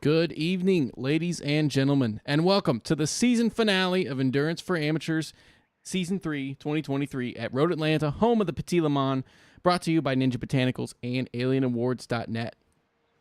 Good evening, ladies and gentlemen, and welcome to the season finale of Endurance for Amateurs, Season 3, 2023 at Road Atlanta, home of the Petit Le Mans, brought to you by Ninja Botanicals and AlienAwards.net.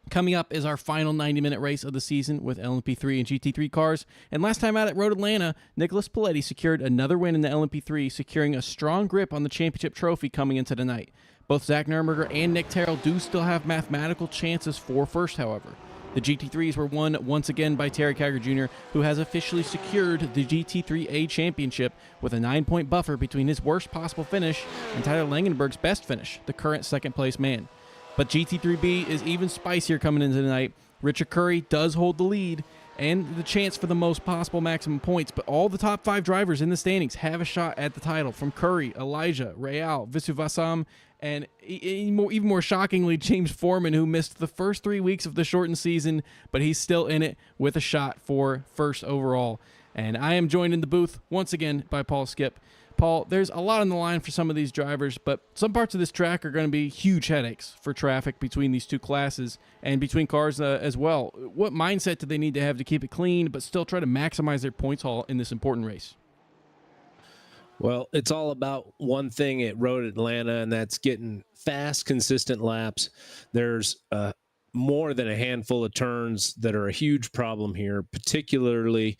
Coming up is our final 90-minute race of the season with LMP3 and GT3 cars, and last time out at Road Atlanta, Nicholas Paletti secured another win in the LMP3, securing a strong grip on the championship trophy coming into the night. Both Zach Nuremberger and Nick Terrell do still have mathematical chances for first, however. The GT3s were won once again by Terry Kiger Jr., who has officially secured the GT3A championship with a 9-point buffer between his worst possible finish and Tyler Langenberg's best finish, the current second-place man. But GT3B is even spicier coming into the night. Richard Curry does hold the lead and the chance for the most possible maximum points, but all the top 5 drivers in the standings have a shot at the title, from Curry, Elijah, Real, Visuvasam, and even more shockingly, James Foreman, who missed the first 3 weeks of the shortened season, but he's still in it with a shot for first overall. And I am joined in the booth once again by Paul Skip. Paul, there's a lot on the line for some of these drivers, but some parts of this track are going to be huge headaches for traffic between these two classes and between cars as well. What mindset do they need to have to keep it clean but still try to maximize their points haul in this important race? Well, it's all about one thing at Road Atlanta, and that's getting fast, consistent laps. There's more than a handful of turns that are a huge problem here, particularly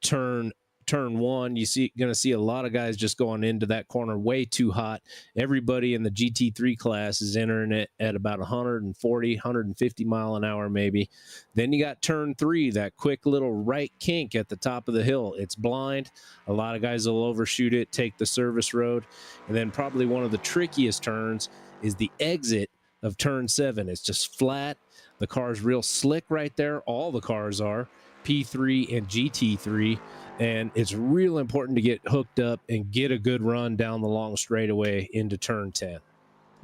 turn one. Going to see a lot of guys just going into that corner way too hot. Everybody in the GT3 class is entering it at about 140, 150 mile an hour maybe. Then you got turn 3, that quick little right kink at the top of the hill. It's blind. A lot of guys will overshoot it, take the service road. And then probably one of the trickiest turns is the exit of turn 7. It's just flat. The car's real slick right there. All the cars are, P3 and GT3. And it's real important to get hooked up and get a good run down the long straightaway into turn 10.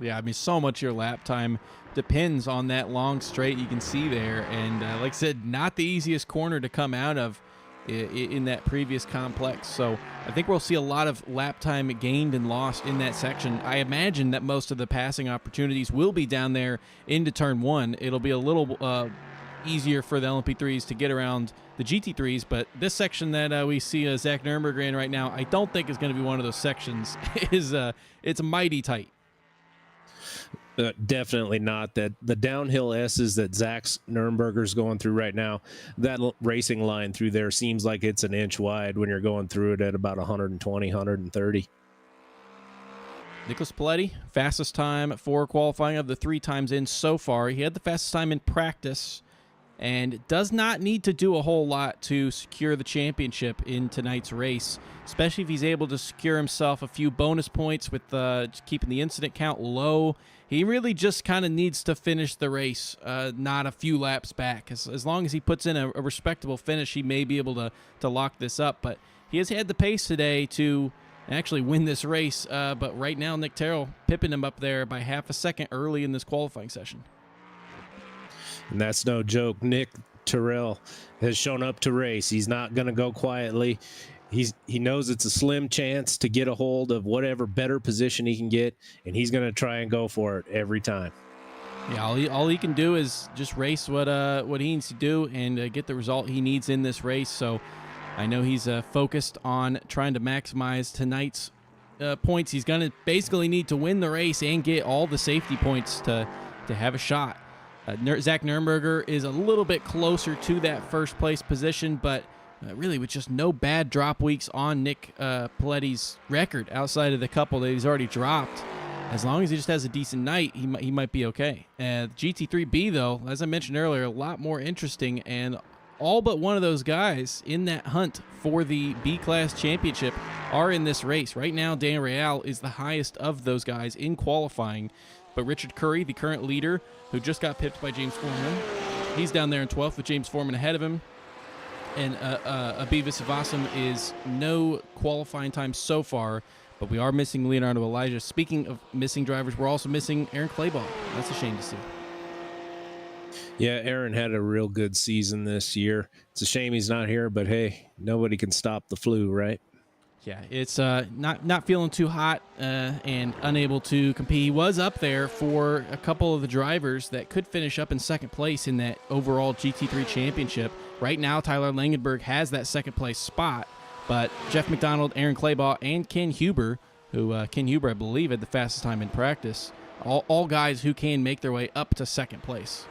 Yeah, I mean, so much of your lap time depends on that long straight you can see there. And like I said, not the easiest corner to come out of in that previous complex. So I think we'll see a lot of lap time gained and lost in that section. I imagine that most of the passing opportunities will be down there into turn 1. It'll be a little easier for the LMP3s to get around the GT3s, but this section that we see Zach Nuremberger in right now, I don't think is going to be one of those sections. It's mighty tight. Definitely not. That the downhill S's that Zach Nuremberger's going through right now, that racing line through there seems like it's an inch wide when you're going through it at about 120, 130. Nicholas Paletti, fastest time for qualifying of the 3 times in so far. He had the fastest time in practice and does not need to do a whole lot to secure the championship in tonight's race, especially if he's able to secure himself a few bonus points with keeping the incident count low. He really just kind of needs to finish the race, not a few laps back. As long as he puts in a respectable finish, he may be able to lock this up, but he has had the pace today to actually win this race, but right now Nick Terrell pipping him up there by half a second early in this qualifying session. And that's no joke. Nick Terrell has shown up to race. He's not going to go quietly. He knows it's a slim chance to get a hold of whatever better position he can get, and he's going to try and go for it every time. Yeah, all he can do is just race what he needs to do and get the result he needs in this race. So I know he's focused on trying to maximize tonight's points. He's going to basically need to win the race and get all the safety points to have a shot. Zach Nuremberger is a little bit closer to that first place position, but really with just no bad drop weeks on Nick Paletti's record outside of the couple that he's already dropped. As long as he just has a decent night, he might be okay. GT3B, though, as I mentioned earlier, a lot more interesting, and all but one of those guys in that hunt for the B-Class Championship are in this race. Right now, Dan Real is the highest of those guys in qualifying, but Richard Curry, the current leader, who just got pipped by James Foreman, he's down there in 12th with James Foreman ahead of him. And Abhi Visavasam is no qualifying time so far, but we are missing Leonardo Elijah. Speaking of missing drivers, we're also missing Aaron Clayball. That's a shame to see. Yeah, Aaron had a real good season this year. It's a shame he's not here, but hey, nobody can stop the flu, right? Yeah, it's not feeling too hot and unable to compete. He was up there for a couple of the drivers that could finish up in second place in that overall GT3 championship. Right now, Tyler Langenberg has that second place spot, but Jeff McDonald, Aaron Claybaugh, and Ken Huber, who Ken Huber I believe had the fastest time in practice, all guys who can make their way up to second place.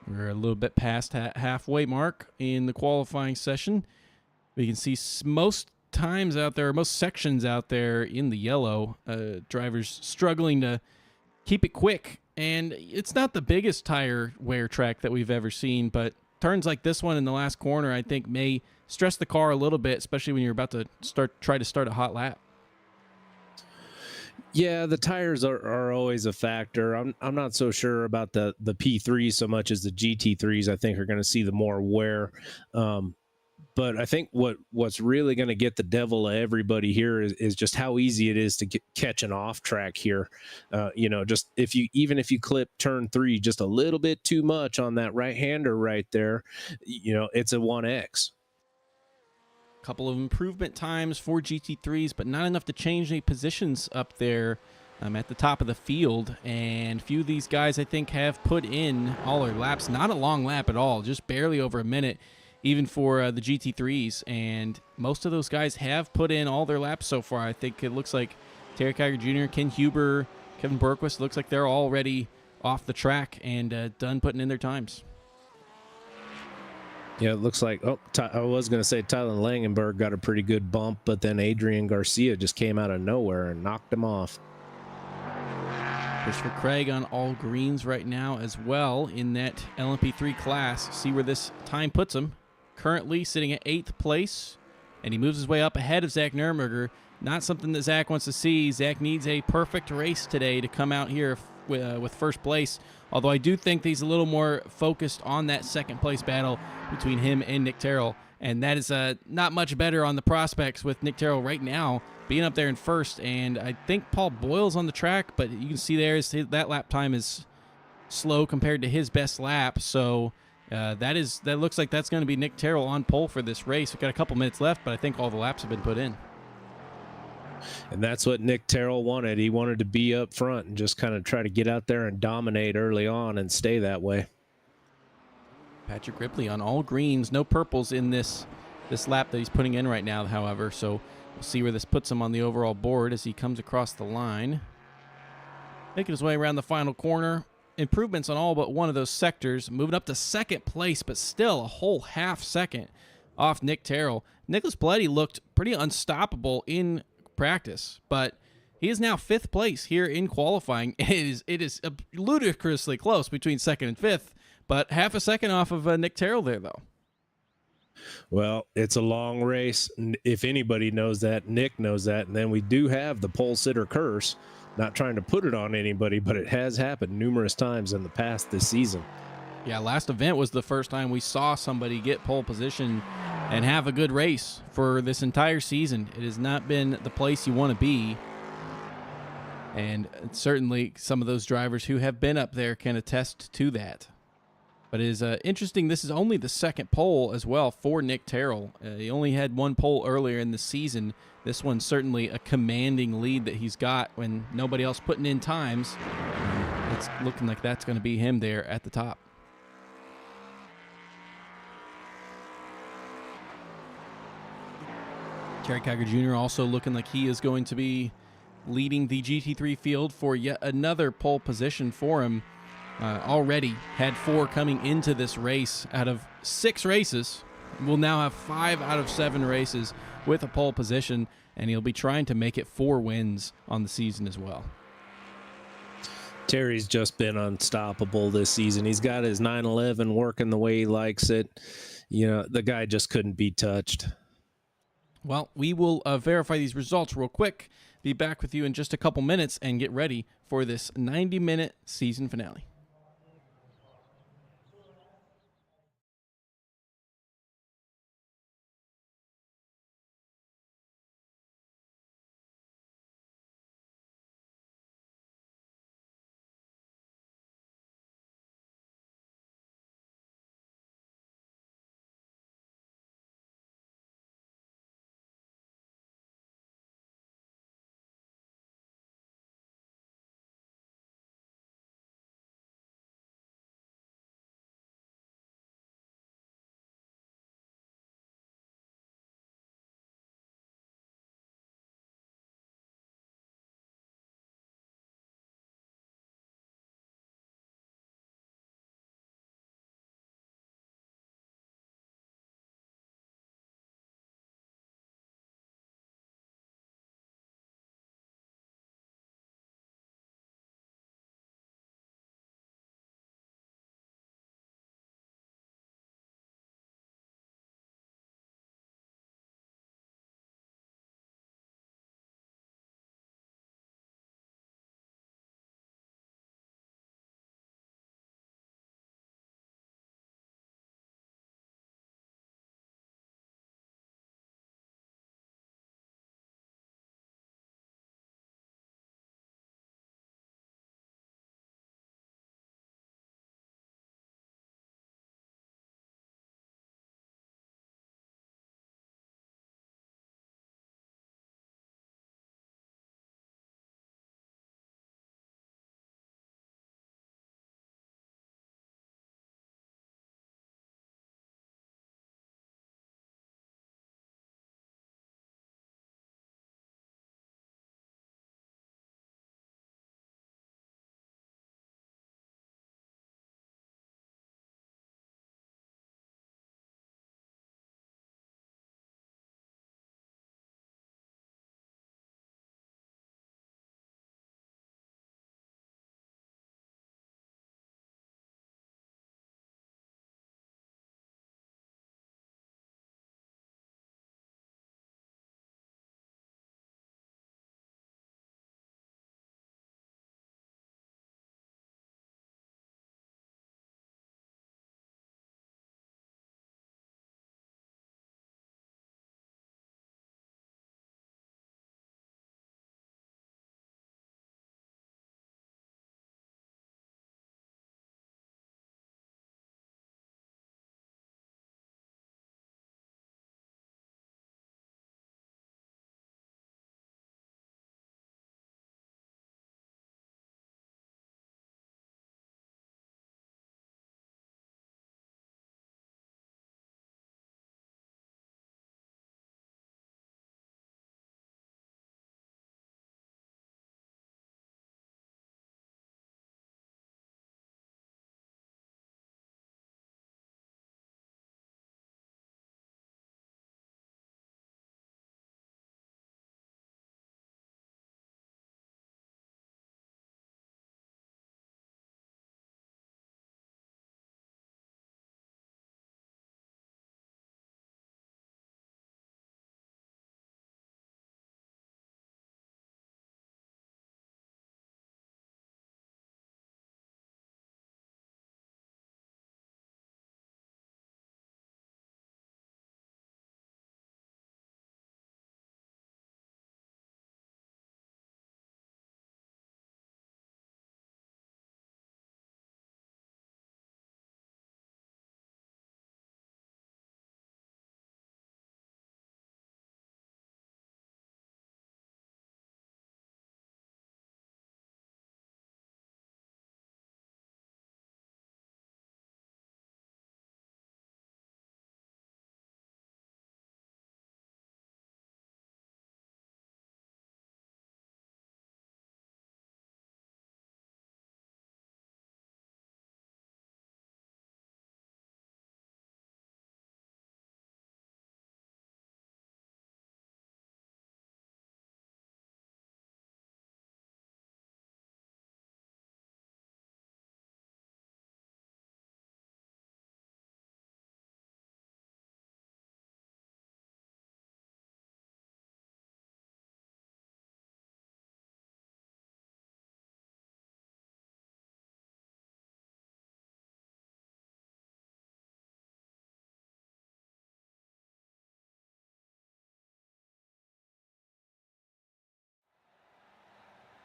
We're a little bit past halfway mark in the qualifying session. We can see most times out there, most sections out there in the yellow, drivers struggling to keep it quick. And it's not the biggest tire wear track that we've ever seen, but turns like this one in the last corner, I think, may stress the car a little bit, especially when you're about to try to start a hot lap. Yeah, the tires are always a factor. I'm not so sure about the P3 so much as the GT3s. I think are going to see the more wear. But I think what's really going to get the devil of everybody here is just how easy it is to catch an off track here. Just even if you clip turn 3 just a little bit too much on that right hander right there, it's a 1X. Couple of improvement times for GT3s, but not enough to change any positions up there at the top of the field. And a few of these guys, I think, have put in all their laps. Not a long lap at all, just barely over a minute, even for the GT3s. And most of those guys have put in all their laps so far. I think it looks like Terry Kiger Jr., Ken Huber, Kevin Berquist, looks like they're already off the track and done putting in their times. Yeah, it looks like, I was going to say Tyler Langenberg got a pretty good bump, but then Adrian Garcia just came out of nowhere and knocked him off. Christopher Craig on all greens right now as well in that LMP3 class. See where this time puts him. Currently sitting at 8th place, and he moves his way up ahead of Zach Nuremberger. Not something that Zach wants to see. Zach needs a perfect race today to come out here with first place, although I do think he's a little more focused on that second place battle between him and Nick Terrell, and that is not much better on the prospects with Nick Terrell right now being up there in first. And I think Paul Boyle's on the track, but you can see that lap time is slow compared to his best lap, so that looks like that's going to be Nick Terrell on pole for this race. We've got a couple minutes left, but I think all the laps have been put in. And that's what Nick Terrell wanted. He wanted to be up front and just kind of try to get out there and dominate early on and stay that way. Patrick Ripley on all greens, no purples in this lap that he's putting in right now, however, so we'll see where this puts him on the overall board as he comes across the line. Making his way around the final corner. Improvements on all but one of those sectors, moving up to second place, but still a whole half second off Nick Terrell. Nicholas Paletti looked pretty unstoppable in practice, but he is now 5th place here in qualifying. It is ludicrously close between 2nd and 5th, but half a second off of Nick Terrell there, though. Well, it's a long race. If anybody knows that, Nick knows that. And then we do have the pole sitter curse. Not trying to put it on anybody, but it has happened numerous times in the past this season. Yeah, last event was the first time we saw somebody get pole position and have a good race for this entire season. It has not been the place you want to be. And certainly some of those drivers who have been up there can attest to that. But it is interesting, this is only the second pole as well for Nick Terrell. He only had one pole earlier in the season. This one's certainly a commanding lead that he's got when nobody else putting in times. It's looking like that's going to be him there at the top. Terry Kiger Jr. also looking like he is going to be leading the GT3 field for yet another pole position for him. Already had 4 coming into this race out of 6 races. We'll now have 5 out of 7 races with a pole position, and he'll be trying to make it 4 wins on the season as well. Terry's just been unstoppable this season. He's got his 911 working the way he likes it. The guy just couldn't be touched. Well, we will verify these results real quick. Be back with you in just a couple minutes and get ready for this 90-minute season finale.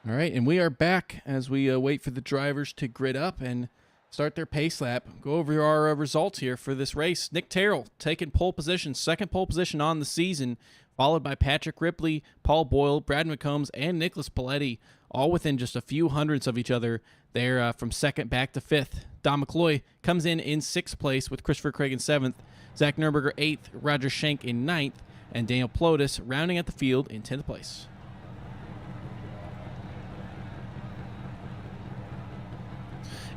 All right, and we are back as we wait for the drivers to grid up and start their pace lap. Go over our results here for this race. Nick Terrell taking pole position, second pole position on the season, followed by Patrick Ripley, Paul Boyle, Brad McCombs, and Nicholas Paletti, all within just a few hundredths of each other there from second back to fifth. Don McCloy comes in sixth place with Christopher Craig in seventh, Zach Nurberger eighth, Roger Schenk in ninth, and Daniel Plotis rounding out the field in 10th place.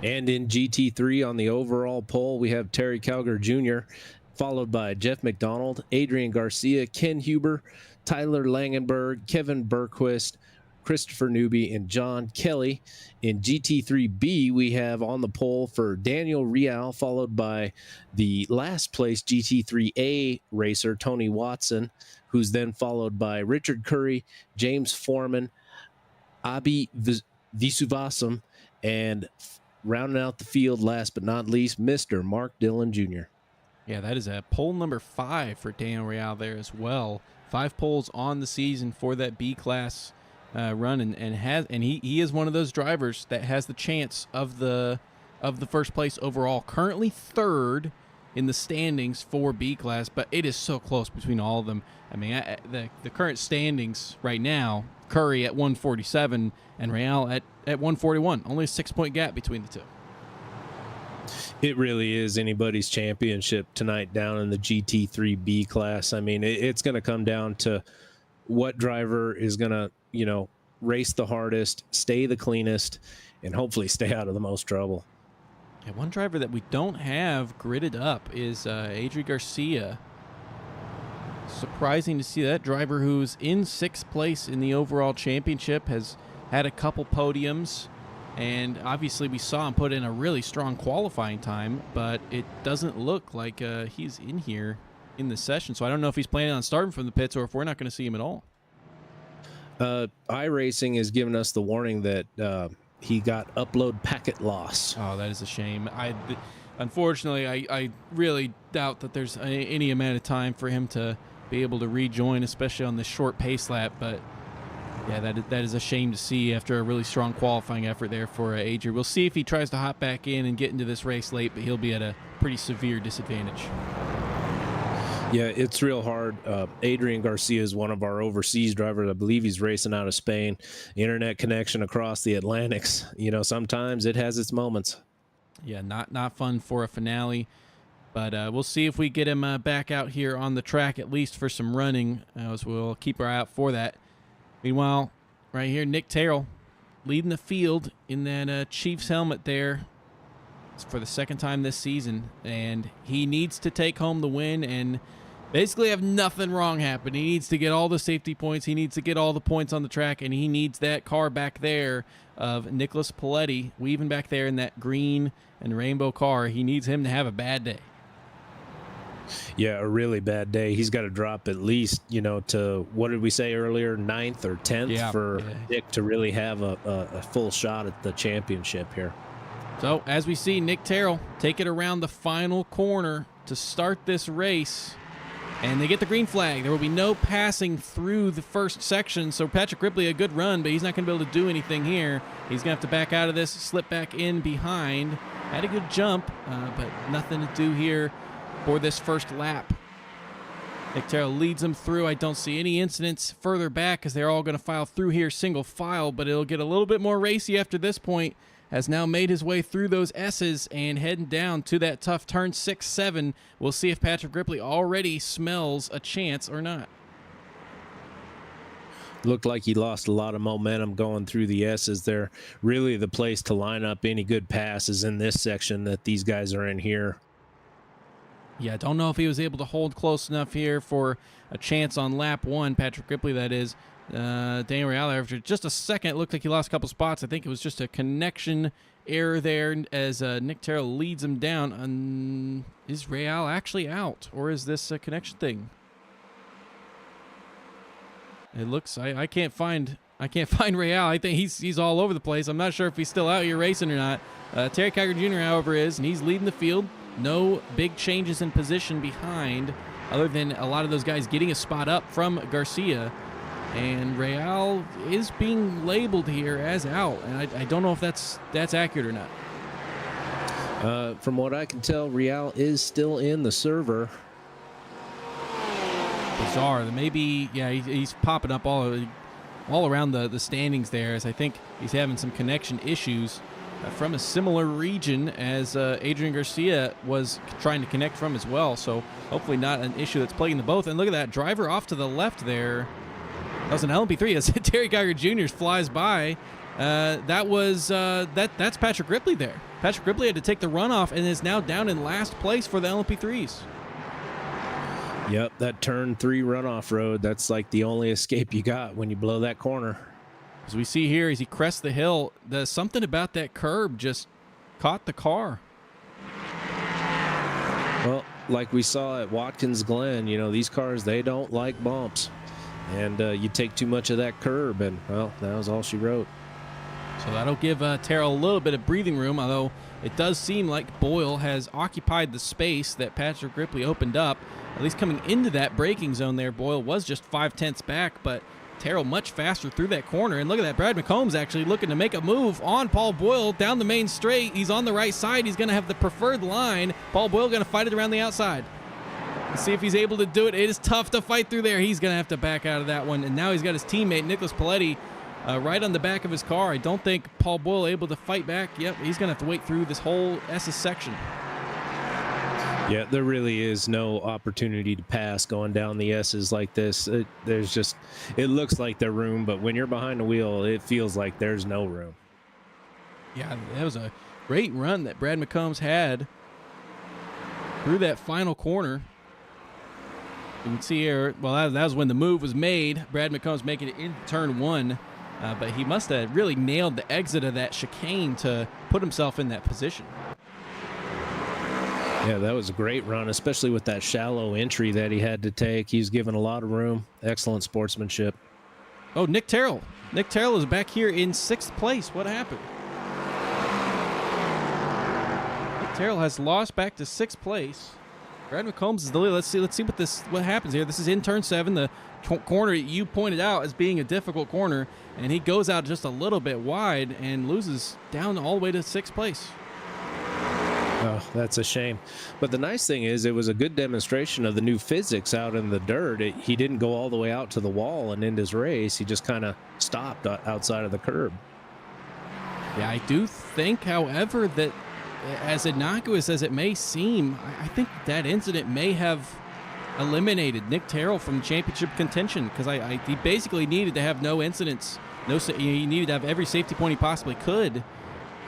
And in GT3 on the overall pole, we have Terry Calgar Jr., followed by Jeff McDonald, Adrian Garcia, Ken Huber, Tyler Langenberg, Kevin Bergquist, Christopher Newby, and John Kelly. In GT3B, we have on the pole for Daniel Real, followed by the last place GT3A racer, Tony Watson, who's then followed by Richard Curry, James Foreman, Abi Visuvasam, and rounding out the field, last but not least, Mr. Mark Dillon Jr. Yeah, that is a pole number 5 for Daniel Real there as well. 5 poles on the season for that B class run, and he is one of those drivers that has the chance of the first place overall. Currently third in the standings for B class, but it is so close between all of them. I mean, the current standings right now: Curry at 147 and Real at 141. Only a 6-point gap between the two. It really is anybody's championship tonight down in the GT3B class. I mean, it's going to come down to what driver is going to, race the hardest, stay the cleanest, and hopefully stay out of the most trouble. Yeah, one driver that we don't have gridded up is Adrian Garcia. Surprising to see that driver, who's in 6th place in the overall championship, has had a couple podiums. And obviously we saw him put in a really strong qualifying time, but it doesn't look like he's in here in the session. So I don't know if he's planning on starting from the pits or if we're not going to see him at all. iRacing has given us the warning that he got upload packet loss. Oh, that is a shame. Unfortunately, I really doubt that there's any amount of time for him to be able to rejoin, especially on this short pace lap. But yeah, that is a shame to see after a really strong qualifying effort there for Adrian. We'll see if he tries to hop back in and get into this race late, but he'll be at a pretty severe disadvantage. Yeah, it's real hard. Adrian Garcia is one of our overseas drivers. I believe he's racing out of Spain. Internet connection across the Atlantics. Sometimes it has its moments. Yeah, not fun for a finale. But we'll see if we get him back out here on the track, at least for some running, as we'll keep our eye out for that. Meanwhile, right here, Nick Terrell leading the field in that Chiefs helmet there. It's for the second time this season, and he needs to take home the win and basically have nothing wrong happen. He needs to get all the safety points. He needs to get all the points on the track, and he needs that car back there of Nicholas Paletti weaving back there in that green and rainbow car. He needs him to have a bad day. Yeah, a really bad day. He's got to drop at least, to, what did we say earlier, 9th or 10th for Nick to really have a full shot at the championship here. So, as we see Nick Terrell take it around the final corner to start this race, and they get the green flag. There will be no passing through the first section, so Patrick Ripley, a good run, but he's not going to be able to do anything here. He's going to have to back out of this, slip back in behind. Had a good jump, but nothing to do here for this first lap. Nick Terrell leads them through. I don't see any incidents further back as they're all going to file through here single file, but it'll get a little bit more racy after this point. Has now made his way through those S's and heading down to that tough turn 6-7. We'll see if Patrick Ripley already smells a chance or not. Looked like he lost a lot of momentum going through the S's there. Really the place to line up any good passes in this section that these guys are in here. Yeah, I don't know if he was able to hold close enough here for a chance on lap 1. Patrick Ripley, that is. Daniel Real, after just a second, it looked like he lost a couple spots. I think it was just a connection error there as Nick Terrell leads him down. Is Real actually out, or is this a connection thing? It looks. I can't find Real. I think he's all over the place. I'm not sure if he's still out here racing or not. Terry Calgar Jr., however, is, and he's leading the field. No big changes in position behind, other than a lot of those guys getting a spot up from Garcia. and Real is being labeled here as out, and I don't know if that's accurate or not. From what I can tell, Real is still in the server. Bizarre. Maybe, yeah, he's popping up all around the standings there, as I think he's having some connection issues from a similar region as Adrian Garcia was trying to connect from as well. So hopefully not an issue that's plaguing the both. And look at that driver off to the left there. That was an LMP3 as Terry Geiger Jr. flies by. That's Patrick Ripley there. Patrick Ripley had to take the runoff and is now down in last place for the LMP3s. Yep, that turn 3 runoff road, that's like the only escape you got when you blow that corner. As we see here, as he crests the hill, something about that curb just caught the car. Well, like we saw at Watkins Glen, these cars, they don't like bumps. And you take too much of that curb, and, well, that was all she wrote. So that'll give Terrell a little bit of breathing room, although it does seem like Boyle has occupied the space that Patrick Ripley opened up. At least coming into that braking zone there, Boyle was just 5/10 back, but Terrell much faster through that corner. And look at that, Brad McCombs actually looking to make a move on Paul Boyle down the main straight. He's on the right side. He's going to have the preferred line. Paul Boyle going to fight it around the outside. Let's see if he's able to do it. It is tough to fight through there. He's going to have to back out of that one. And now he's got his teammate, Nicholas Paletti, right on the back of his car. I don't think Paul Boyle able to fight back. Yep, he's going to have to wait through this whole S's section. Yeah, there really is no opportunity to pass going down the S's like this. It looks like there's room, but when you're behind the wheel, it feels like there's no room. Yeah, that was a great run that Brad McCombs had through that final corner. You can see here, well, that was when the move was made. Brad McCombs making it into turn 1, but he must have really nailed the exit of that chicane to put himself in that position. Yeah, that was a great run, especially with that shallow entry that he had to take. He's given a lot of room. Excellent sportsmanship. Oh, Nick Terrell. Nick Terrell is back here in 6th place. What happened? Nick Terrell has lost back to 6th place. Brad McCombs is the lead. Let's see what happens here. This is in turn 7, the corner you pointed out as being a difficult corner, and he goes out just a little bit wide and loses down all the way to 6th place. Oh, that's a shame. But the nice thing is it was a good demonstration of the new physics out in the dirt. He didn't go all the way out to the wall and end his race. He just kind of stopped outside of the curb. Yeah, I do think, however, that as innocuous as it may seem, I think that incident may have eliminated Nick Terrell from championship contention, because he basically needed to have no incidents. He needed to have every safety point he possibly could.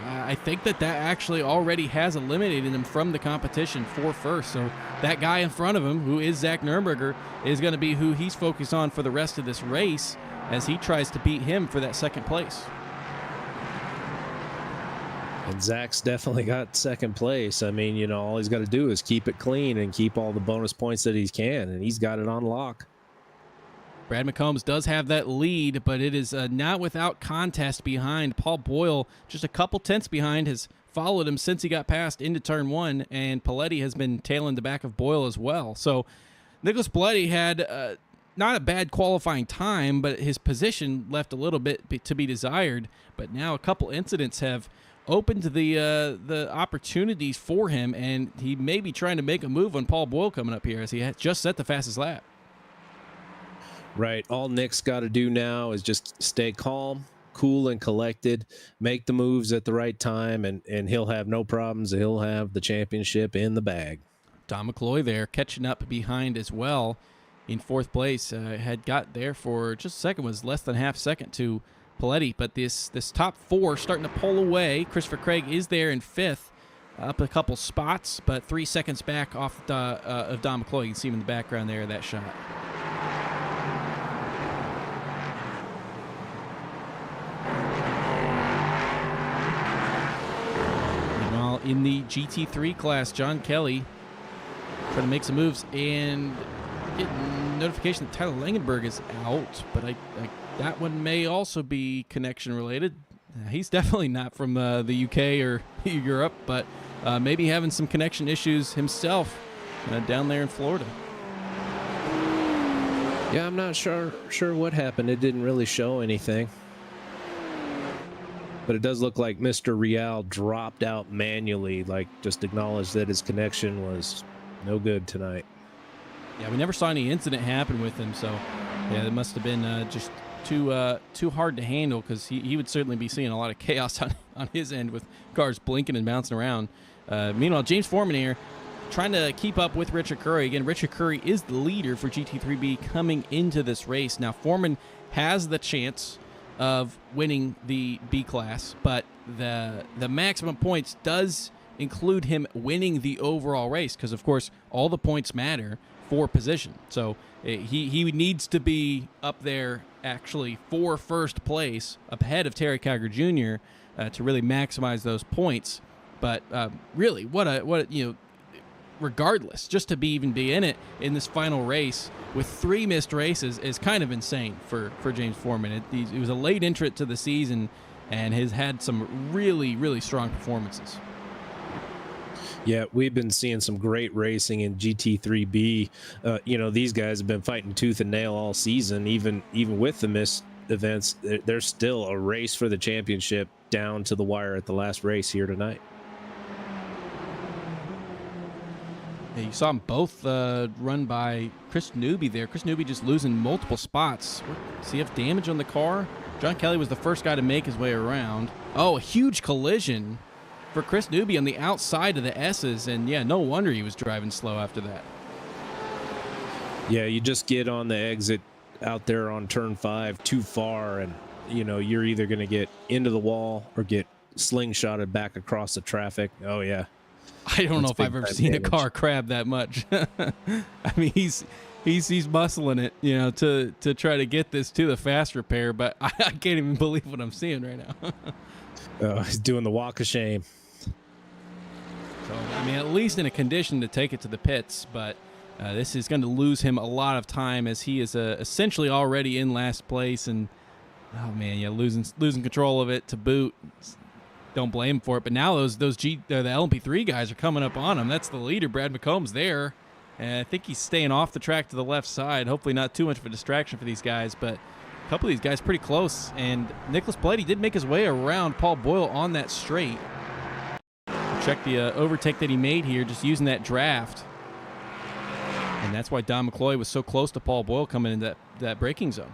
I think that actually already has eliminated him from the competition for first. So that guy in front of him, who is Zach Nurnberger, is going to be who he's focused on for the rest of this race as he tries to beat him for that 2nd place. And Zach's definitely got 2nd place. I mean, all he's got to do is keep it clean and keep all the bonus points that he can, and he's got it on lock. Brad McCombs does have that lead, but it is not without contest behind. Paul Boyle, just a couple tenths behind, has followed him since he got passed into turn 1, and Paletti has been tailing the back of Boyle as well. So Nicholas Paletti had not a bad qualifying time, but his position left a little bit to be desired. But now a couple incidents have opened the opportunities for him, and he may be trying to make a move on Paul Boyle coming up here, as he has just set the fastest lap. Right. All Nick's got to do now is just stay calm, cool, and collected, make the moves at the right time, and he'll have no problems. He'll have the championship in the bag. Don McCloy there catching up behind as well in 4th place. Had got there for just a second, was less than half second to Paletti. But this top 4 starting to pull away. Christopher Craig is there in 5th, up a couple spots, but 3 seconds back off of Don McCloy. You can see him in the background there of that shot. In the GT3 class, John Kelly trying to make some moves and get notification that Tyler Langenberg is out, but that one may also be connection related. He's definitely not from the UK or Europe, but maybe having some connection issues himself down there in Florida. Yeah, I'm not sure what happened. It didn't really show anything. But it does look like Mr. Real dropped out manually, like just acknowledged that his connection was no good tonight. Yeah, we never saw any incident happen with him, so yeah, it must have been just too hard to handle, because he would certainly be seeing a lot of chaos on his end with cars blinking and bouncing around. Meanwhile, James Foreman here trying to keep up with Richard Curry. Again, Richard Curry is the leader for GT3B coming into this race. Now, Foreman has the chance of winning the B class, but the maximum points does include him winning the overall race, because of course all the points matter for position. So he needs to be up there actually for first place, up ahead of Terry Kiger Jr. To really maximize those points. But really, what regardless, just to even be in it in this final race with 3 missed races is kind of insane for James Foreman. It was a late entrant to the season and has had some really, really strong performances. Yeah, we've been seeing some great racing in GT3B. These guys have been fighting tooth and nail all season. Even with the missed events, there's still a race for the championship down to the wire at the last race here tonight. Yeah, you saw them both run by Chris Newby there. Chris Newby just losing multiple spots. Does he have damage on the car? John Kelly was the first guy to make his way around. Oh, a huge collision for Chris Newby on the outside of the S's, and yeah, no wonder he was driving slow after that. Yeah, you just get on the exit out there on turn 5 too far, and you're either going to get into the wall or get slingshotted back across the traffic. Oh yeah, I don't know if I've ever seen a car crab that much. I mean, he's muscling it, to try to get this to the fast repair, but I can't even believe what I'm seeing right now. He's doing the walk of shame. So, I mean, at least in a condition to take it to the pits, but this is going to lose him a lot of time, as he is essentially already in last place, and oh man, yeah, losing control of it to boot. Don't blame him for it, but now the LMP3 guys are coming up on him. That's the leader, Brad McCombs there, and I think he's staying off the track to the left side. Hopefully not too much of a distraction for these guys, but a couple of these guys pretty close, and Nicholas Plady did make his way around Paul Boyle on that straight. Check the overtake that he made here, just using that draft, and that's why Don McCloy was so close to Paul Boyle coming into that braking zone.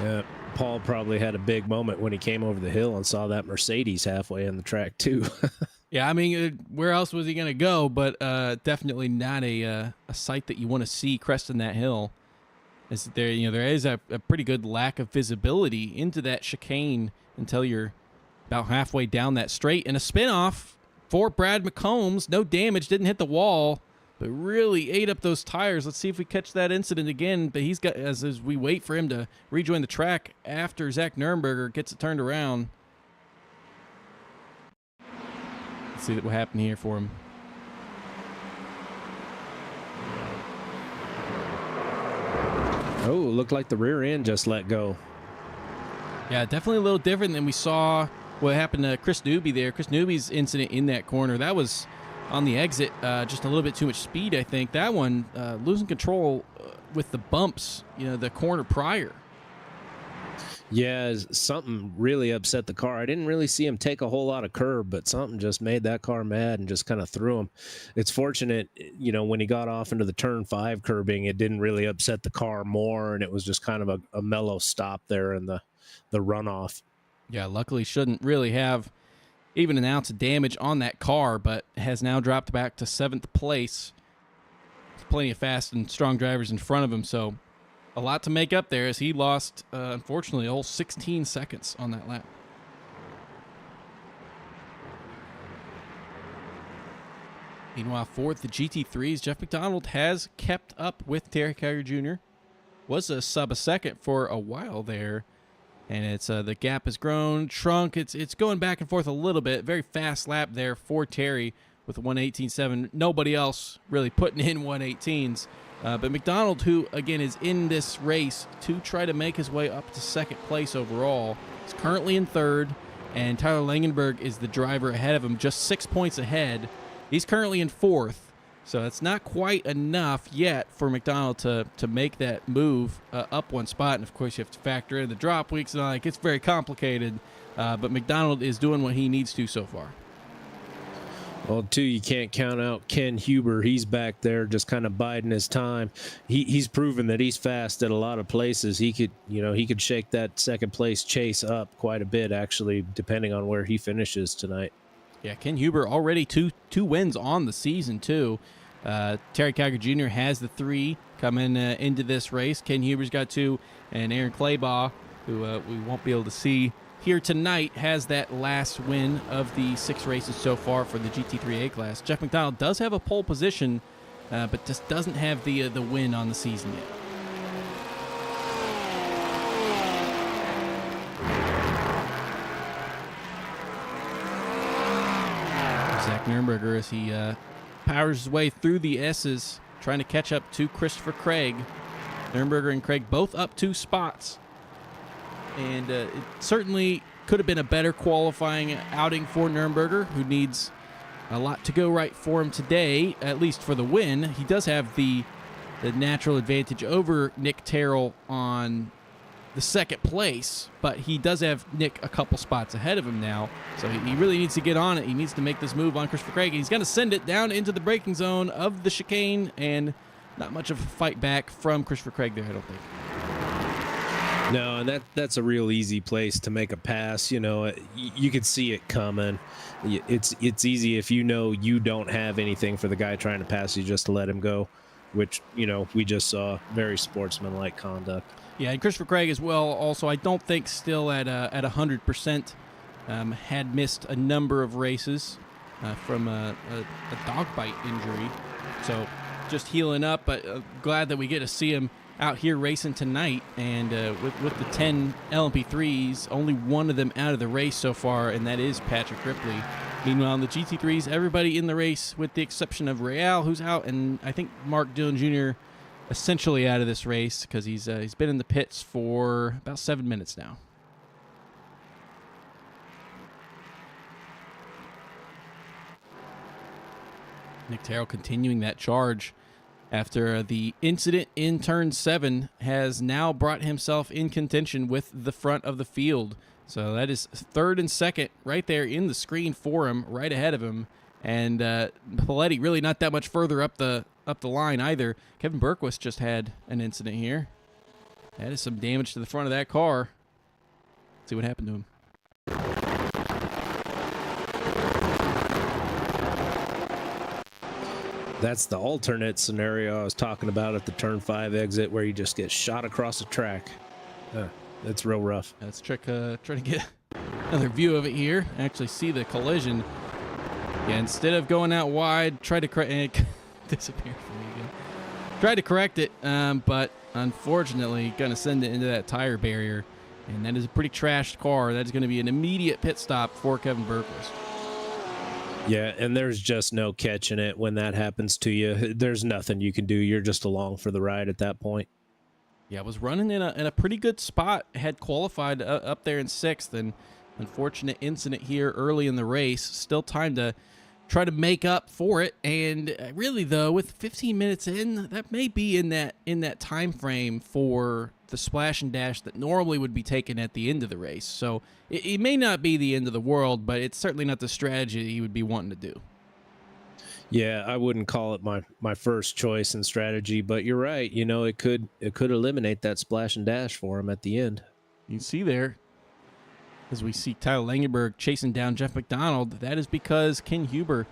Yeah, Paul probably had a big moment when he came over the hill and saw that Mercedes halfway in the track too. Yeah, I mean, where else was he going to go? But definitely not a sight that you want to see cresting that hill. There is a pretty good lack of visibility into that chicane until you're about halfway down that straight. And a spin-off for Brad McCombs. No damage, didn't hit the wall, but really ate up those tires. Let's see if we catch that incident again. But he's got, as we wait for him to rejoin the track after Zach Nurnberger gets it turned around. Let's see what happened here for him. Oh, looked like the rear end just let go. Yeah, definitely a little different than we saw what happened to Chris Newby there. Chris Newby's incident in that corner, that was on the exit, just a little bit too much speed, I think. That one, losing control with the bumps, the corner prior. Yeah, something really upset the car. I didn't really see him take a whole lot of curb, but something just made that car mad and just kind of threw him. It's fortunate, when he got off into the turn 5 curbing, it didn't really upset the car more, and it was just kind of a mellow stop there in the runoff. Yeah, luckily shouldn't really have even an ounce of damage on that car, but has now dropped back to 7th place. There's plenty of fast and strong drivers in front of him, so a lot to make up there, as he lost, unfortunately, a whole 16 seconds on that lap. Meanwhile, fourth, the GT3s, Jeff McDonald has kept up with Terry Kiger Jr. Was a sub a second for a while there, and it's the gap has grown, shrunk. It's going back and forth a little bit. Very fast lap there for Terry with 1:18.7. Nobody else really putting in 1:18s. But McDonald, who, again, is in this race to try to make his way up to second place overall, is currently in third, and Tyler Langenberg is the driver ahead of him, just 6 points ahead. He's currently in fourth, So it's not quite enough yet for McDonald to make that move up one spot. And, of course, you have to factor in the drop weeks and all. It gets very complicated. But McDonald is doing what he needs to so far. Well, too, you can't count out Ken Huber. He's back there just kind of biding his time. He's proven that he's fast at a lot of places. He could shake that second place chase up quite a bit, actually, depending on where he finishes tonight. Yeah, Ken Huber already two wins on the season, too. Terry Kiger Jr. has the 3 coming into this race. Ken Huber's got 2, and Aaron Claybaugh, who we won't be able to see here tonight, has that last win of the 6 races so far for the GT3A class. Jeff McDonald does have a pole position, but just doesn't have the win on the season yet. Zach Nurnberger, as he powers his way through the S's, trying to catch up to Christopher Craig. Nurnberger and Craig both up 2 spots. And it certainly could have been a better qualifying outing for Nurnberger, who needs a lot to go right for him today, at least for the win. He does have the natural advantage over Nick Terrell on the second place, but he does have Nick a couple spots ahead of him now, so he really needs to get on it. He needs to make this move on Christopher Craig. He's going to send it down into the braking zone of the chicane, and not much of a fight back from Christopher Craig there, I don't think. No, and that's a real easy place to make a pass. You could see it coming. It's easy if you know you don't have anything for the guy trying to pass you, just to let him go, which, we just saw. Very sportsmanlike conduct. Yeah, and Christopher Craig as well, also, I don't think still at 100%, had missed a number of races from a dog bite injury. So just healing up, but glad that we get to see him out here racing tonight. And with the 10 LMP3s, only one of them out of the race so far, and that is Patrick Ripley. Meanwhile, in the GT3s, everybody in the race with the exception of Real, who's out, and I think Mark Dillon Jr. essentially out of this race because he's been in the pits for about 7 minutes now. Nick Terrell continuing that charge after the incident in Turn 7 has now brought himself in contention with the front of the field. So that is 3rd and 2nd right there in the screen for him, right ahead of him. And Paletti really not that much further up the line either. Kevin Berquist just had an incident here. That is some damage to the front of that car. Let's see what happened to him. That's the alternate scenario I was talking about at the Turn 5 exit, where you just get shot across the track. That's real rough. Let's try to get another view of it here. Actually see the collision. Yeah, instead of going out wide, try to correct it. Disappeared from me again. Tried to correct it, but unfortunately going to send it into that tire barrier. And that is a pretty trashed car. That is going to be an immediate pit stop for Kevin Berquist. Yeah, and there's just no catching it when that happens to you. There's nothing you can do. You're just along for the ride at that point. Yeah, was running in a pretty good spot. Had qualified up there in 6th, and unfortunate incident here early in the race. Still time to try to make up for it. And really, though, with 15 minutes in, that may be in that time frame for the splash and dash that normally would be taken at the end of the race. So it may not be the end of the world, but it's certainly not the strategy he would be wanting to do. Yeah, I wouldn't call it my first choice in strategy, but you're right. It could eliminate that splash and dash for him at the end. You can see there, as we see Tyler Langenberg chasing down Jeff McDonald, that is because Ken Huber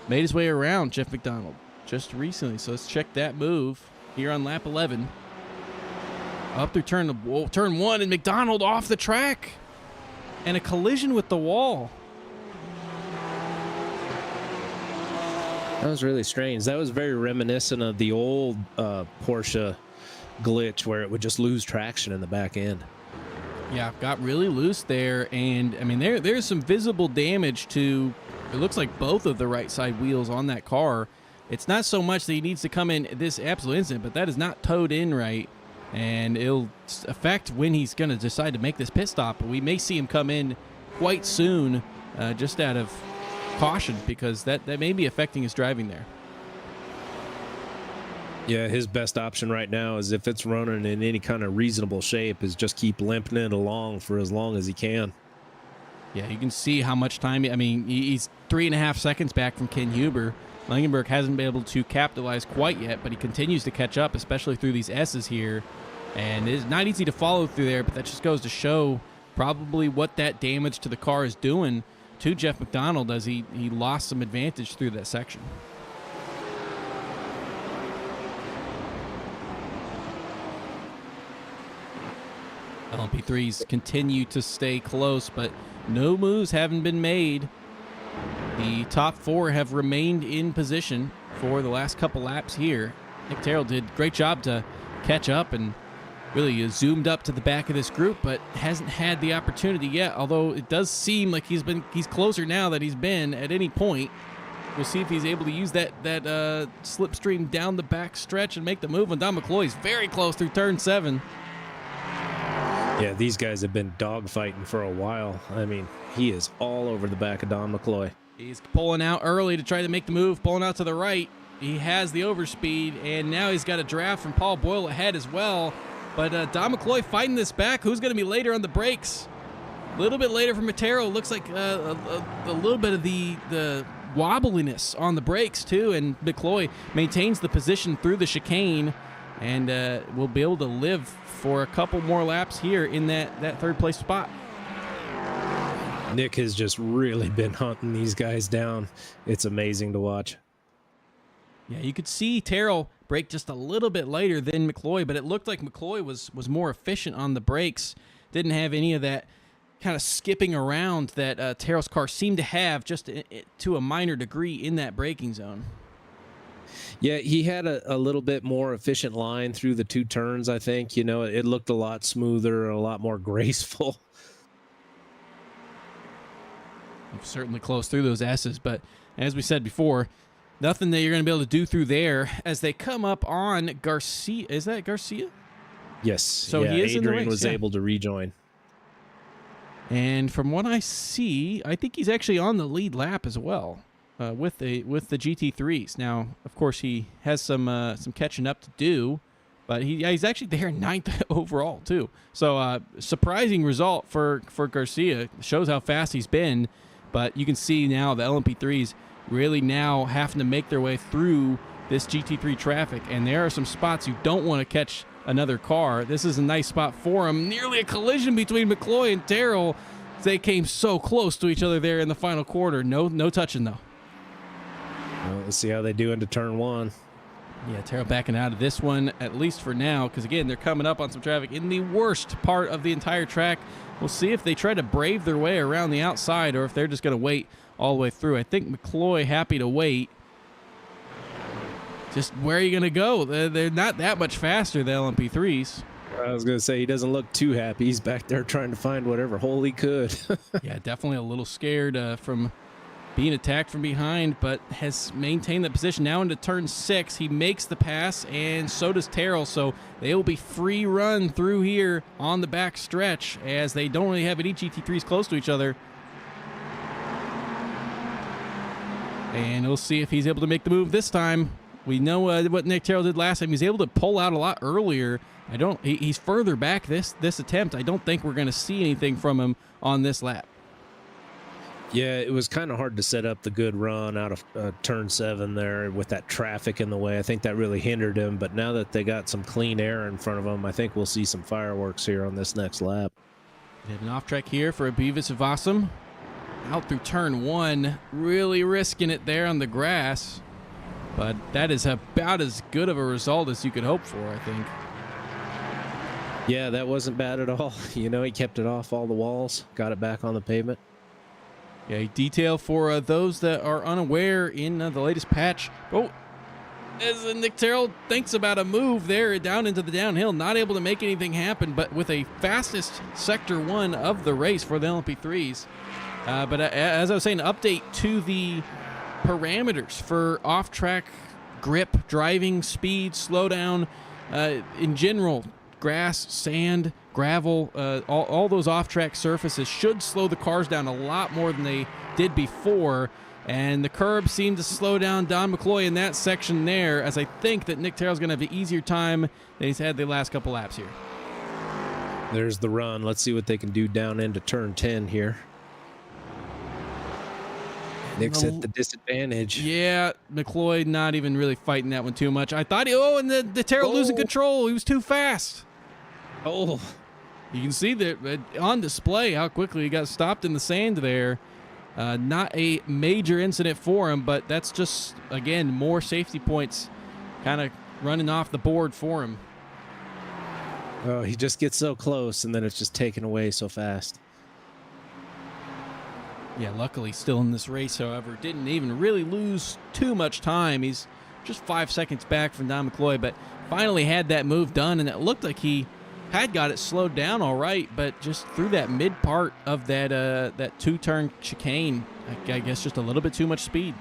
made his way around Jeff McDonald just recently. So let's check that move here on lap 11. Up through turn 1, and McDonald off the track. And a collision with the wall. That was really strange. That was very reminiscent of the old Porsche glitch where it would just lose traction in the back end. Yeah, got really loose there. And, I mean, there's some visible damage to, it looks like both of the right side wheels on that car. It's not so much that he needs to come in this absolute instant, but that is not towed in right. And it'll affect when he's going to decide to make this pit stop. We may see him come in quite soon, just out of caution, because that may be affecting his driving there. Yeah, his best option right now is if it's running in any kind of reasonable shape is just keep limping it along for as long as he can. Yeah, you can see how much time. I mean, he's 3.5 seconds back from Ken Huber. Langenberg hasn't been able to capitalize quite yet, but he continues to catch up, especially through these S's here. And it's not easy to follow through there, but that just goes to show probably what that damage to the car is doing to Jeff McDonald as he lost some advantage through that section. LMP3s continue to stay close, but no moves haven't been made. The top four have remained in position for the last couple laps here. Nick Terrell did a great job to catch up and really zoomed up to the back of this group, but hasn't had the opportunity yet, although it does seem like he's closer now than he's been at any point. We'll see if he's able to use that slipstream down the back stretch and make the move. And Don McCloy's very close through turn 7. Yeah, these guys have been dogfighting for a while. I mean, he is all over the back of Don McCloy. He's pulling out early to try to make the move, pulling out to the right. He has the overspeed, and now he's got a draft from Paul Boyle ahead as well. But Don McCloy fighting this back. Who's going to be later on the brakes? A little bit later from Matero. Looks like a little bit of the wobbliness on the brakes, too. And McCloy maintains the position through the chicane and will be able to live for a couple more laps here in that third place spot. Nick has just really been hunting these guys down. It's amazing to watch. Yeah, you could see Terrell brake just a little bit later than McCloy, but it looked like McCloy was more efficient on the brakes. Didn't have any of that kind of skipping around that Terrell's car seemed to have, just to a minor degree in that braking zone. Yeah, he had a little bit more efficient line through the 2 turns, I think. You know, it looked a lot smoother, a lot more graceful. Certainly close through those S's, but as we said before, nothing that you're going to be able to do through there as they come up on Garcia. Is that Garcia? Yes. So yeah, he is Adrian in the race, was able to rejoin. And from what I see, I think he's actually on the lead lap as well with the GT3s. Now, of course, he has some catching up to do, but he's actually there 9th overall too. So surprising result for Garcia. Shows how fast he's been. But you can see now the LMP3s really now having to make their way through this GT3 traffic. And there are some spots you don't want to catch another car. This is a nice spot for him. Nearly a collision between McCloy and Terrell. They came so close to each other there in the final quarter. No touching, though. Well, let's see how they do into turn 1. Yeah, Terrell backing out of this one, at least for now, because, again, they're coming up on some traffic in the worst part of the entire track. We'll see if they try to brave their way around the outside or if they're just going to wait all the way through. I think McCloy happy to wait. Just where are you going to go? They're not that much faster, the LMP3s. I was going to say, he doesn't look too happy. He's back there trying to find whatever hole he could. Yeah, definitely a little scared from being attacked from behind, but has maintained that position. Now into turn 6, he makes the pass, and so does Terrell. So they will be free run through here on the back stretch, as they don't really have any GT3s close to each other. And we'll see if he's able to make the move this time. We know what Nick Terrell did last time. He's able to pull out a lot earlier. He's further back this attempt. I don't think we're going to see anything from him on this lap. Yeah, it was kind of hard to set up the good run out of turn 7 there with that traffic in the way. I think that really hindered him. But now that they got some clean air in front of them, I think we'll see some fireworks here on this next lap. We have an off track here for Beavis Avasum. Out through turn 1, really risking it there on the grass. But that is about as good of a result as you could hope for, I think. Yeah, that wasn't bad at all. You know, he kept it off all the walls, got it back on the pavement. Yeah, detail for those that are unaware in the latest patch. Oh, as Nick Terrell thinks about a move there down into the downhill, not able to make anything happen, but with a fastest Sector 1 of the race for the LMP3s. But as I was saying, update to the parameters for off-track grip, driving, speed, slowdown, in general, grass, sand, gravel, all those off-track surfaces should slow the cars down a lot more than they did before. And the curb seemed to slow down Don McCloy in that section there, as I think that Nick Terrell's going to have an easier time than he's had the last couple laps here. There's the run. Let's see what they can do down into turn 10 here. Nick's at the disadvantage. Yeah, McCloy not even really fighting that one too much. I thought, and the Terrell losing control. He was too fast. Oh. You can see that on display how quickly he got stopped in the sand there. Not a major incident for him, but that's just, again, more safety points kind of running off the board for him. Oh, he just gets so close, and then it's just taken away so fast. Yeah, luckily still in this race, however, didn't even really lose too much time. He's just 5 seconds back from Don McCloy, but finally had that move done, and it looked like he had got it slowed down all right, but just through that mid part of that two-turn chicane, I guess just a little bit too much speed.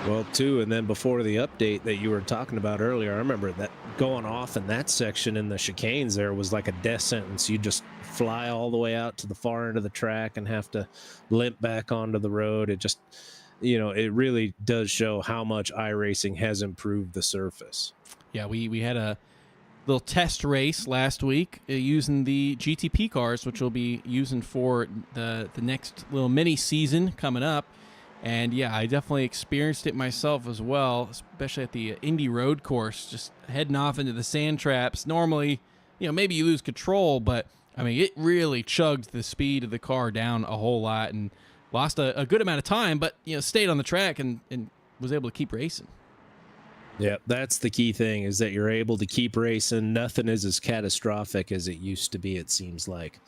Well, too, and then before the update that you were talking about earlier, I remember that going off in that section in the chicanes there was like a death sentence. You just fly all the way out to the far end of the track and have to limp back onto the road. It just, it really does show how much iRacing has improved the surface. Yeah, we had a little test race last week using the GTP cars, which we'll be using for the next little mini season coming up. And yeah, I definitely experienced it myself as well, especially at the Indy Road course, just heading off into the sand traps. Normally, maybe you lose control, but I mean, it really chugged the speed of the car down a whole lot and lost a good amount of time, but stayed on the track and was able to keep racing. Yeah, that's the key thing, is that you're able to keep racing. Nothing is as catastrophic as it used to be, it seems like.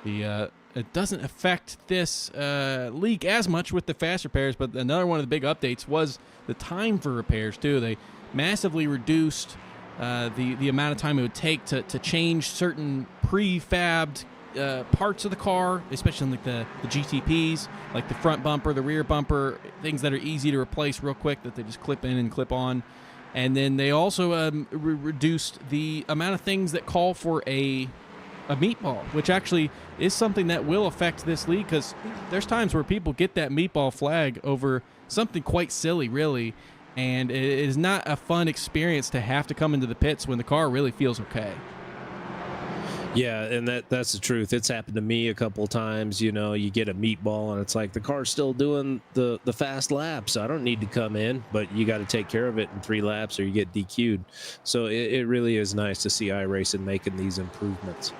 It doesn't affect this league as much with the fast repairs, but another one of the big updates was the time for repairs, too. They massively reduced the amount of time it would take to change certain prefabbed parts of the car, especially like the GTPs, like the front bumper, the rear bumper, things that are easy to replace real quick that they just clip in and clip on. And then they also reduced the amount of things that call for a meatball, which actually is something that will affect this league, because there's times where people get that meatball flag over something quite silly, really, and it is not a fun experience to have to come into the pits when the car really feels okay. Yeah, and that's the truth. It's happened to me a couple times. You get a meatball and it's like the car's still doing the fast laps. I don't need to come in, but you got to take care of it in 3 laps or you get DQ'd. So it really is nice to see iRacing making these improvements.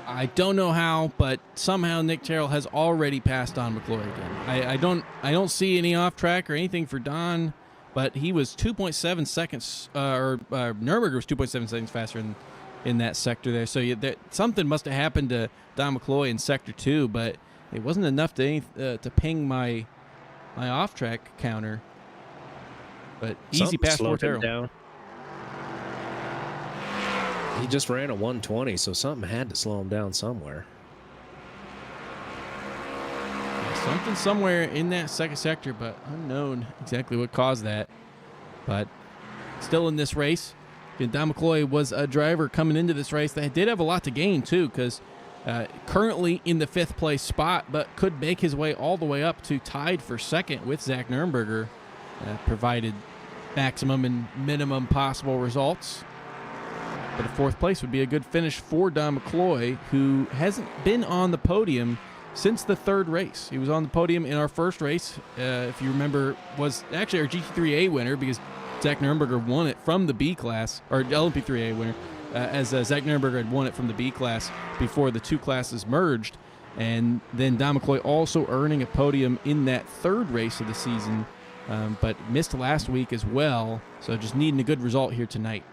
I don't know how, but somehow Nick Terrell has already passed Don McCloy again. I don't see any off track or anything for Don, but he was 2.7 seconds, Nürburgring was 2.7 seconds faster in that sector there. So something must have happened to Don McCloy in sector 2, but it wasn't enough to ping my off track counter. But easy pass for Terrell. He just ran a 120, so something had to slow him down somewhere. Something somewhere in that second sector, but unknown exactly what caused that. But still in this race, Don McCloy was a driver coming into this race that did have a lot to gain, too, because currently in the 5th place spot, but could make his way all the way up to tied for second with Zach Nürnberger, provided maximum and minimum possible results. But a 4th place would be a good finish for Don McCloy, who hasn't been on the podium since the 3rd race. He was on the podium in our first race, if you remember, was actually our GT3A winner, because Zach Nürnberger won it from the B class, or LMP3A winner, as Zach Nürnberger had won it from the B class before the 2 classes merged. And then Don McCloy also earning a podium in that 3rd race of the season, but missed last week as well, so just needing a good result here tonight.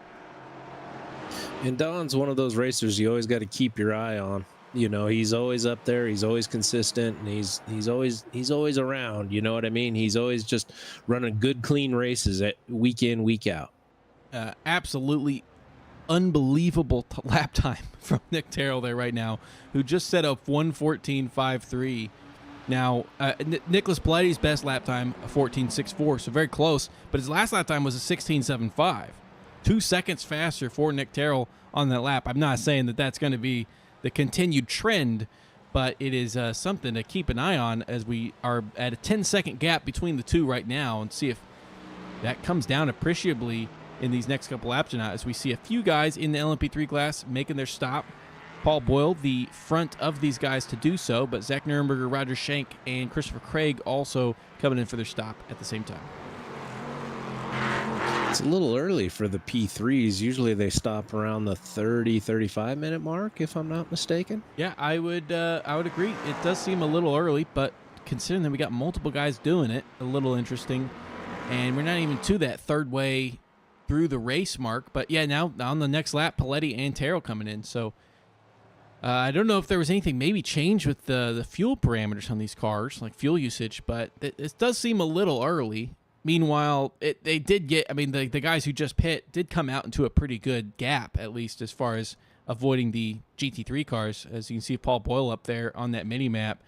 And Don's one of those racers you always got to keep your eye on. He's always up there. He's always consistent, and he's always around. You know what I mean? He's always just running good, clean races week in, week out. Absolutely unbelievable lap time from Nick Terrell there right now, who just set up 1:14.53. Now, Nicholas Piletti's best lap time, a 14.64, so very close, but his last lap time was a 16.75. 2 seconds faster for Nick Terrell on that lap. I'm not saying that that's going to be the continued trend, but it is something to keep an eye on as we are at a 10-second gap between the two right now, and see if that comes down appreciably in these next couple laps or not, as we see a few guys in the LMP3 class making their stop. Paul Boyle, the front of these guys to do so, but Zach Nurenberger, Roger Schenck, and Christopher Craig also coming in for their stop at the same time. It's a little early for the P3s. Usually they stop around the 35 minute mark, if I'm not mistaken. Yeah, I would agree. It does seem a little early, but considering that we got multiple guys doing it, a little interesting. And we're not even to that third way through the race mark. But yeah, now on the next lap, Paletti and Terrell coming in. So I don't know if there was anything maybe changed with the fuel parameters on these cars, like fuel usage, but it does seem a little early. Meanwhile, they did get, I mean, the guys who just pit did come out into a pretty good gap, at least as far as avoiding the GT3 cars. As you can see Paul Boyle up there on that mini map.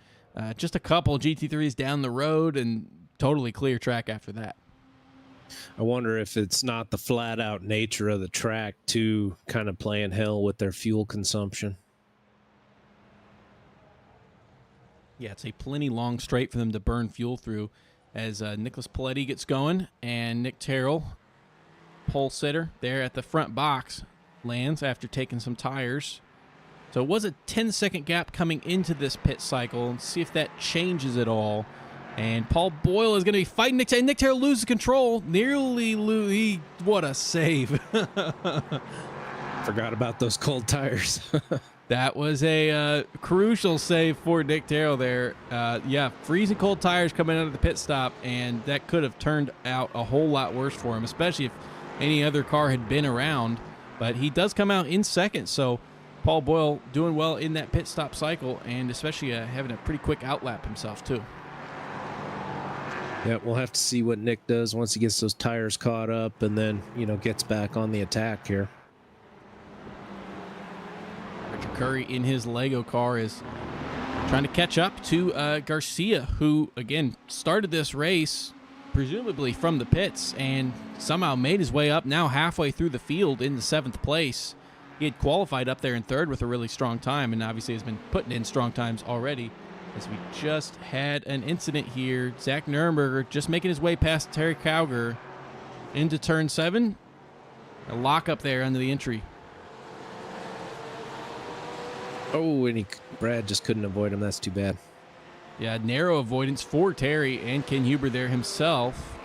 Just a couple GT3s down the road and totally clear track after that. I wonder if it's not the flat out nature of the track to kind of playing hell with their fuel consumption. Yeah, it's a plenty long straight for them to burn fuel through as Nicholas Paletti gets going, and Nick Terrell, pole sitter there at the front box, lands after taking some tires. So it was a 10-second gap coming into this pit cycle. Let's see if that changes at all. And Paul Boyle is going to be fighting Nick Terrell. Nick Terrell loses control. Nearly what a save. Forgot about those cold tires. That was a crucial save for Nick Terrell there. Yeah, freezing cold tires coming out of the pit stop, and that could have turned out a whole lot worse for him, especially if any other car had been around. But he does come out in second, so Paul Boyle doing well in that pit stop cycle, and especially having a pretty quick outlap himself too. Yeah, we'll have to see what Nick does once he gets those tires caught up and then, gets back on the attack here. Richard Curry in his Lego car is trying to catch up to Garcia, who, again, started this race presumably from the pits and somehow made his way up now halfway through the field in the 7th place. He had qualified up there in 3rd with a really strong time, and obviously has been putting in strong times already. As we just had an incident here, Zach Nurenberger just making his way past Terry Cowger into turn 7. A lock up there under the entry. Oh, and Brad just couldn't avoid him. That's too bad. Yeah, narrow avoidance for Terry and Ken Huber there himself.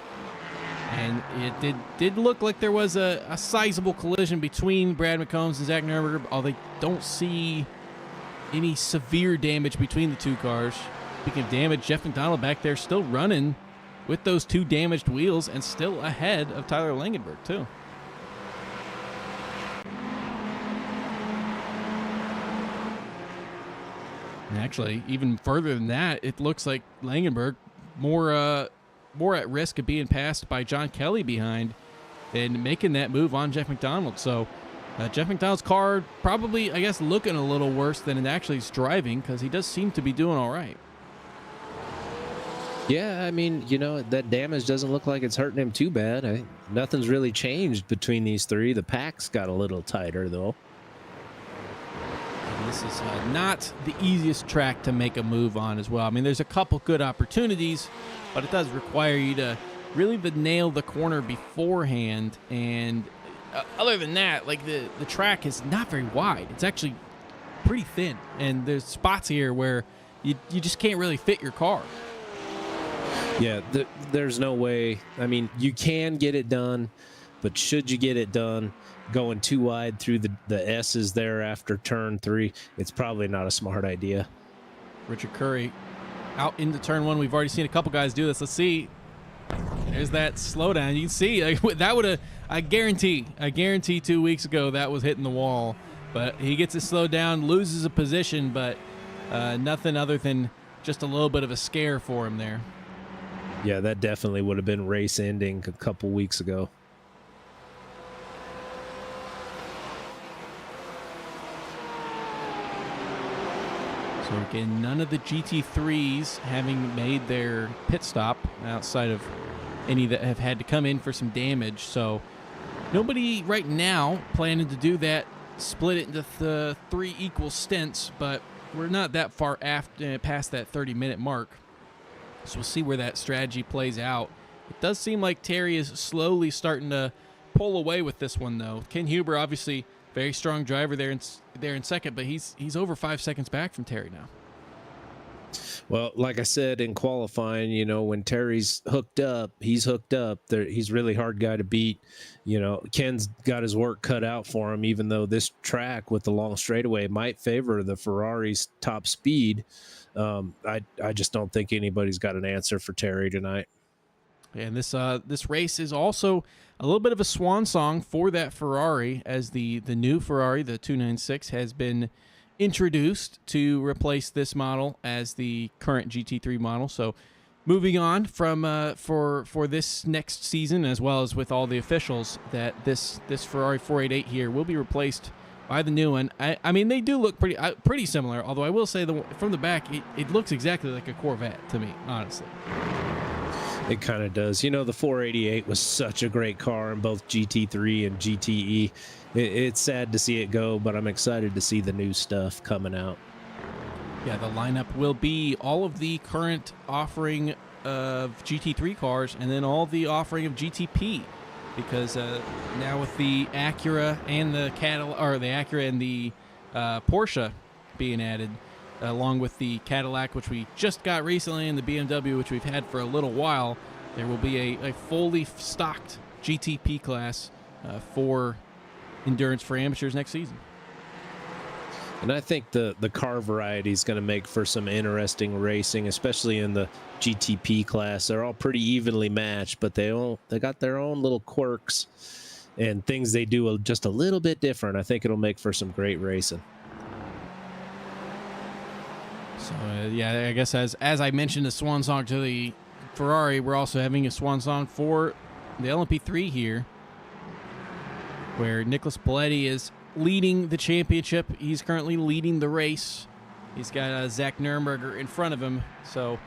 And it did look like there was a sizable collision between Brad McCombs and Zach Nurenberger, although they don't see any severe damage between the two cars. Speaking of damage, Jeff McDonald back there still running with those 2 damaged wheels and still ahead of Tyler Langenberg too. And actually, even further than that, it looks like Langenberg more at risk of being passed by John Kelly behind and making that move on Jeff McDonald. So Jeff McDonald's car probably, I guess, looking a little worse than it actually is driving, because he does seem to be doing all right. Yeah, I mean, that damage doesn't look like it's hurting him too bad. Nothing's really changed between these 3. The pack's got a little tighter, though. And this is not the easiest track to make a move on as well. I mean, there's a couple good opportunities, but it does require you to really nail the corner beforehand. And other than that, like the track is not very wide. It's actually pretty thin, and there's spots here where you just can't really fit your car. Yeah, there's no way. I mean, you can get it done, but should you get it done going too wide through the S's there after turn 3, it's probably not a smart idea. Richard Curry out into turn 1. We've already seen a couple guys do this. Let's see. There's that slowdown. You can see that would have, I guarantee 2 weeks ago that was hitting the wall. But he gets it slowed down, loses a position, but nothing other than just a little bit of a scare for him there. Yeah, that definitely would have been race ending a couple weeks ago. So again, none of the GT3s having made their pit stop outside of any that have had to come in for some damage. So nobody right now planning to do that, split it into 3 equal stints. But we're not that far past that 30-minute mark, so we'll see where that strategy plays out. It does seem like Terry is slowly starting to pull away with this one, though. Ken Huber, obviously, very strong driver there in second, but he's over 5 seconds back from Terry now. Well, like I said in qualifying, when Terry's hooked up, he's hooked up. He's a really hard guy to beat. Ken's got his work cut out for him, even though this track with the long straightaway might favor the Ferrari's top speed. I just don't think anybody's got an answer for Terry tonight. And this race is also a little bit of a swan song for that Ferrari, as the new Ferrari, the 296, has been introduced to replace this model as the current GT3 model. So moving on from for this next season, as well as with all the officials, that this Ferrari 488 here will be replaced by the new one. I mean, they do look pretty similar, although I will say from the back, it looks exactly like a Corvette to me, honestly. It kind of does. The 488 was such a great car in both GT3 and GTE. It's sad to see it go, but I'm excited to see the new stuff coming out. Yeah, the lineup will be all of the current offering of GT3 cars and then all the offering of GTP, because now with the Acura and the Acura and the Porsche being added, along with the Cadillac, which we just got recently, and the BMW, which we've had for a little while, there will be a fully stocked GTP class for Endurance for Amateurs next season. And I think the car variety is going to make for some interesting racing, especially in the GTP class. They're all pretty evenly matched, but they got their own little quirks and things they do just a little bit different. I think it'll make for some great racing. So, I guess as I mentioned, a swan song to the Ferrari, we're also having a swan song for the LMP3 here, where Nicholas Paletti is leading the championship. He's currently leading the race. He's got Zach Nuremberger in front of him. So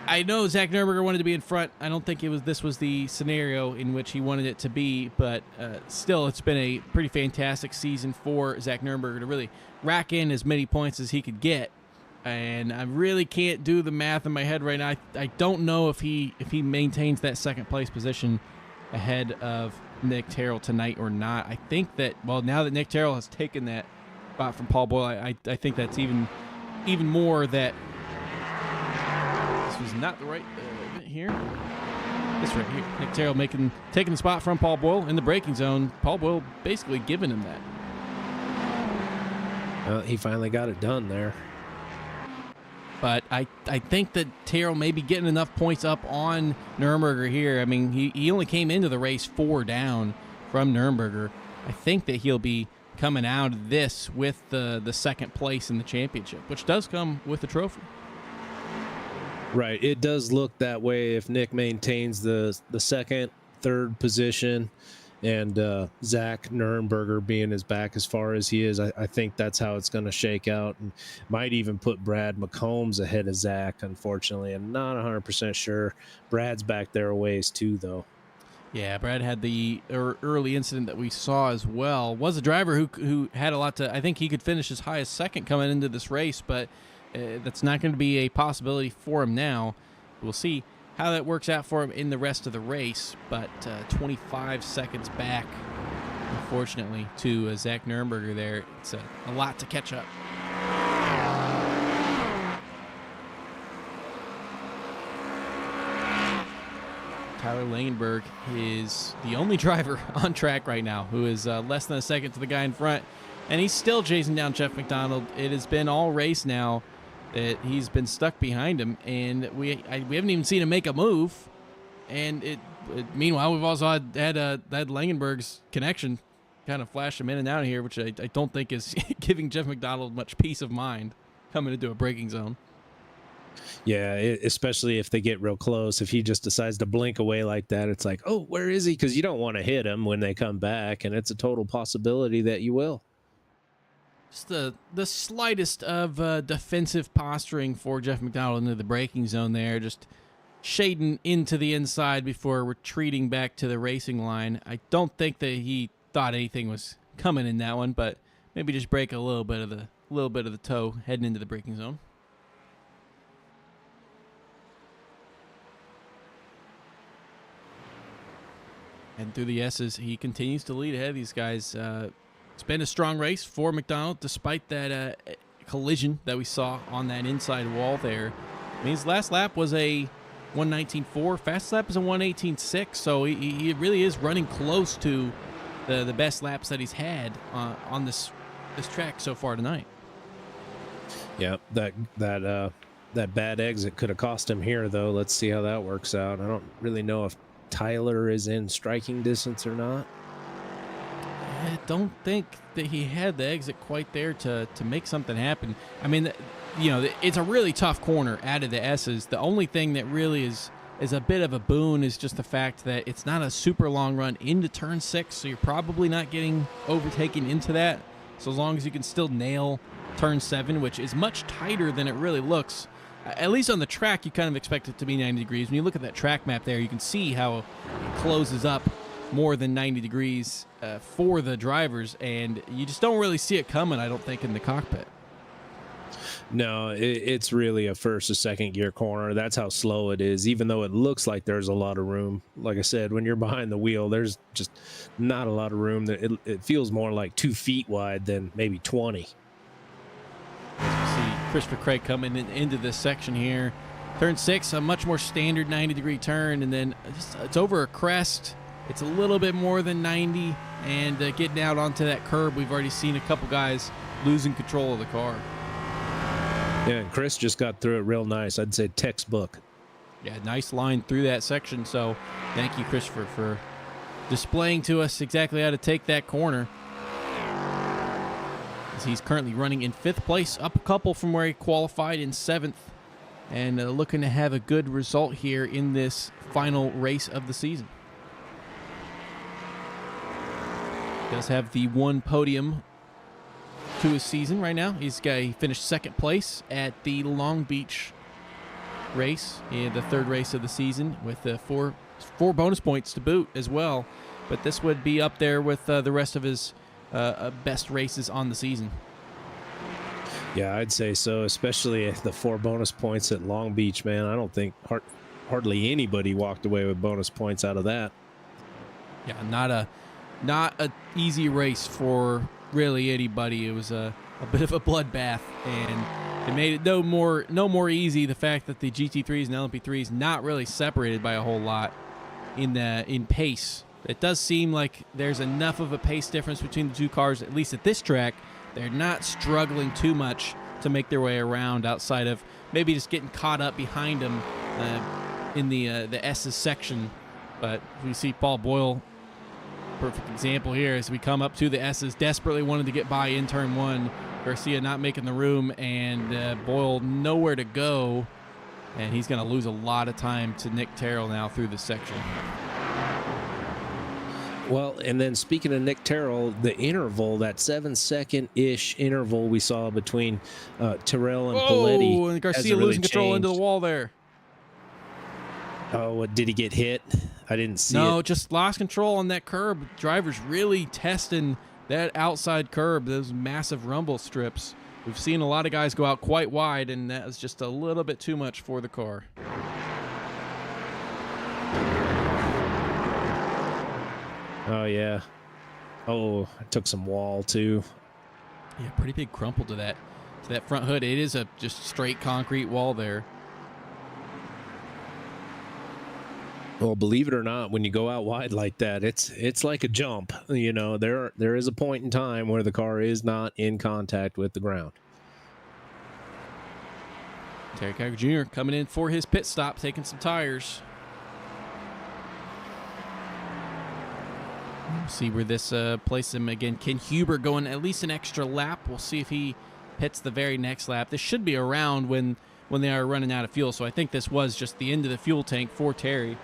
I know Zach Nuremberger wanted to be in front. I don't think this was the scenario in which he wanted it to be, but still, it's been a pretty fantastic season for Zach Nuremberger to really rack in as many points as he could get. And I really can't do the math in my head right now. I don't know if he maintains that second place position ahead of Nick Terrell tonight or not. I think that, well, now that Nick Terrell has taken that spot from Paul Boyle, I think that's even more that this was not the right event here. This right here, Nick Terrell taking the spot from Paul Boyle in the braking zone. Paul Boyle basically giving him that. Well, he finally got it done there. But I think that Terrell may be getting enough points up on Nuremberger here. I mean, he only came into the race 4 down from Nuremberger. I think that he'll be coming out of this with the second place in the championship, which does come with the trophy. Right. It does look that way if Nick maintains the second, third position, and Zach Nuremberger being as back as far as he is. I think that's how it's going to shake out, and might even put Brad McCombs ahead of Zach, unfortunately. I'm not 100% sure. Brad's back there a ways too, though. Yeah, Brad had the early incident that we saw as well. Was a driver who had a lot to, I think he could finish as high as second coming into this race, but that's not going to be a possibility for him now. We'll see how that works out for him in the rest of the race, but 25 seconds back, unfortunately, to Zach Nuremberger there. It's a lot to catch up. Tyler Langenberg is the only driver on track right now who is less than a second to the guy in front, and he's still chasing down Jeff McDonald. It has been all race now that he's been stuck behind him, and we haven't even seen him make a move. And meanwhile, we've also had Langenberg's connection kind of flash him in and out of here, which I don't think is giving Jeff McDonald much peace of mind coming into a braking zone. Yeah, especially if they get real close. If he just decides to blink away like that, it's like, oh, where is he? Because you don't want to hit him when they come back, and it's a total possibility that you will. Just the slightest of defensive posturing for Jeff McDonald into the braking zone there, just shading into the inside before retreating back to the racing line. I don't think that he thought anything was coming in that one, but maybe just break a little bit of a little bit of the toe heading into the braking zone. And through the S's, he continues to lead ahead of these guys. It's been a strong race for McDonald, despite that collision that we saw on that inside wall there. I mean, his last lap was a 1:19.4. Fast lap is a 1:18.6. So he really is running close to the best laps that he's had on this track so far tonight. Yeah, that bad exit could have cost him here, though. Let's see how that works out. I don't really know if Tyler is in striking distance or not. I don't think that he had the exit quite there to make something happen. I mean, it's a really tough corner out of the S's. The only thing that really is a bit of a boon is just the fact that it's not a super long run into turn 6, so you're probably not getting overtaken into that. So as long as you can still nail turn 7, which is much tighter than it really looks, at least on the track, you kind of expect it to be 90 degrees. When you look at that track map there, you can see how it closes up more than 90 degrees for the drivers, and you just don't really see it coming, I don't think, in the cockpit. No, it's really a first or second gear corner. That's how slow it is, even though it looks like there's a lot of room. Like I said, when you're behind the wheel, there's just not a lot of room. It feels more like 2 feet wide than maybe 20. See Christopher Craig coming into this section here. Turn 6, a much more standard 90-degree turn, and then it's over a crest. It's a little bit more than 90, and getting out onto that curb, we've already seen a couple guys losing control of the car. Yeah, and Chris just got through it real nice. I'd say textbook. Yeah, nice line through that section, so thank you, Christopher, for displaying to us exactly how to take that corner. As he's currently running in 5th place, up a couple from where he qualified in 7th, and looking to have a good result here in this final race of the season. Does have the one podium to his season right now. He finished 2nd place at the Long Beach race, in the 3rd race of the season, with four bonus points to boot as well. But this would be up there with the rest of his best races on the season. Yeah, I'd say so, especially the 4 bonus points at Long Beach, man. I don't think hardly anybody walked away with bonus points out of that. Yeah, not a easy race for really anybody. It was a bit of a bloodbath, and it made it no more easy the fact that the GT3s and LMP3s not really separated by a whole lot in pace. It does seem like there's enough of a pace difference between the two cars, at least at this track. They're not struggling too much to make their way around, outside of maybe just getting caught up behind them in the S's section. But we see Paul Boyle, perfect example here, as we come up to the S's, desperately wanted to get by in turn 1. Garcia not making the room, and Boyle nowhere to go, and he's going to lose a lot of time to Nick Terrell now through this section. Well, and then speaking of Nick Terrell, the interval, that 7-second-ish interval we saw between Terrell and Paletti. Oh, and Garcia losing control into the wall there. Oh, did he get hit? I didn't see it. No, just lost control on that curb. Drivers really testing that outside curb, those massive rumble strips. We've seen a lot of guys go out quite wide, and that was just a little bit too much for the car. Oh, yeah. Oh, it took some wall, too. Yeah, pretty big crumple to that front hood. It is a just straight concrete wall there. Well, believe it or not, when you go out wide like that, it's like a jump. You know, there is a point in time where the car is not in contact with the ground. Terry Kiger Jr. coming in for his pit stop, taking some tires. We'll see where this places him again. Ken Huber going at least an extra lap. We'll see if he hits the very next lap. This should be around when they are running out of fuel. So I think this was just the end of the fuel tank for Terry.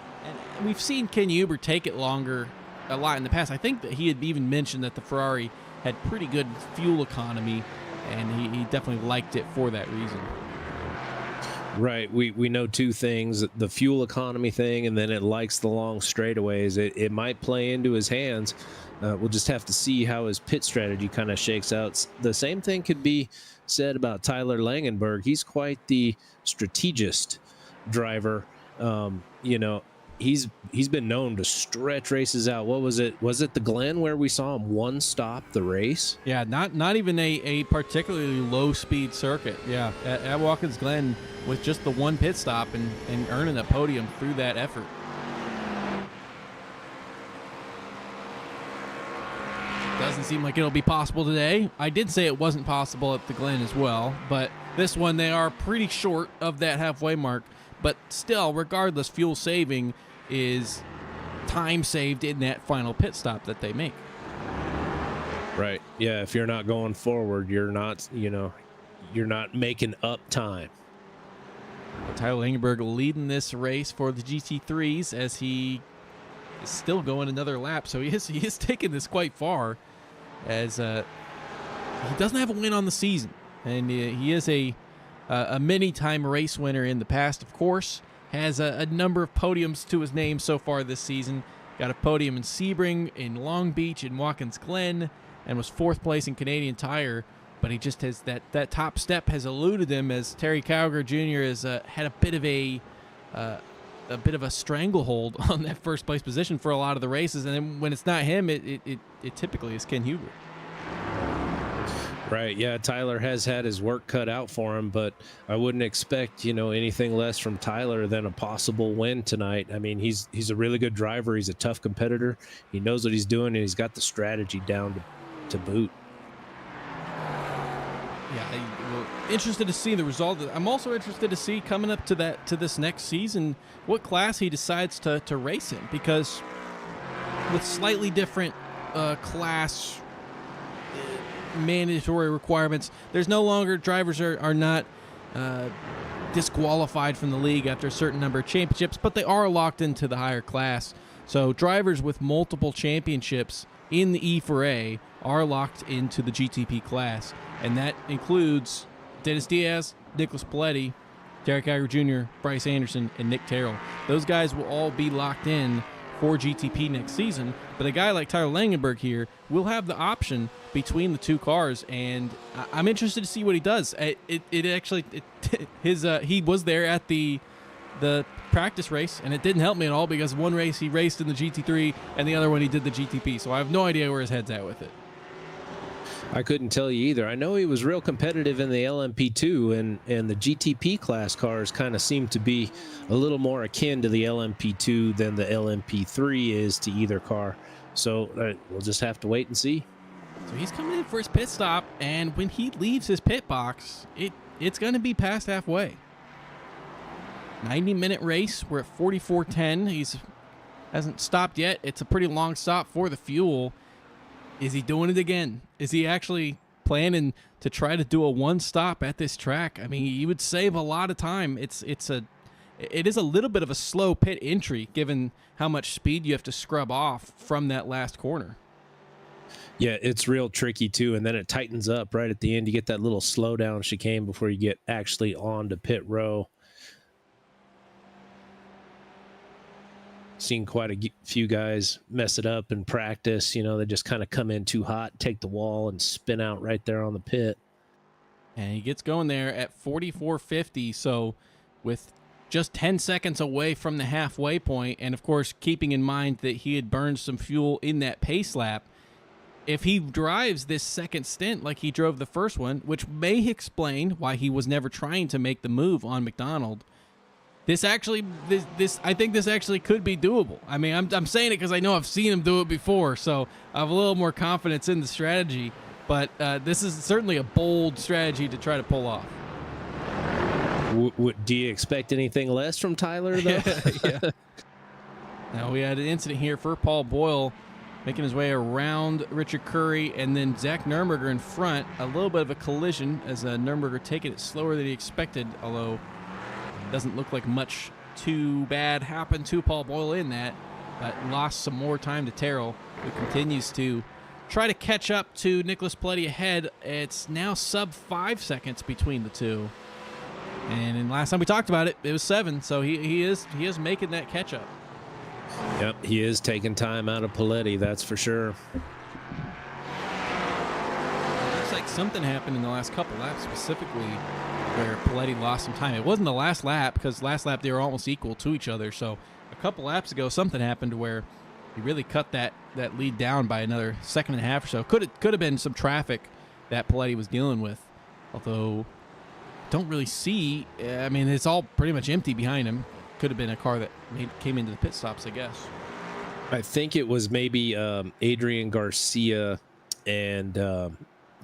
And we've seen Ken Huber take it longer a lot in the past. I think that he had even mentioned that the Ferrari had pretty good fuel economy, and he definitely liked it for that reason. Right. We know two things: the fuel economy thing, and then it likes the long straightaways. It might play into his hands. We'll just have to see how his pit strategy kind of shakes out. The same thing could be said about Tyler Langenberg. He's quite the strategist driver. You know, he's been known to stretch races out. What was it? Was it the Glen where we saw him one stop the race? Yeah, not even a particularly low speed circuit. Yeah, at Watkins Glen with just the one pit stop and earning a podium through that effort. Doesn't seem like it'll be possible today. I did say it wasn't possible at the Glen as well, but this one they are pretty short of that halfway mark. But still, regardless, fuel saving is time saved in that final pit stop that they make. Right. Yeah. If you're not going forward, you're not making up time. Tyler Langenberg leading this race for the GT3s as he is still going another lap. So he is taking this quite far, as he doesn't have a win on the season, and he is a many-time race winner in the past, of course. Has a number of podiums to his name so far this season. Got a podium in Sebring, in Long Beach, in Watkins Glen, and was 4th place in Canadian Tire. But he just has that top step has eluded him, as Terry Cowger Jr. has had a bit of a stranglehold on that first place position for a lot of the races. And then when it's not him, it typically is Ken Huber. Right. Yeah. Tyler has had his work cut out for him, but I wouldn't expect, anything less from Tyler than a possible win tonight. I mean, he's a really good driver. He's a tough competitor. He knows what he's doing, and he's got the strategy down to boot. Yeah, well, interested to see the result. I'm also interested to see coming up to this next season what class he decides to race in, because with slightly different class mandatory requirements, there's no longer drivers are not disqualified from the league after a certain number of championships, but they are locked into the higher class. So drivers with multiple championships in the E4A are locked into the GTP class, and that includes Dennis Diaz, Nicholas Paletti, Derek Iger Jr., Bryce Anderson, and Nick Terrell. Those guys will all be locked in for GTP next season, but a guy like Tyler Langenberg here will have the option between the two cars, and I'm interested to see what he does. He was there at the practice race, and it didn't help me at all, because one race he raced in the GT3 and the other one he did the GTP, so I have no idea where his head's at with it. I couldn't tell you either. I know he was real competitive in the LMP2, and the GTP class cars kind of seem to be a little more akin to the LMP2 than the LMP3 is to either car. So we'll just have to wait and see. So he's coming in for his pit stop, and when he leaves his pit box, it's going to be past halfway. 90-minute race. We're at 44:10. He's hasn't stopped yet. It's a pretty long stop for the fuel. Is he doing it again? Is he actually planning to try to do a one stop at this track? I mean, he would save a lot of time. It is a little bit of a slow pit entry, given how much speed you have to scrub off from that last corner. Yeah, it's real tricky too, and then it tightens up right at the end. You get that little slowdown chicane before you get actually on to pit row. Seen quite a few guys mess it up in practice. They just kind of come in too hot, take the wall, and spin out right there on the pit. And he gets going there at 44:50. So with just 10 seconds away from the halfway point, and of course keeping in mind that he had burned some fuel in that pace lap, if he drives this second stint like he drove the first one, which may explain why he was never trying to make the move on McDonald, I think this actually could be doable. I mean, I'm saying it because I know I've seen him do it before, so I have a little more confidence in the strategy. But this is certainly a bold strategy to try to pull off. Do you expect anything less from Tyler, though? Yeah. Now, we had an incident here for Paul Boyle making his way around Richard Curry, and then Zach Nuremberger in front. A little bit of a collision as Nuremberger taking it slower than he expected, although doesn't look like much too bad happened to Paul Boyle in that, but lost some more time to Terrell, who continues to try to catch up to Nicholas Paletti ahead. It's now sub 5 seconds between the two. And then last time we talked about it, it was 7. So he is making that catch up. Yep, he is taking time out of Paletti, that's for sure. Looks like something happened in the last couple laps, specifically where Paletti lost some time. It wasn't the last lap, because last lap they were almost equal to each other. So a couple laps ago, something happened where he really cut that lead down by another second and a half or so. Could have been some traffic that Paletti was dealing with, although don't really see. I mean, it's all pretty much empty behind him. Could have been a car that came into the pit stops, I guess. I think it was maybe Adrian Garcia and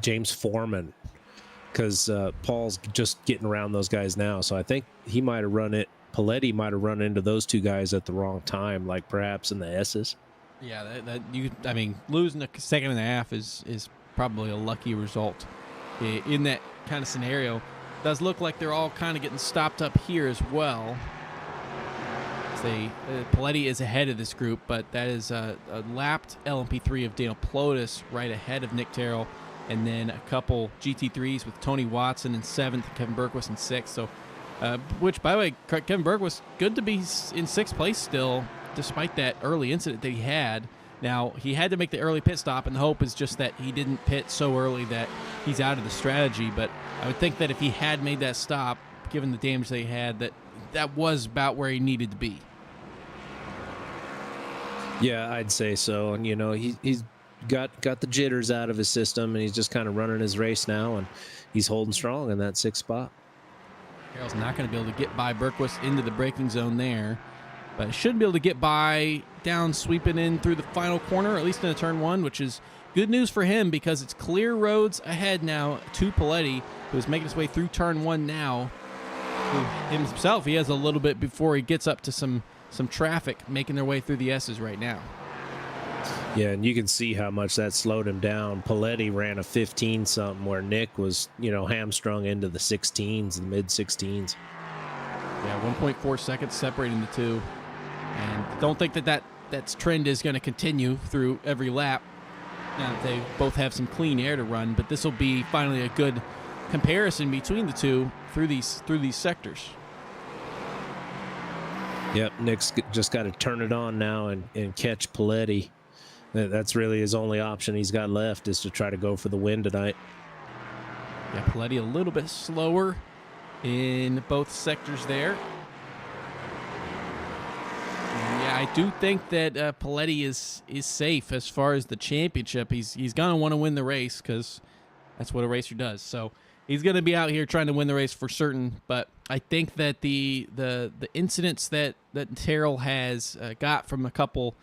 James Foreman, because Paul's just getting around those guys now. So I think he might have Paletti might have run into those two guys at the wrong time, like perhaps in the S's. Yeah, I mean, losing a second and a half is probably a lucky result in that kind of scenario. It does look like they're all kind of getting stopped up here as well. Paletti is ahead of this group, but that is a lapped LMP3 of Daniel Plotis right ahead of Nick Terrell, and then a couple GT3s with Tony Watson in 7th, Kevin Berquist in 6th. So, which, by the way, Kevin Berquist, good to be in 6th place still, despite that early incident that he had. Now, he had to make the early pit stop, and the hope is just that he didn't pit so early that he's out of the strategy. But I would think that if he had made that stop, given the damage they had, that was about where he needed to be. Yeah, I'd say so. And, he's got the jitters out of his system, and he's just kind of running his race now, and he's holding strong in that 6th spot. Carroll's not going to be able to get by Berquist into the braking zone there, but should be able to get by down, sweeping in through the final corner, at least in the turn 1, which is good news for him because it's clear roads ahead now to Paletti, who is making his way through turn 1 now. Himself, he has a little bit before he gets up to some traffic making their way through the S's right now. Yeah, and you can see how much that slowed him down. Paletti ran a 15-something where Nick was, hamstrung into the 16s, the mid-16s. Yeah, 1.4 seconds separating the two. And don't think that trend is going to continue through every lap. Now that they both have some clean air to run, but this will be finally a good comparison between the two through these sectors. Yep, Nick's just got to turn it on now and catch Paletti. That's really his only option he's got left, is to try to go for the win tonight. Yeah, Paletti a little bit slower in both sectors there. And yeah, I do think that Paletti is safe as far as the championship. He's going to want to win the race because that's what a racer does. So he's going to be out here trying to win the race for certain, but I think that the incidents that Terrell has got from a couple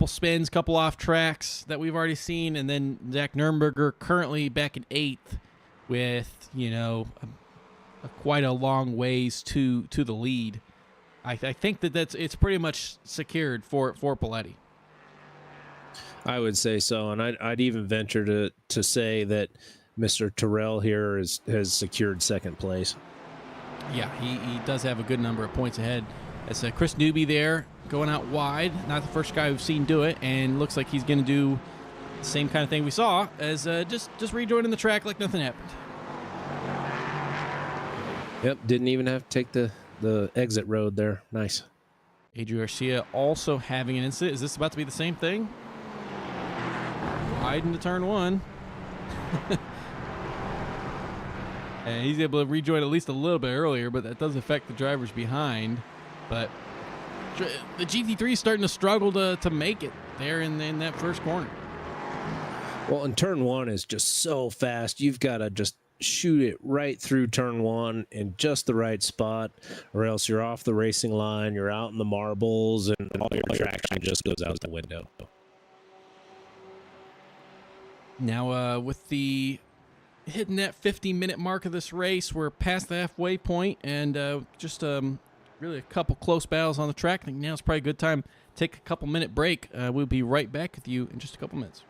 spins, couple off tracks that we've already seen, and then Zach Nurnberger currently back in 8th with quite a long ways to the lead. I think it's pretty much secured for Paletti. I would say so, and I'd even venture to say that Mr. Terrell here has secured 2nd place. Yeah, he does have a good number of points ahead. It's Chris Newby there going out wide. Not the first guy we've seen do it, and looks like he's going to do the same kind of thing we saw as just rejoining the track like nothing happened. Yep, didn't even have to take the exit road there. Nice. Adrian Garcia also having an incident. Is this about to be the same thing? Wide into turn 1. And he's able to rejoin at least a little bit earlier, but that does affect the drivers behind. But the GT3 is starting to struggle to make it there in that first corner. Well, and turn 1 is just so fast. You've got to just shoot it right through turn 1 in just the right spot, or else you're off the racing line, you're out in the marbles, and all your traction just goes out the window. Now, with the hitting that 50-minute mark of this race, we're past the halfway point, and just really a couple close battles on the track. I think now it's probably a good time to take a couple-minute break. We'll be right back with you in just a couple minutes.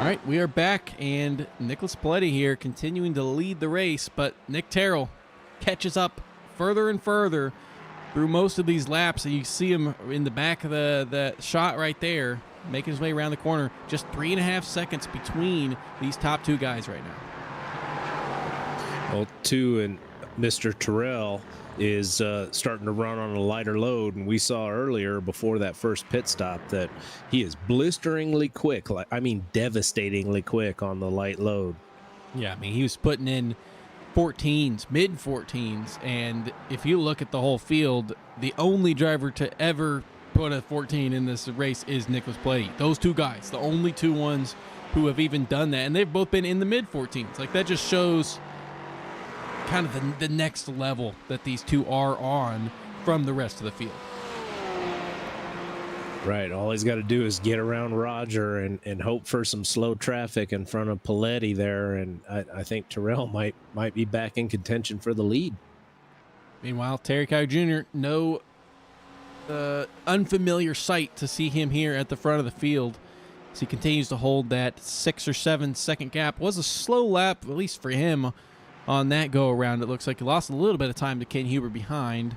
All right, we are back, and Nicholas Paletti here continuing to lead the race, but Nick Terrell catches up further and further through most of these laps. And you see him in the back of the shot right there, making his way around the corner. Just 3.5 seconds between these top two guys right now. Well, and Mr. Terrell is starting to run on a lighter load, and we saw earlier before that first pit stop that he is blisteringly quick, devastatingly quick on the light load. Yeah, I mean, he was putting in 14s, mid 14s, and if you look at the whole field, the only driver to ever put a 14 in this race is Nicholas Paletti. Those two guys, the only two ones who have even done that, and they've both been in the mid 14s. Like, that just shows kind of the next level that these two are on from the rest of the field. Right. All he's got to do is get around Roger and hope for some slow traffic in front of Paletti there. And I think Terrell might be back in contention for the lead. Meanwhile, Terry Kyle Jr., no unfamiliar sight to see him here at the front of the field as he continues to hold that 6 or 7 second gap. It was a slow lap, at least for him, on that go-around. It looks like he lost a little bit of time to Ken Huber behind,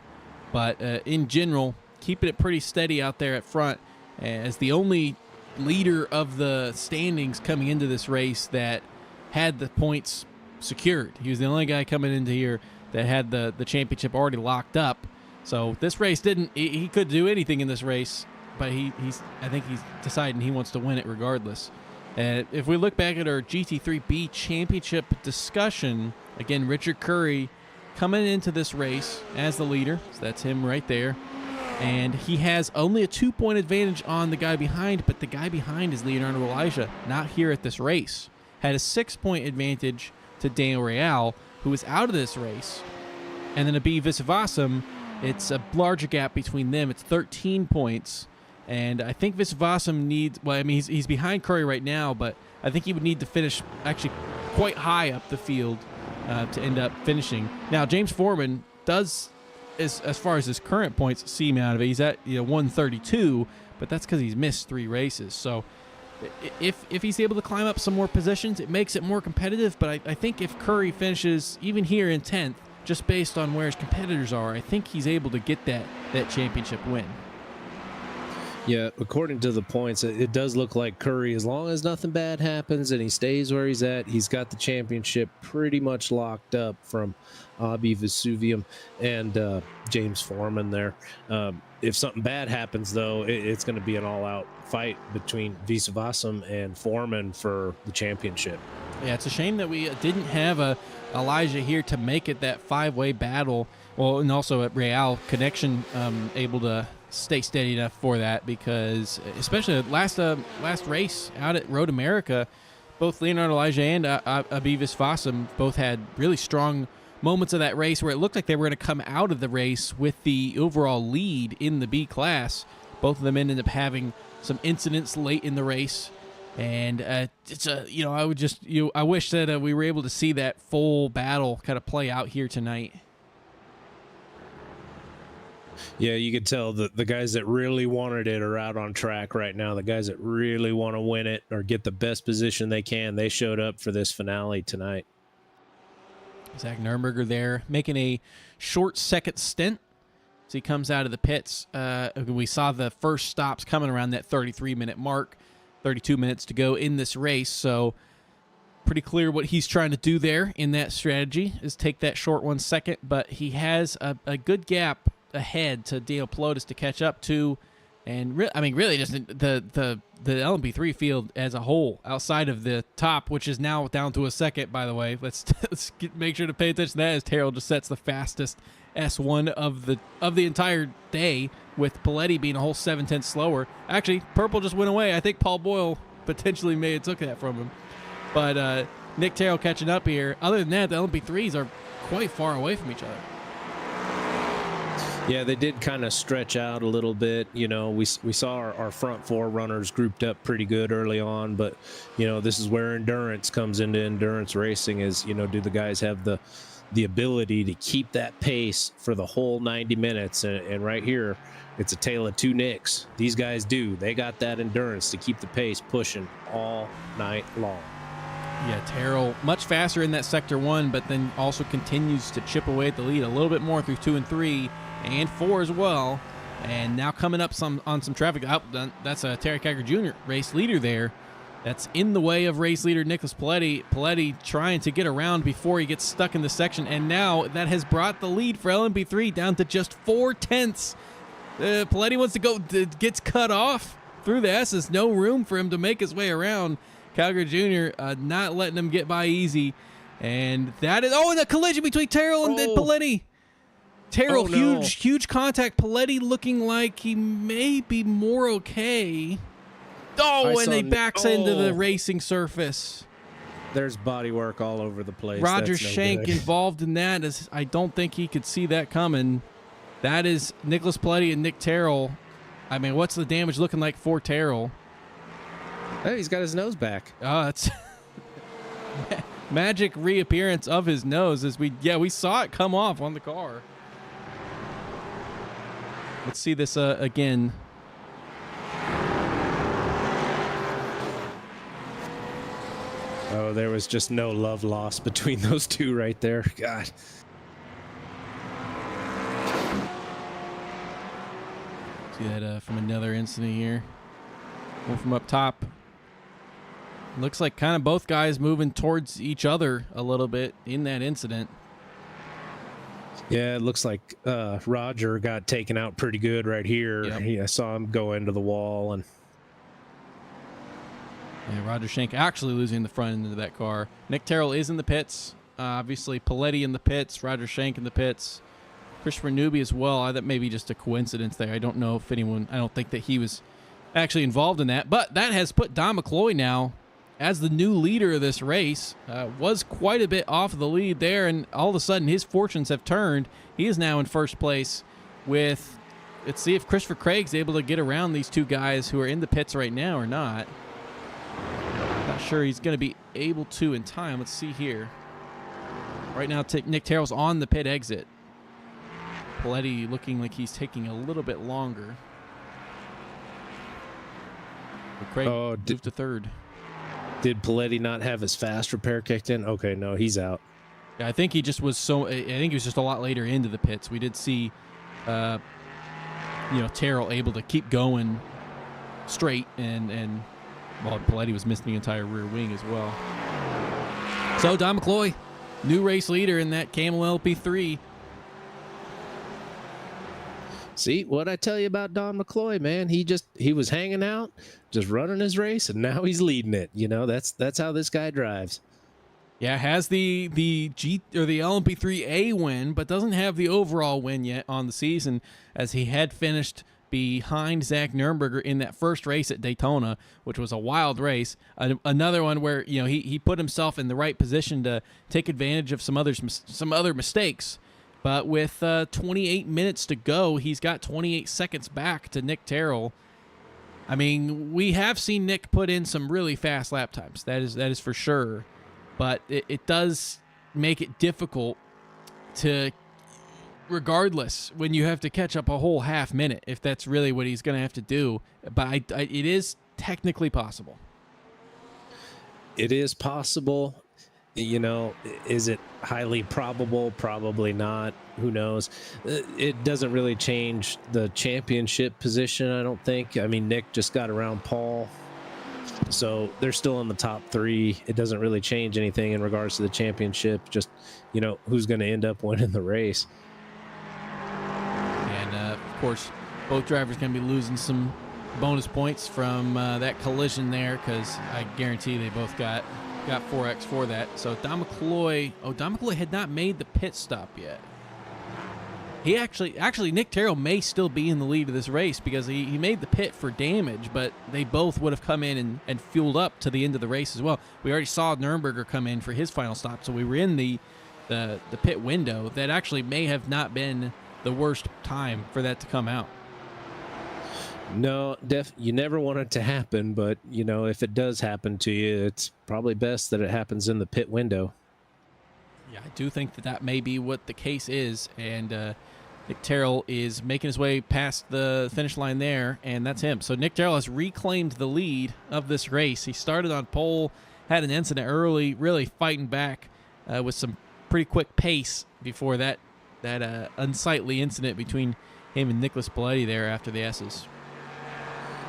but in general, keeping it pretty steady out there at front as the only leader of the standings coming into this race that had the points secured. He was the only guy coming into here that had the championship already locked up. So this race he could do anything in this race, but I think he's deciding he wants to win it regardless. And if we look back at our GT3B championship discussion, again, Richard Curry coming into this race as the leader. So that's him right there. And he has only a 2-point advantage on the guy behind, but the guy behind is Leonardo Elijah, not here at this race. Had a 6-point advantage to Daniel Real, who is out of this race. And then Abhi Visvasam, it's a larger gap between them. It's 13 points. And I think Visvasam needs, he's behind Curry right now, but I think he would need to finish actually quite high up the field to end up finishing. Now, James Foreman does, as far as his current points seem out of it, he's at 132, but that's because he's missed 3 races. So if he's able to climb up some more positions, it makes it more competitive. But I think if Curry finishes even here in 10th, just based on where his competitors are, I think he's able to get that championship win. Yeah, according to the points, it does look like Curry, as long as nothing bad happens and he stays where he's at, he's got the championship pretty much locked up from Abhi Visvasam and James Foreman there. If something bad happens, though, it's going to be an all-out fight between Visvasam and Foreman for the championship. Yeah, it's a shame that we didn't have Elijah here to make it that 5-way battle. Well, and also at Real Connection able to stay steady enough for that, because especially last race out at Road America, both Leonardo Elijah and Abhi Visvasam both had really strong moments of that race where it looked like they were going to come out of the race with the overall lead in the B class. Both of them ended up having some incidents late in the race, and it's I wish that we were able to see that full battle kind of play out here tonight. Yeah, you could tell the guys that really wanted it are out on track right now. The guys that really want to win it or get the best position they can, they showed up for this finale tonight. Zach Nurnberger there making a short second stint as he comes out of the pits. We saw the first stops coming around that 33-minute mark, 32 minutes to go in this race. So pretty clear what he's trying to do there in that strategy is take that short 1 second, but he has a good gap ahead to Daniel Pelotas to catch up to, and really just the LMP3 field as a whole, outside of the top, which is now down to a second. By the way, let's make sure to pay attention to that as Terrell just sets the fastest S1 of the entire day, with Paletti being a whole 7/10 slower. Actually, purple just went away. I think Paul Boyle potentially may have took that from him, but Nick Terrell catching up here. Other than that, the LMP3s are quite far away from each other. Yeah, they did kind of stretch out a little bit. We saw our front 4 runners grouped up pretty good early on, but this is where endurance comes into endurance racing. Is do the guys have the ability to keep that pace for the whole 90 minutes? And right here, it's a tale of two Nicks. These guys they got that endurance to keep the pace pushing all night long. Yeah, Terrell much faster in that sector 1, but then also continues to chip away at the lead a little bit more through 2 and 3 and 4 as well. And now coming up on some traffic. That's a Terry Kiger Jr. race leader there. That's in the way of race leader Nicholas Paletti. Paletti trying to get around before he gets stuck in the section, and now that has brought the lead for LMP3 down to just 0.4. Paletti wants to go, gets cut off through the S's. No room for him to make his way around. Kiger Jr. Not letting him get by easy. And that is, and a collision between Terrell and Paletti. Terrell, huge contact. Paletti looking like he may be more okay. And they backs into the racing surface. There's body work all over the place. Roger Shank involved in that. As I don't think he could see that coming. That is Nicholas Paletti and Nick Terrell. I mean, what's the damage looking like for Terrell? Hey, he's got his nose back. Oh, it's magic reappearance of his nose as we saw it come off on the car. Let's see this again. Oh, there was just no love lost between those two right there. God. See that from another incident here. One from up top. Looks like kind of both guys moving towards each other a little bit in that incident. Yeah, it looks like Roger got taken out pretty good right here. Yep. I saw him go into the wall. And Roger Shank actually losing the front end of that car. Nick Terrell is in the pits. Obviously, Paletti in the pits. Roger Shank in the pits. Christopher Newby as well. That may be just a coincidence there. I don't know if anyone... I don't think that he was actually involved in that. But that has put Don McCloy now as the new leader of this race. Was quite a bit off of the lead there, and all of a sudden his fortunes have turned. He is now in first place with... Let's see if Christopher Craig's able to get around these two guys who are in the pits right now or not. Not sure he's going to be able to in time. Let's see here. Right now, Nick Terrell's on the pit exit. Paletti looking like he's taking a little bit longer. But Craig moved to third. Did Paletti not have his fast repair kicked in? Okay, no, he's out. Yeah, I think he just was I think he was just a lot later into the pits. We did see, Terrell able to keep going straight, and Paletti was missing the entire rear wing as well. So Don McCloy, new race leader in that Camel LP3. See what I tell you about Don McCloy, man. He was hanging out, just running his race, and now he's leading it. That's how this guy drives. Yeah, has the LMP3A win, but doesn't have the overall win yet on the season, as he had finished behind Zach Nurnberger in that first race at Daytona, which was a wild race. Another one where he put himself in the right position to take advantage of some other mistakes. But with 28 minutes to go, he's got 28 seconds back to Nick Terrell. I mean, we have seen Nick put in some really fast lap times. That is for sure. But it does make it difficult to, regardless, when you have to catch up a whole half minute, if that's really what he's going to have to do. But it is technically possible. It is possible. Is it highly probable? Probably not. Who knows? It doesn't really change the championship position, I don't think. I mean, Nick just got around Paul, so they're still in the top three. It doesn't really change anything in regards to the championship. Just, who's going to end up winning the race. And, of course, both drivers going to be losing some bonus points from that collision there, because I guarantee they both got 4X for that. So Don McCloy had not made the pit stop yet. He actually Nick Terrell may still be in the lead of this race, because he made the pit for damage, but they both would have come in and fueled up to the end of the race as well. We already saw Nurnberger come in for his final stop, so we were in the pit window. That actually may have not been the worst time for that to come out. No, you never want it to happen, but if it does happen to you, it's probably best that it happens in the pit window. Yeah, I do think that may be what the case is, and Nick Terrell is making his way past the finish line there, and that's him. So Nick Terrell has reclaimed the lead of this race. He started on pole, had an incident early, really fighting back with some pretty quick pace before that unsightly incident between him and Nicholas Paletti there after the S's.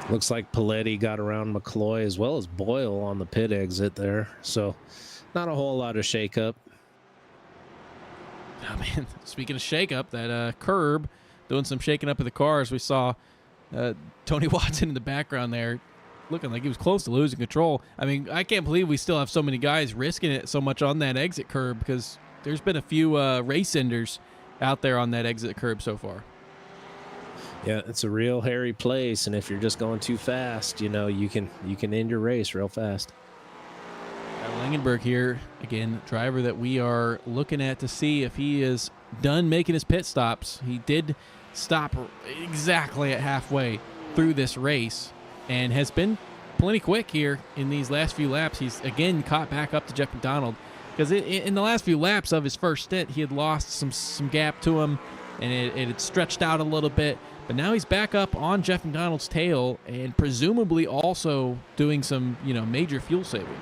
Looks like Paletti got around McCloy as well as Boyle on the pit exit there. So not a whole lot of shakeup. Oh, man, speaking of shake-up, that curb doing some shaking up of the cars. We saw Tony Watson in the background there looking like he was close to losing control. I mean, I can't believe we still have so many guys risking it so much on that exit curb because there's been a few race enders out there on that exit curb so far. Yeah, it's a real hairy place, and if you're just going too fast, you can end your race real fast. Langenberg here, again, driver that we are looking at to see if he is done making his pit stops. He did stop exactly at halfway through this race and has been plenty quick here in these last few laps. He's, again, caught back up to Jeff McDonald because in the last few laps of his first stint, he had lost some gap to him, and it had stretched out a little bit. But now he's back up on Jeff McDonald's tail and presumably also doing some, major fuel saving.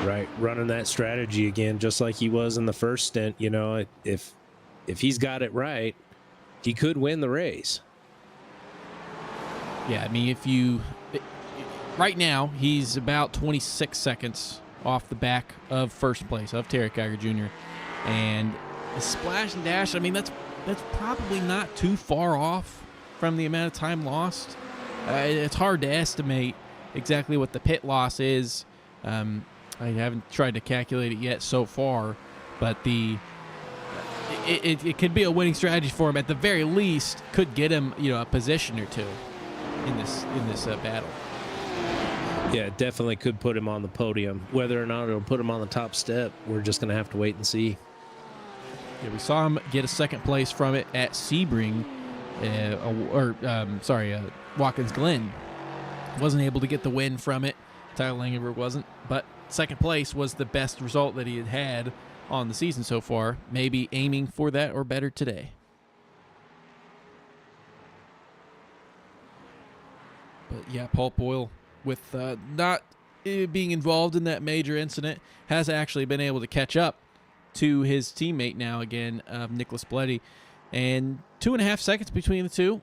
Right, running that strategy again, just like he was in the first stint. If he's got it right, he could win the race. Yeah, I mean, right now he's about 26 seconds off the back of first place of Terry Kiger Jr. And a splash and dash. I mean, that's probably not too far off from the amount of time lost. It's hard to estimate exactly what the pit loss is. I haven't tried to calculate it yet so far, but it could be a winning strategy for him. At the very least, could get him a position or two in this battle. Yeah, it definitely could put him on the podium. Whether or not it'll put him on the top step, we're just going to have to wait and see. Yeah, we saw him get a second place from it at Sebring, Watkins Glen. Wasn't able to get the win from it. Tyler Langenberg wasn't, but second place was the best result that he had on the season so far. Maybe aiming for that or better today. But yeah, Paul Boyle, with not being involved in that major incident, has actually been able to catch up to his teammate now again, Nicholas Paletti, and 2.5 seconds between the two.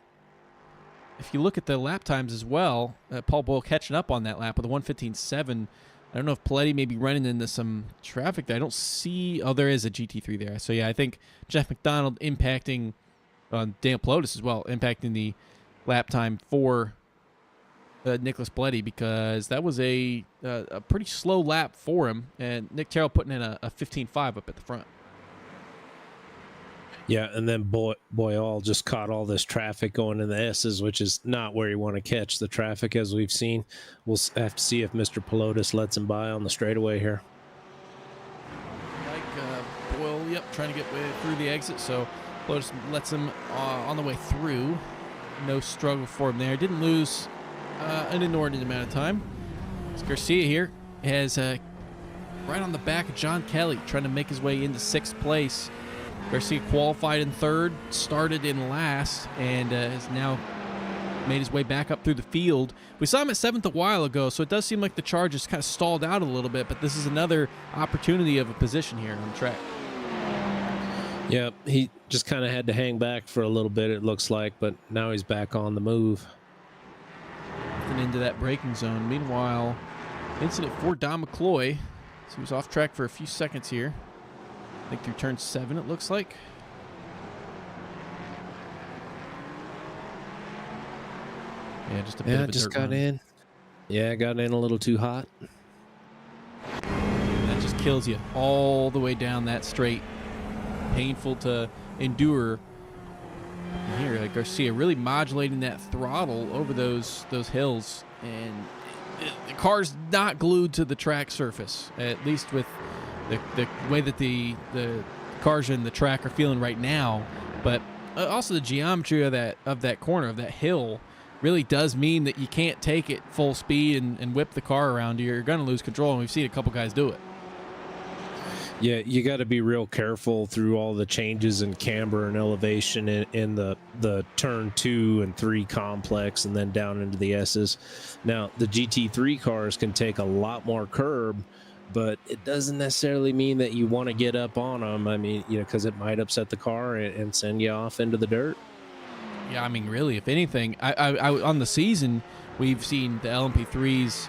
If you look at the lap times as well, Paul Boyle catching up on that lap with a 1:15.7. I don't know if Paletti may be running into some traffic that I don't see. Oh, there is a GT3 there. So, yeah, I think Jeff McDonald impacting Daniel Pelotas as well, impacting the lap time for Nicholas Paletti because that was a pretty slow lap for him. And Nick Terrell putting in a 15.5 up at the front. Yeah, and then Boyle just caught all this traffic going in the S's, which is not where you want to catch the traffic, as we've seen. We'll have to see if Mr. Pelotas lets him by on the straightaway here. Boyle, trying to get through the exit, so Pelotas lets him on the way through. No struggle for him there. Didn't lose an inordinate amount of time. Garcia here has right on the back of John Kelly, trying to make his way into 6th place. Garcia qualified in 3rd, started in last, and has now made his way back up through the field. We saw him at 7th a while ago, so it does seem like the charge is kind of stalled out a little bit, but this is another opportunity of a position here on the track. Yeah, he just kind of had to hang back for a little bit, it looks like, but now he's back on the move. And into that braking zone. Meanwhile, incident for Don McCloy. So he was off track for a few seconds here. I think through turn 7, it looks like. Yeah, just a bit of a dirt got run. in. Yeah, got in a little too hot. That just kills you all the way down that straight. Painful to endure. And here, Garcia really modulating that throttle over those hills, and the car's not glued to the track surface, at least with the way that the cars in the track are feeling right now. But also the geometry of that corner, of that hill, really does mean that you can't take it full speed and whip the car around. You're going to lose control, and we've seen a couple guys do it. Yeah, you got to be real careful through all the changes in camber and elevation in the turn 2 and 3 complex, and then down into the S's. Now, the GT3 cars can take a lot more curb, but it doesn't necessarily mean that you want to get up on them. I mean, because it might upset the car and send you off into the dirt. Yeah, I mean, really, if anything, I on the season, we've seen the LMP3s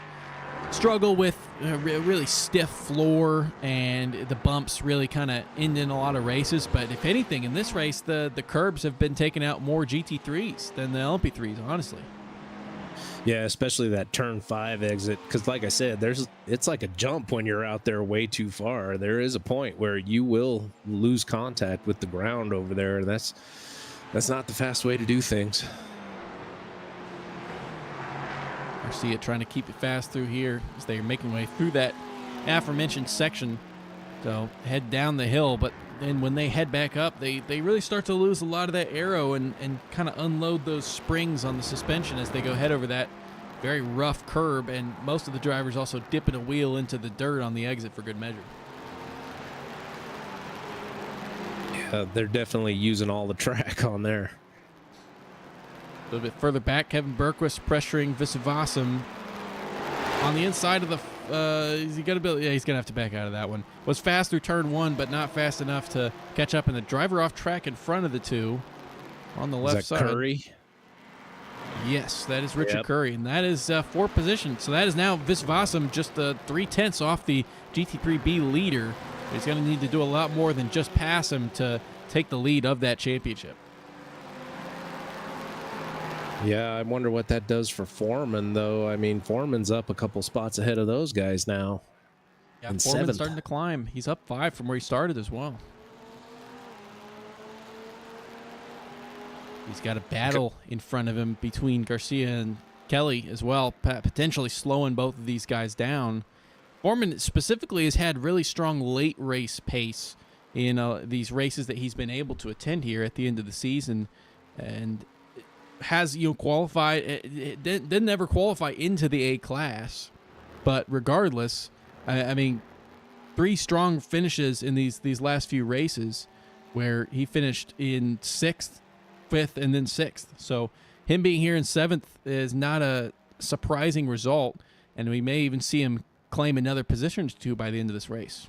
struggle with a really stiff floor, and the bumps really kind of end in a lot of races. But if anything, in this race, the curbs have been taking out more GT3s than the LMP3s, honestly. Yeah, especially that turn 5 exit, because like I said, it's like a jump when you're out there way too far. There is a point where you will lose contact with the ground over there, and that's not the fast way to do things. Garcia trying to keep it fast through here as they're making way through that aforementioned section. So head down the hill, but then when they head back up, they really start to lose a lot of that aero and kind of unload those springs on the suspension as they go head over that very rough curb, and most of the drivers also dipping a wheel into the dirt on the exit for good measure. Yeah, they're definitely using all the track on there. A little bit further back, Kevin Berquist pressuring Visavasam on the inside of the. He's gonna have to back out of that one. Was fast through turn 1, but not fast enough to catch up. And the driver off track in front of the two on the left side. Curry? Yes, that is Richard Curry, and that is fourth position. So that is now Visavasam just 3/10 off the GT3B leader. He's going to need to do a lot more than just pass him to take the lead of that championship. Yeah, I wonder what that does for Foreman, though. I mean, Foreman's up a couple spots ahead of those guys now. Yeah, Foreman's starting to climb. He's up 5 from where he started as well. He's got a battle in front of him between Garcia and Kelly as well, potentially slowing both of these guys down. Foreman specifically has had really strong late race pace in these races that he's been able to attend here at the end of the season, and has qualified. Didn't ever qualify into the A class, but regardless, I mean, 3 strong finishes in these last few races, where he finished in 6th, 5th, and then 6th. So him being here in 7th is not a surprising result, and we may even see him claim another position or 2 by the end of this race.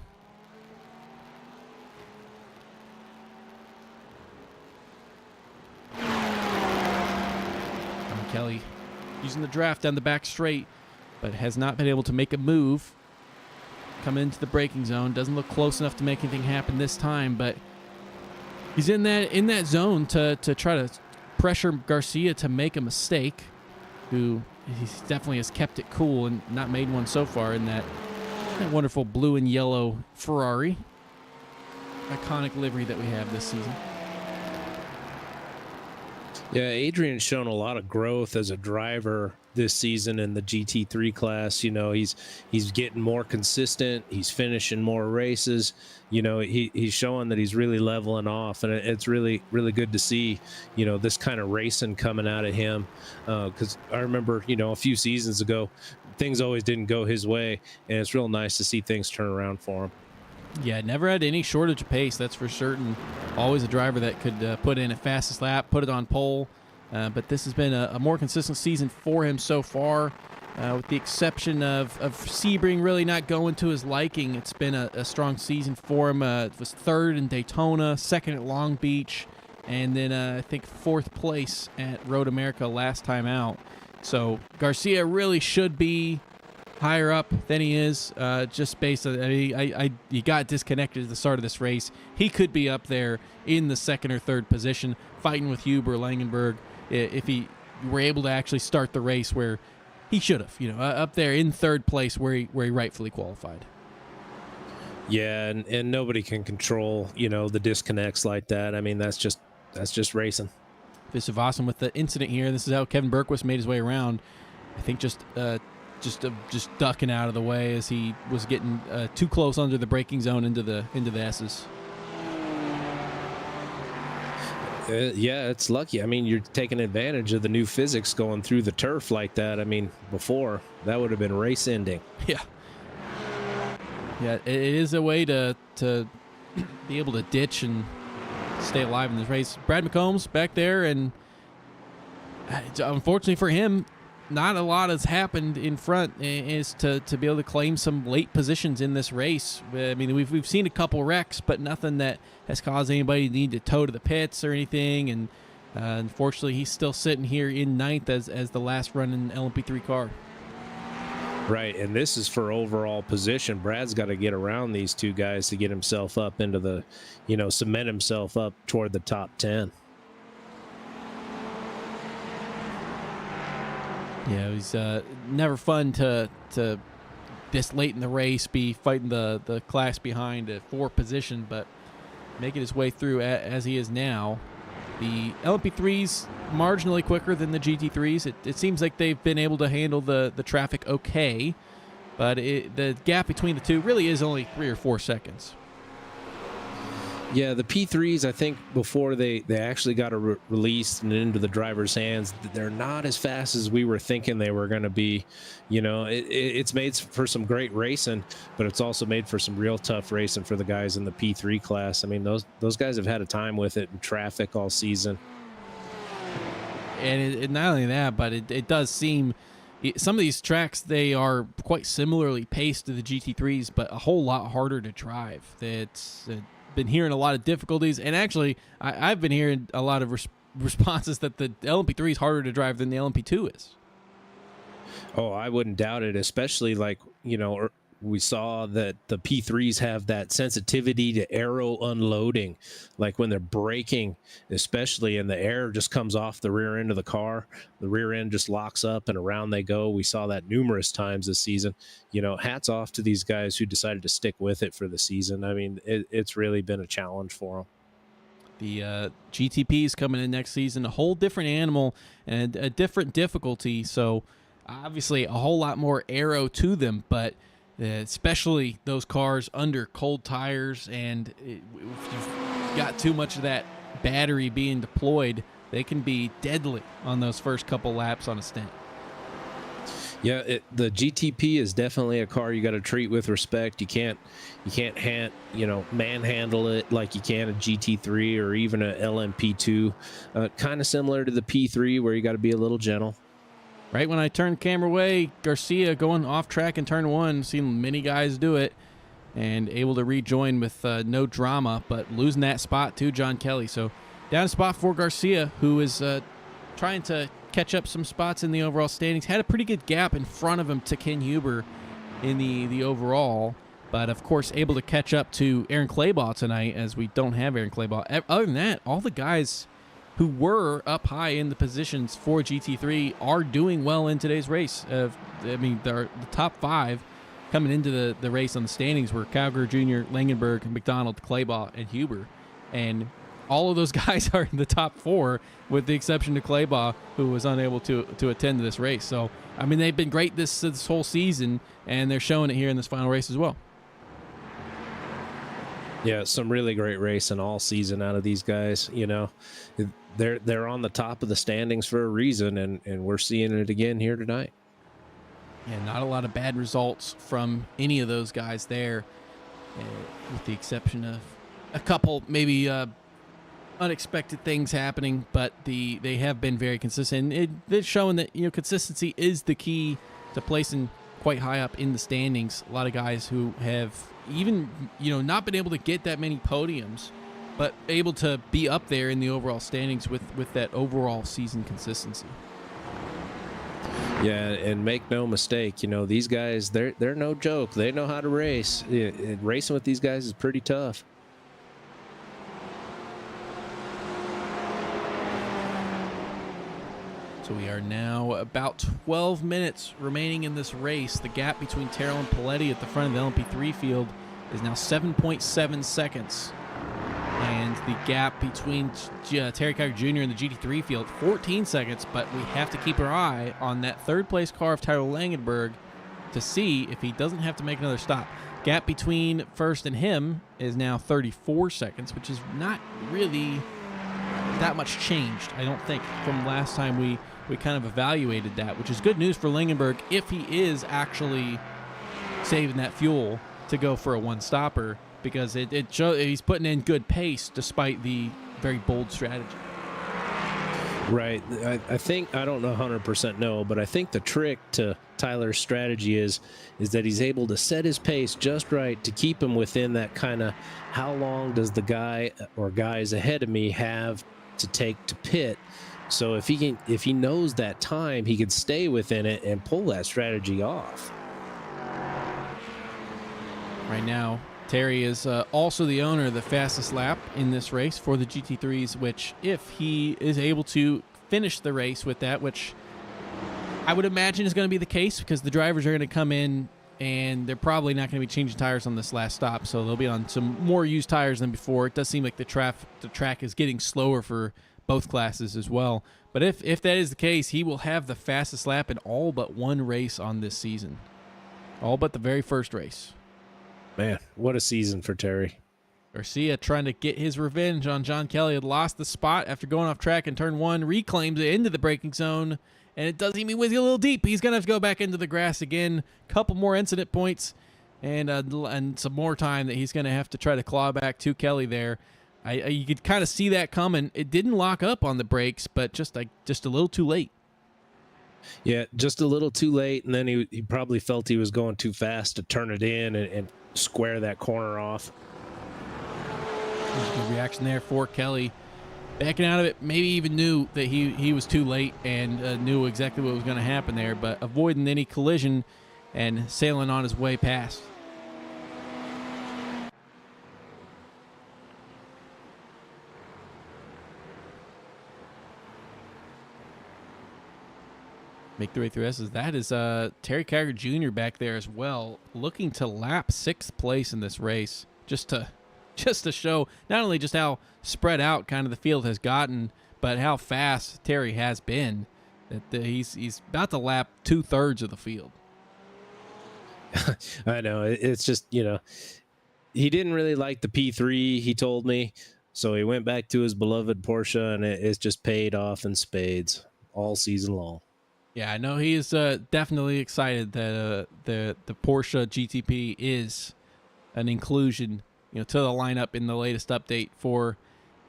Kelly using the draft down the back straight, but has not been able to make a move. Come into the braking zone. Doesn't look close enough to make anything happen this time, but he's in that zone to try to pressure Garcia to make a mistake, who he definitely has kept it cool and not made one so far in that wonderful blue and yellow Ferrari. Iconic livery that we have this season. Yeah, Adrian's shown a lot of growth as a driver this season in the GT3 class. He's getting more consistent. He's finishing more races. He's showing that he's really leveling off, and it's really, really good to see, this kind of racing coming out of him. Because I remember, a few seasons ago, things always didn't go his way, and it's real nice to see things turn around for him. Yeah, never had any shortage of pace, that's for certain. Always a driver that could put in a fastest lap, put it on pole. But this has been a more consistent season for him so far, with the exception of Sebring really not going to his liking. It's been a strong season for him. It was 3rd in Daytona, 2nd at Long Beach, and then I think 4th place at Road America last time out. So Garcia really should be higher up than he is, just based on he got disconnected at the start of this race. He could be up there in the 2nd or 3rd position, fighting with Huber, Langenberg, if he were able to actually start the race where he should have, up there in 3rd place where he rightfully qualified. Yeah, and nobody can control, the disconnects like that. I mean, that's just racing. Visavasam with the incident here. This is how Kevin Berquist made his way around. I think just ducking out of the way as he was getting too close under the braking zone into the S's. Yeah, it's lucky. I mean, you're taking advantage of the new physics going through the turf like that. I mean, before that would have been race ending. Yeah. Yeah, it is a way to be able to ditch and stay alive in this race. Brad McCombs back there, and unfortunately for him, not a lot has happened in front is to be able to claim some late positions in this race. I mean, we've seen a couple wrecks, but nothing that has caused anybody to need to tow to the pits or anything. And unfortunately, he's still sitting here in ninth as the last running LMP3 car. Right, and this is for overall position. Brad's got to get around these two guys to get himself up into the, cement himself up toward the top 10. Yeah, it was never fun to this late in the race be fighting the class behind a 4 position, but making his way through as he is now. The LMP3's marginally quicker than the GT3s. It seems like they've been able to handle the traffic okay, but the gap between the two really is only 3 or 4 seconds. Yeah, the P3s, I think before they actually got released and into the driver's hands, they're not as fast as we were thinking they were going to be. It's made for some great racing, but it's also made for some real tough racing for the guys in the P3 class. I mean, those guys have had a time with it in traffic all season. And not only that, but it does seem some of these tracks, they are quite similarly paced to the GT3s, but a whole lot harder to drive. It's been hearing a lot of difficulties, and actually I've been hearing a lot of responses that the LMP3 is harder to drive than the LMP2 is. Oh, I wouldn't doubt it, especially we saw that the P3s have that sensitivity to aero unloading, like when they're braking, especially, and the air just comes off the rear end of the car. The rear end just locks up and around they go. We saw that numerous times this season. Hats off to these guys who decided to stick with it for the season. I mean, it's really been a challenge for them. The GTP is coming in next season, a whole different animal and a different difficulty. So obviously a whole lot more aero to them, but especially those cars under cold tires, and if you've got too much of that battery being deployed, they can be deadly on those first couple laps on a stint. Yeah, the GTP is definitely a car you got to treat with respect. You can't manhandle it like you can a GT3 or even a LMP2. Kind of similar to the P3, where you got to be a little gentle. Right when I turned the camera away, Garcia going off track in turn 1, seen many guys do it, and able to rejoin with no drama, but losing that spot to John Kelly. So down a spot for Garcia, who is trying to catch up some spots in the overall standings. Had a pretty good gap in front of him to Ken Huber in the overall, but of course able to catch up to Aaron Claybaugh tonight, as we don't have Aaron Claybaugh. Other than that, all the guys who were up high in the positions for GT3 are doing well in today's race. I mean, the top 5 coming into the race on the standings were Calgary Jr., Langenberg, McDonald, Claybaugh, and Huber. And all of those guys are in the top 4, with the exception of Claybaugh, who was unable to attend this race. So, I mean, they've been great this whole season, and they're showing it here in this final race as well. Yeah, some really great racing all season out of these guys. They're on the top of the standings for a reason, and we're seeing it again here tonight. Yeah, not a lot of bad results from any of those guys there, with the exception of a couple maybe unexpected things happening, but they have been very consistent. It's showing that consistency is the key to placing quite high up in the standings. A lot of guys who have even not been able to get that many podiums, but able to be up there in the overall standings with that overall season consistency. Yeah, and make no mistake, these guys, they're no joke. They know how to race. Racing with these guys is pretty tough. So we are now about 12 minutes remaining in this race. The gap between Terrell and Paletti at the front of the LMP3 field is now 7.7 seconds. And the gap between Terry Kiger Jr. and the GT3 field, 14 seconds, but we have to keep our eye on that third-place car of Tyler Langenberg to see if he doesn't have to make another stop. Gap between first and him is now 34 seconds, which is not really that much changed, I don't think, from last time we kind of evaluated that, which is good news for Langenberg if he is actually saving that fuel to go for a one-stopper because he's putting in good pace despite the very bold strategy. Right. I think, I don't know 100% no, but I think the trick to Tyler's strategy is that he's able to set his pace just right to keep him within that kind of, how long does the guy or guys ahead of me have to take to pit? So if he knows that time, he could stay within it and pull that strategy off. Right now, Terry is also the owner of the fastest lap in this race for the GT3s, which if he is able to finish the race with that, which I would imagine is going to be the case because the drivers are going to come in and they're probably not going to be changing tires on this last stop, so they'll be on some more used tires than before. It does seem like the track is getting slower for both classes as well. But if that is the case, he will have the fastest lap in all but one race on this season. All but the very first race. Man, what a season for Terry. Garcia trying to get his revenge on John Kelly. Had lost the spot after going off track in turn one, reclaims it into the braking zone, and it does even whiz you a little deep. He's going to have to go back into the grass again. Couple more incident points and some more time that he's going to have to try to claw back to Kelly there. You could kind of see that coming. It didn't lock up on the brakes, but just a little too late. Yeah, just a little too late, and then he probably felt he was going too fast to turn it in and square that corner off. Good reaction there for Kelly. Backing out of it, maybe even knew that he was too late and knew exactly what was going to happen there, but avoiding any collision and sailing on his way past. Make the way through S's. That is Terry Kiger Jr. back there as well, looking to lap 6th place in this race, just to show not only just how spread out kind of the field has gotten, but how fast Terry has been. That he's about to lap 2/3 of the field. I know, it's just, he didn't really like the P3, he told me, so he went back to his beloved Porsche, and it's just paid off in spades all season long. Yeah, I know he is definitely excited that the Porsche GTP is an inclusion, to the lineup in the latest update. For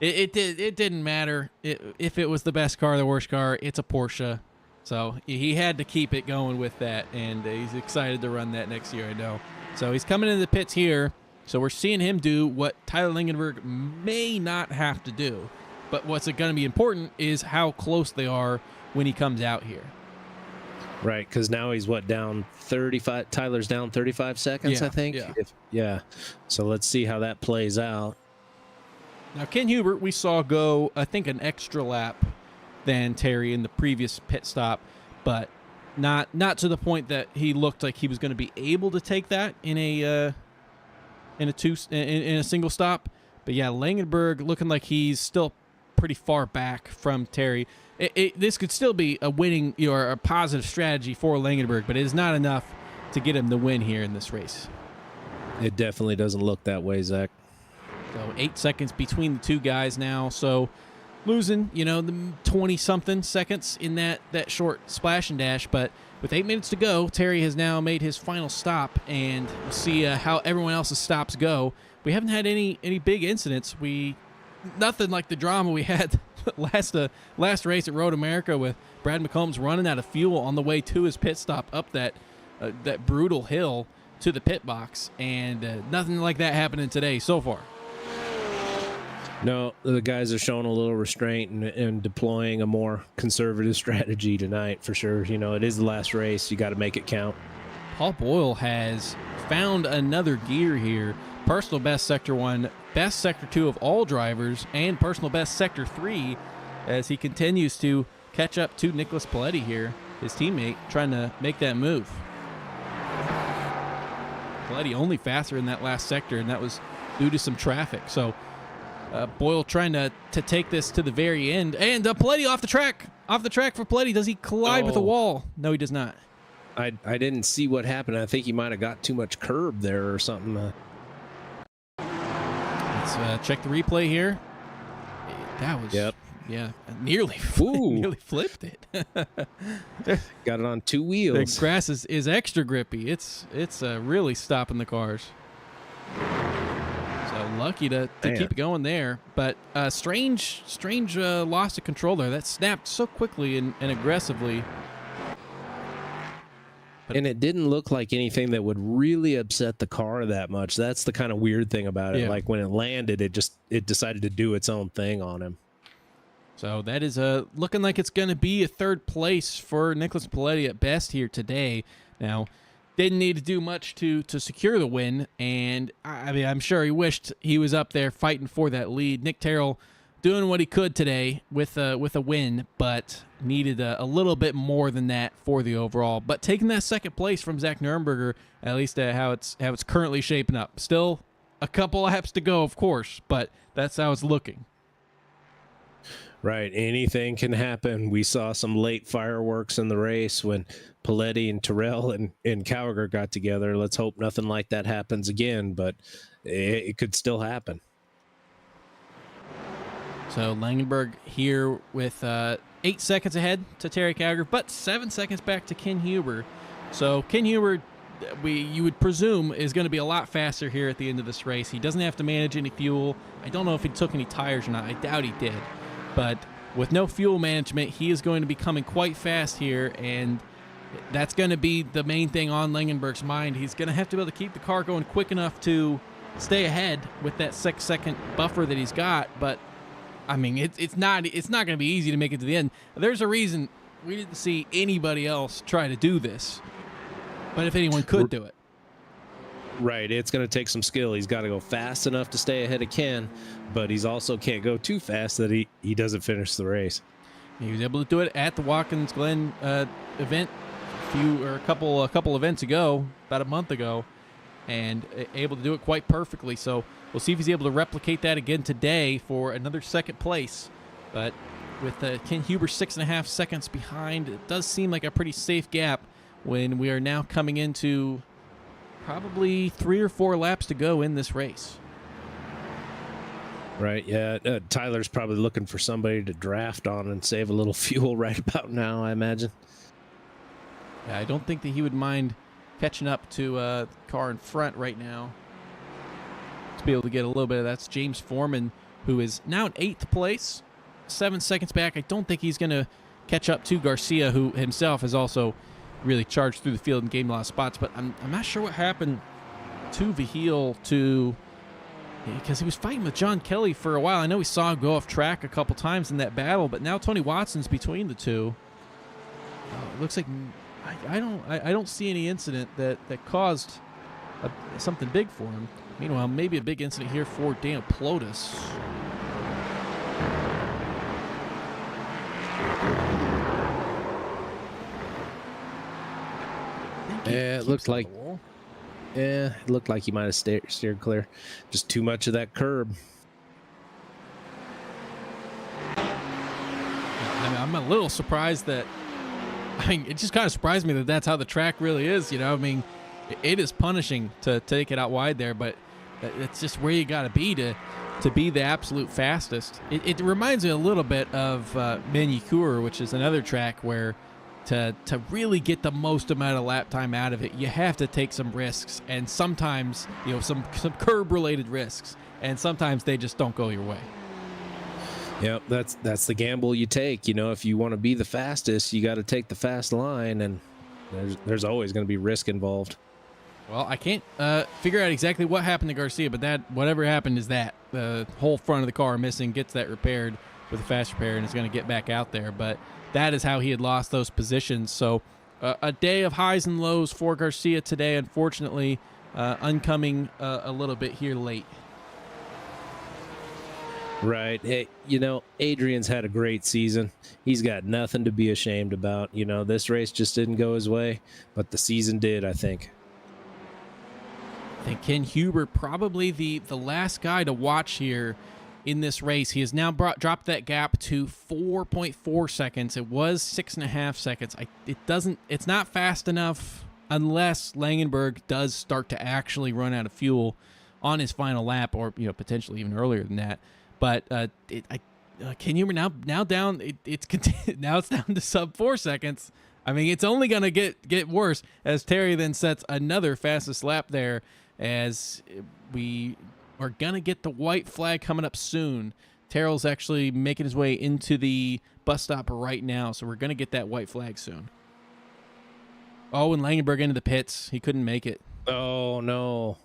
it didn't matter if it was the best car or the worst car. It's a Porsche, so he had to keep it going with that, and he's excited to run that next year. I know. So he's coming into the pits here. So we're seeing him do what Tyler Langenberg may not have to do, but what's going to be important is how close they are when he comes out here. Right, because now he's down 35. Tyler's down 35 seconds, I think. Yeah. So let's see how that plays out. Now, Ken Hubert, we saw go, I think, an extra lap than Terry in the previous pit stop, but not to the point that he looked like he was going to be able to take that in a single stop. But yeah, Langenberg looking like he's still pretty far back from Terry. This could still be a winning or a positive strategy for Langenberg, but it is not enough to get him the win here in this race. It definitely doesn't look that way, Zach. So 8 seconds between the two guys now. So losing, the 20-something seconds in that short splash and dash. But with 8 minutes to go, Terry has now made his final stop, and we'll see how everyone else's stops go. We haven't had any big incidents. Nothing like the drama we had last race at Road America with Brad McCombs running out of fuel on the way to his pit stop up that brutal hill to the pit box, and nothing like that happening today so far. No, the guys are showing a little restraint and deploying a more conservative strategy tonight for sure. It is the last race. You got to make it count. Paul Boyle has found another gear here. Personal best Sector 1, best Sector 2 of all drivers, and personal best Sector 3 as he continues to catch up to Nicholas Paletti here, his teammate, trying to make that move. Paletti only faster in that last sector, and that was due to some traffic. So Boyle trying to take this to the very end. And Paletti off the track for Paletti. Does he collide with the wall? No, he does not. I didn't see what happened. I think he might have got too much curb there or something. Let's check the replay here. That was, nearly flipped it. Got it on two wheels. The grass is extra grippy. It's really stopping the cars. So lucky to Man. keep it going there. But strange loss of control there. That snapped so quickly and aggressively. And it didn't look like anything that would really upset the car that much. That's the kind of weird thing about it. Yeah. Like when it landed, it decided to do its own thing on him. So that is looking like it's going to be a third place for Nicholas Paletti at best here today. Now, didn't need to do much to secure the win, and I mean, I'm sure he wished he was up there fighting for that lead. Nick Terrell doing what he could today with a win, but needed a little bit more than that for the overall. But taking that second place from Zach Nuremberger, at least how it's currently shaping up. Still a couple laps to go, of course, but that's how it's looking. Right. Anything can happen. We saw some late fireworks in the race when Paletti and Terrell and Cowger got together. Let's hope nothing like that happens again, but it could still happen. So Langenberg here with 8 seconds ahead to Terry Cowger, but 7 seconds back to Ken Huber. So Ken Huber, you would presume, is going to be a lot faster here at the end of this race. He doesn't have to manage any fuel. I don't know if he took any tires or not. I doubt he did. But with no fuel management, he is going to be coming quite fast here, and that's going to be the main thing on Langenberg's mind. He's going to have to be able to keep the car going quick enough to stay ahead with that 6-second buffer that he's got. But I mean, it's not going to be easy to make it to the end. There's a reason we didn't see anybody else try to do this. But if anyone could do it. Right. It's going to take some skill. He's got to go fast enough to stay ahead of Ken, but he's also can't go too fast that he doesn't finish the race. He was able to do it at the Watkins Glen event a couple events ago, about a month ago, and able to do it quite perfectly. So we'll see if he's able to replicate that again today for another second place. But with Ken Huber 6.5 seconds behind, it does seem like a pretty safe gap when we are now coming into probably 3 or 4 laps to go in this race. Right, yeah. Tyler's probably looking for somebody to draft on and save a little fuel right about now, I imagine. Yeah, I don't think that he would mind catching up to the car in front right now to be able to get a little bit of that. That's James Foreman, who is now in 8th place, 7 seconds back. I don't think he's going to catch up to Garcia, who himself has also really charged through the field and gained a lot of spots. But I'm not sure what happened to Vihil because he was fighting with John Kelly for a while. I know we saw him go off track a couple times in that battle, but now Tony Watson's between the two. It looks like I don't see any incident that caused something big for him. Meanwhile, maybe a big incident here for Daniel Plotis. Yeah, it looked like he might have steered clear. Just too much of that curb. I mean, I'm a little surprised that. I mean, it just kind of surprised me that that's how the track really is. You know, I mean, it is punishing to take it out wide there, but it's just where you got to be to be the absolute fastest. It reminds me a little bit of Manicure, which is another track where to really get the most amount of lap time out of it, you have to take some risks, and sometimes, you know, some curb-related risks, and sometimes they just don't go your way. Yep, that's the gamble you take. You know, if you want to be the fastest, you got to take the fast line, and there's always going to be risk involved. Well, I can't figure out exactly what happened to Garcia, but that whatever happened is that the whole front of the car missing, gets that repaired with a fast repair, and is going to get back out there. But that is how he had lost those positions. So a day of highs and lows for Garcia today, unfortunately, oncoming a little bit here late. Right. Hey, you know, Adrian's had a great season. He's got nothing to be ashamed about. You know, this race just didn't go his way, but the season did, I think. I think Ken Huber probably the last guy to watch here in this race. He has now dropped that gap to 4.4 seconds. It was 6.5 seconds. It's not fast enough unless Langenberg does start to actually run out of fuel on his final lap, or potentially even earlier than that. But Ken Huber now down. Now it's down to sub 4 seconds. I mean, it's only gonna get worse as Terry then sets another fastest lap there as we are going to get the white flag coming up soon. Terrell's actually making his way into the bus stop right now, so we're going to get that white flag soon. Oh, and Langenberg into the pits. He couldn't make it. Oh, no.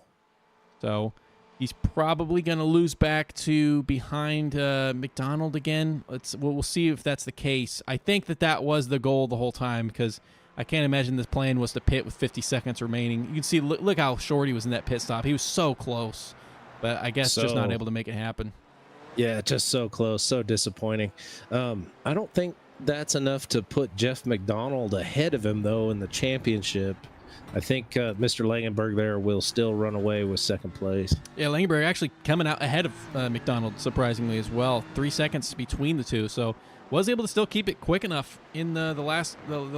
So he's probably going to lose back to behind McDonald again. We'll see if that's the case. I think that was the goal the whole time, because I can't imagine this plan was to pit with 50 seconds remaining. You can see, look how short he was in that pit stop. He was so close, but I guess just not able to make it happen. Yeah, just so close. So disappointing. I don't think that's enough to put Jeff McDonald ahead of him, though, in the championship. I think Mr. Langenberg there will still run away with second place. Yeah, Langenberg actually coming out ahead of McDonald, surprisingly, as well. 3 seconds between the two, so was able to still keep it quick enough in the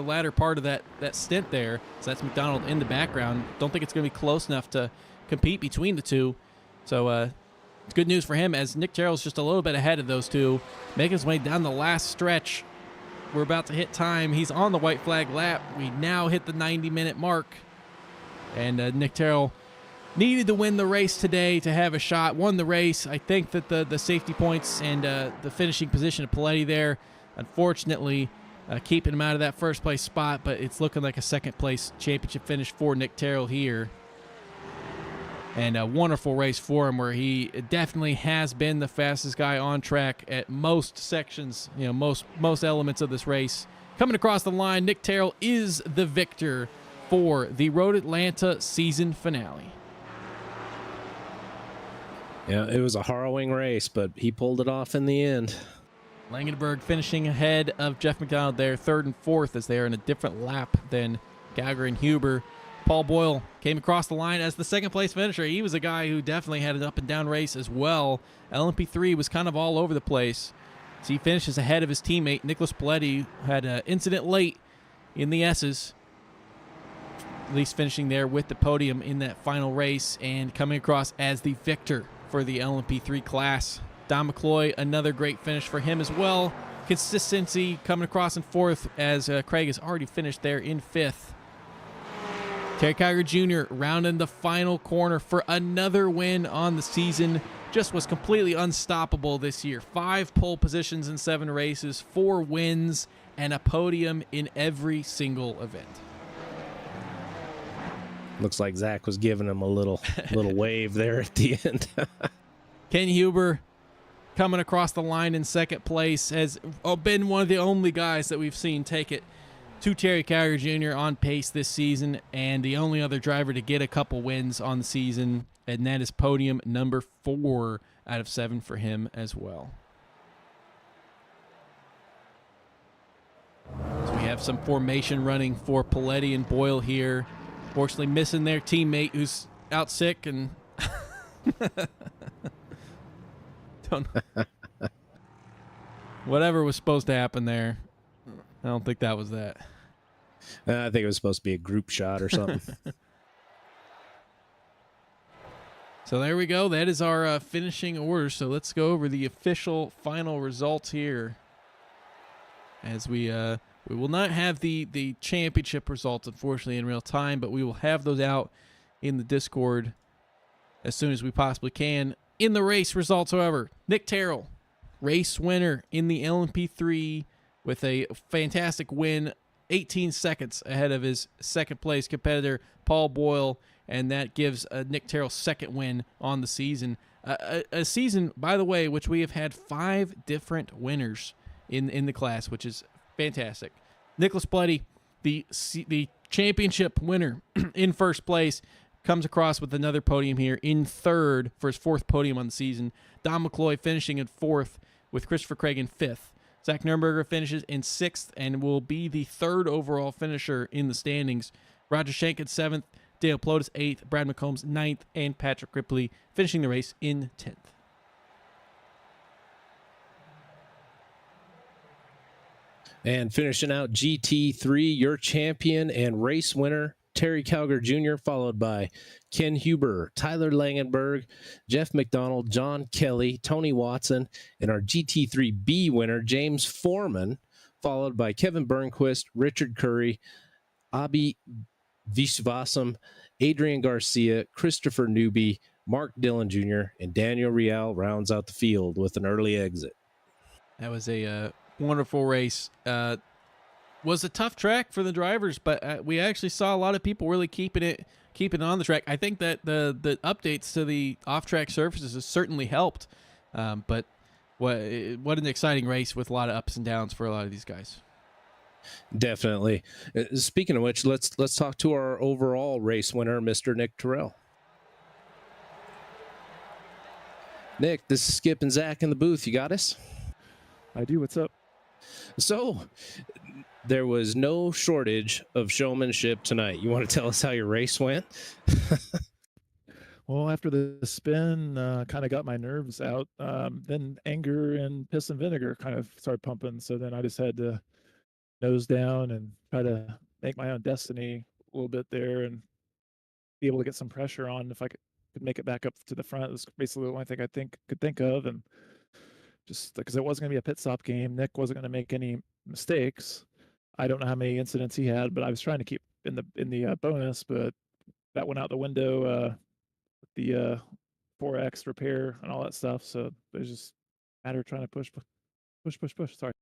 latter part of that stint there. So that's McDonald in the background. Don't think it's going to be close enough to compete between the two. So it's good news for him, as Nick Terrell's just a little bit ahead of those two, making his way down the last stretch. We're about to hit time. He's on the white flag lap. We now hit the 90-minute mark. And Nick Terrell needed to win the race today to have a shot. Won the race. I think that the safety points and the finishing position of Paletti there, unfortunately, keeping him out of that first place spot, but it's looking like a second place championship finish for Nick Terrell here. And a wonderful race for him, where he definitely has been the fastest guy on track at most sections, most elements of this race. Coming across the line, Nick Terrell is the victor for the Road Atlanta season finale. Yeah, it was a harrowing race, but he pulled it off in the end. Langenberg finishing ahead of Jeff McDonald there, third and fourth, as they are in a different lap than Gallagher and Huber. Paul Boyle came across the line as the second place finisher. He was a guy who definitely had an up and down race as well. LMP3 was kind of all over the place. So he finishes ahead of his teammate, Nicholas Paletti, who had an incident late in the S's. At least finishing there with the podium in that final race and coming across as the victor for the LMP3 class. Don McCloy, another great finish for him as well. Consistency coming across in fourth, as Craig has already finished there in fifth. Terry Kiger Jr. rounding the final corner for another win on the season. Just was completely unstoppable this year. 5 pole positions in 7 races, 4 wins, and a podium in every single event. Looks like Zach was giving him a little wave there at the end. Ken Huber coming across the line in second place has been one of the only guys that we've seen take it to Terry Kiger Jr. on pace this season, and the only other driver to get a couple wins on the season, and that is podium number 4 out of 7 for him as well. So we have some formation running for Paletti and Boyle here. Fortunately missing their teammate who's out sick, and don't know. Whatever was supposed to happen there, I don't think that was that. I think it was supposed to be a group shot or something. So there we go. That is our finishing order. So let's go over the official final results here. As we will not have the championship results, unfortunately, in real time, but we will have those out in the Discord as soon as we possibly can. In the race results, however, Nick Terrell, race winner in the LMP3 with a fantastic win, 18 seconds ahead of his second place competitor, Paul Boyle, and that gives Nick Terrell's second win on the season. A season, by the way, which we have had 5 different winners in the class, which is fantastic. Nicholas Paletti, the championship winner in first place, comes across with another podium here in third for his 4th podium on the season. Don McCloy finishing in 4th with Christopher Craig in 5th. Zach Nurnberger finishes in 6th and will be the 3rd overall finisher in the standings. Roger Shank in 7th, Dale Plotis 8th, Brad McCombs 9th, and Patrick Ripley finishing the race in 10th. And finishing out GT3, your champion and race winner, Terry Kiger Jr., followed by Ken Huber, Tyler Langenberg, Jeff McDonald, John Kelly, Tony Watson, and our GT3B winner, James Foreman, followed by Kevin Burnquist, Richard Curry, Abi Vishvasam, Adrian Garcia, Christopher Newby, Mark Dillon Jr., and Daniel Rial rounds out the field with an early exit. That was a wonderful race. Was a tough track for the drivers, but we actually saw a lot of people really keeping it on the track. I think that the updates to the off-track surfaces has certainly helped. But what an exciting race with a lot of ups and downs for a lot of these guys. Definitely. Speaking of which, let's talk to our overall race winner, Mr. Nick Terrell. Nick, this is Skip and Zach in the booth. You got us? I do. What's up? So, there was no shortage of showmanship tonight. You want to tell us how your race went? Well, after the spin, kind of got my nerves out. Then anger and piss and vinegar kind of started pumping. So then I just had to nose down and try to make my own destiny a little bit there and be able to get some pressure on if I could make it back up to the front. It was basically the only thing I could think of. And just because it wasn't going to be a pit stop game, Nick wasn't going to make any mistakes. I don't know how many incidents he had, but I was trying to keep in the bonus, but that went out the window with the 4X repair and all that stuff. So there's just a matter of trying to push. Sorry.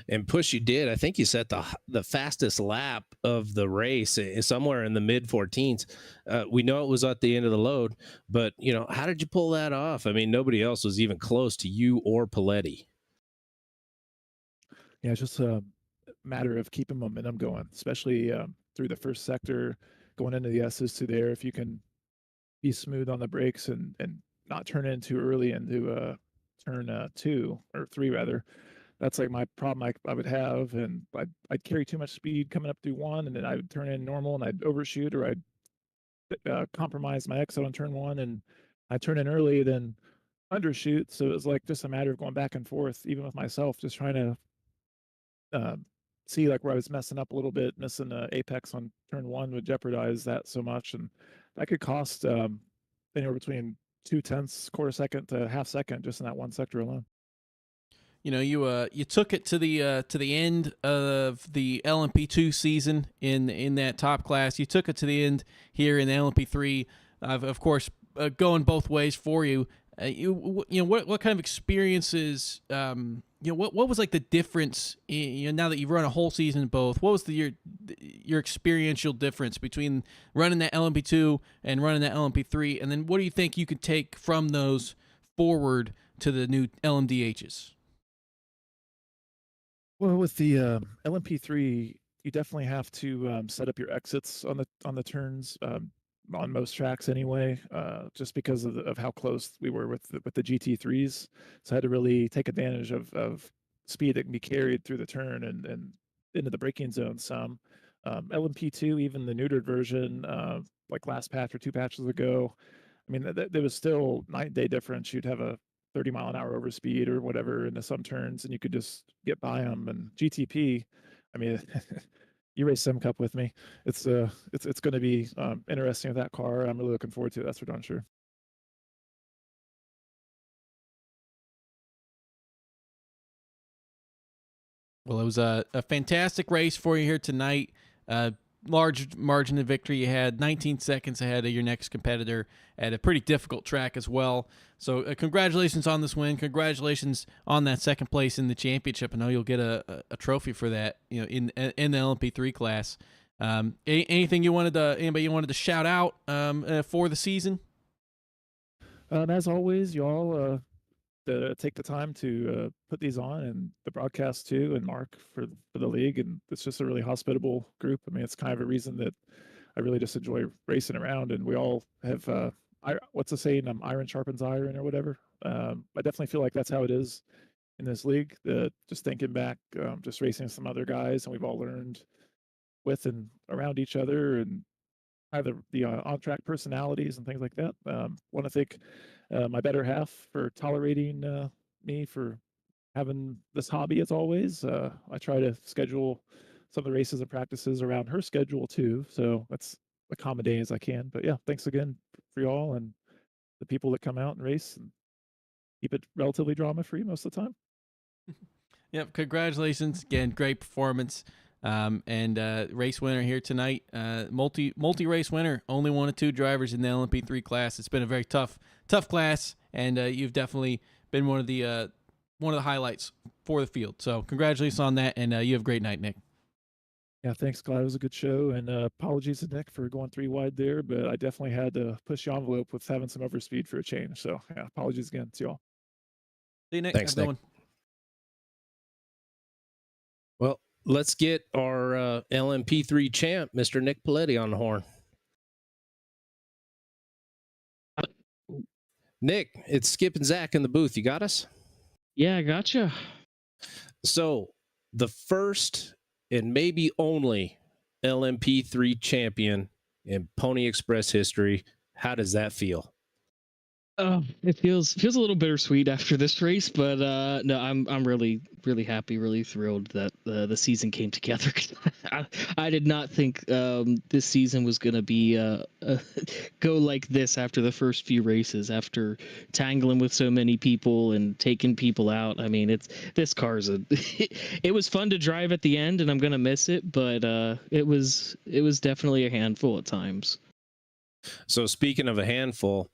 And push you did. I think you set the fastest lap of the race, somewhere in the mid 14s. We know it was at the end of the load, but how did you pull that off? I mean, nobody else was even close to you or Paletti. Yeah, it's just a matter of keeping momentum going, especially through the first sector, going into the S's to there. If you can be smooth on the brakes and not turn in too early into turn 2 or 3 rather. That's like my problem I would have, and I'd carry too much speed coming up through 1, and then I would turn in normal and I'd overshoot, or I'd compromise my exit on turn 1 and I'd turn in early, then undershoot. So it was like just a matter of going back and forth, even with myself, just trying to see like where I was messing up a little bit. Missing apex on turn 1 would jeopardize that so much, and that could cost anywhere between 0.2 quarter second to half second just in that one sector alone. You took it to the end of the LMP2 season in that top class. You took it to the end here in the LMP3. Of course, going both ways for you. What kind of experiences? What was like the difference? Now that you've run a whole season in both, what was your experiential difference between running that LMP2 and running that LMP3? And then what do you think you could take from those forward to the new LMDHs? Well, with the LMP3, you definitely have to set up your exits on the turns on most tracks anyway, just because of how close we were with the GT3s. So I had to really take advantage of speed that can be carried through the turn and into the braking zone some. LMP2, even the neutered version, like last patch or 2 patches ago, I mean, there was still 9-day difference. You'd have a 30-mile-an-hour overspeed or whatever into some turns, and you could just get by them. And GTP, I mean, you race Sim Cup with me. It's going to be interesting with that car. I'm really looking forward to it. That's for darn sure. Well, it was a fantastic race for you here tonight. Large margin of victory. You had 19 seconds ahead of your next competitor at a pretty difficult track as well. So congratulations on this win. Congratulations on that second place in the championship. I know you'll get a trophy for that, in the LMP3 class. Anybody you wanted to shout out for the season? As always, y'all take the time to put these on, and the broadcast too, and Mark for the league. And it's just a really hospitable group. I mean, it's kind of a reason that I really just enjoy racing around, and we all have what's the saying? Iron sharpens iron or whatever. I definitely feel like that's how it is in this league. Just thinking back, just racing some other guys, and we've all learned with and around each other, and either the on-track personalities and things like that. Want to thank my better half for tolerating me for having this hobby. As always, I try to schedule some of the races and practices around her schedule too, so that's accommodating as I can. But yeah, thanks again for y'all and the people that come out and race and keep it relatively drama free most of the time. Yep, congratulations again. Great performance. and race winner here tonight. Multi race winner. Only one of two drivers in the LMP3 class. It's been a very tough class, and you've definitely been one of the highlights for the field. So congratulations on that, and you have a great night, Nick. Yeah, thanks, Clyde. It was a good show, and apologies to Nick for going 3 wide there, but I definitely had to push the envelope with having some overspeed for a change. So yeah, apologies again to y'all. See you, Nick. Thanks, Have a good Nick. one. Well, let's get our LMP3 champ, Mr. Nick Paletti, on the horn. Nick, it's Skip and Zach in the booth. You got us? Yeah, I gotcha. So, the first and maybe only LMP3 champion in Pony Express history. How does that feel? It feels a little bittersweet after this race, but no, I'm really happy, really thrilled that the season came together. I did not think this season was gonna be go like this after the first few races, after tangling with so many people and taking people out. I mean, this car's it was fun to drive at the end, and I'm gonna miss it, but it was definitely a handful at times. So, speaking of a handful,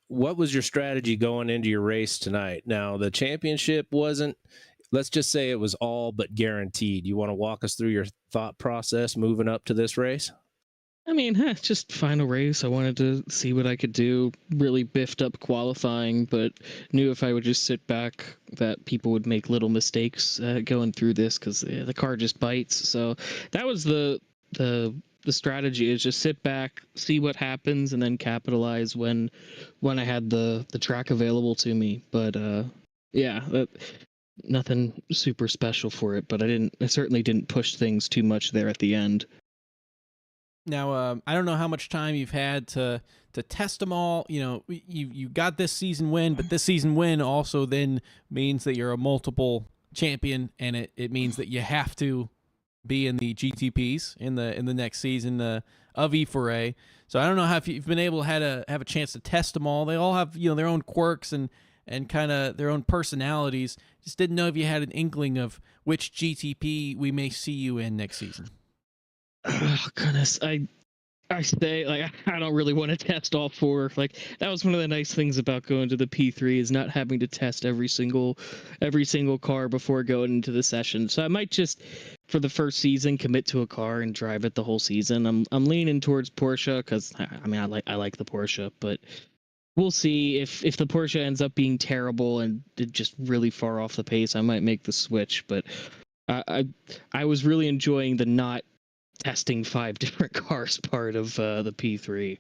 what was your strategy going into your race tonight? Now, the championship wasn't, let's just say it was all but guaranteed. You want to walk us through your thought process moving up to this race? I mean, just final race. I wanted to see what I could do. Really biffed up qualifying, but knew if I would just sit back that people would make little mistakes going through this because the car just bites. So that was the strategy, is just sit back, see what happens, and then capitalize when I had the track available to me. But yeah, nothing super special for it. But I certainly didn't push things too much there at the end. Now, I don't know how much time you've had to test them all. You know, you got this season win, but this season win also then means that you're a multiple champion, and it means that you have to be in the GTPs in the next season of E4A. So I don't know how if you've been able to have a chance to test them all. They all have their own quirks and kind of their own personalities. Just didn't know if you had an inkling of which GTP we may see you in next season. Oh goodness, I say, like, I don't really want to test all 4. Like, that was one of the nice things about going to the P3, is not having to test every single car before going into the session. So I might just, for the first season, commit to a car and drive it the whole season. I'm leaning towards Porsche because I mean I like the Porsche, but we'll see. If the Porsche ends up being terrible and just really far off the pace, I might make the switch. But I was really enjoying the not testing 5 different cars part of the P3.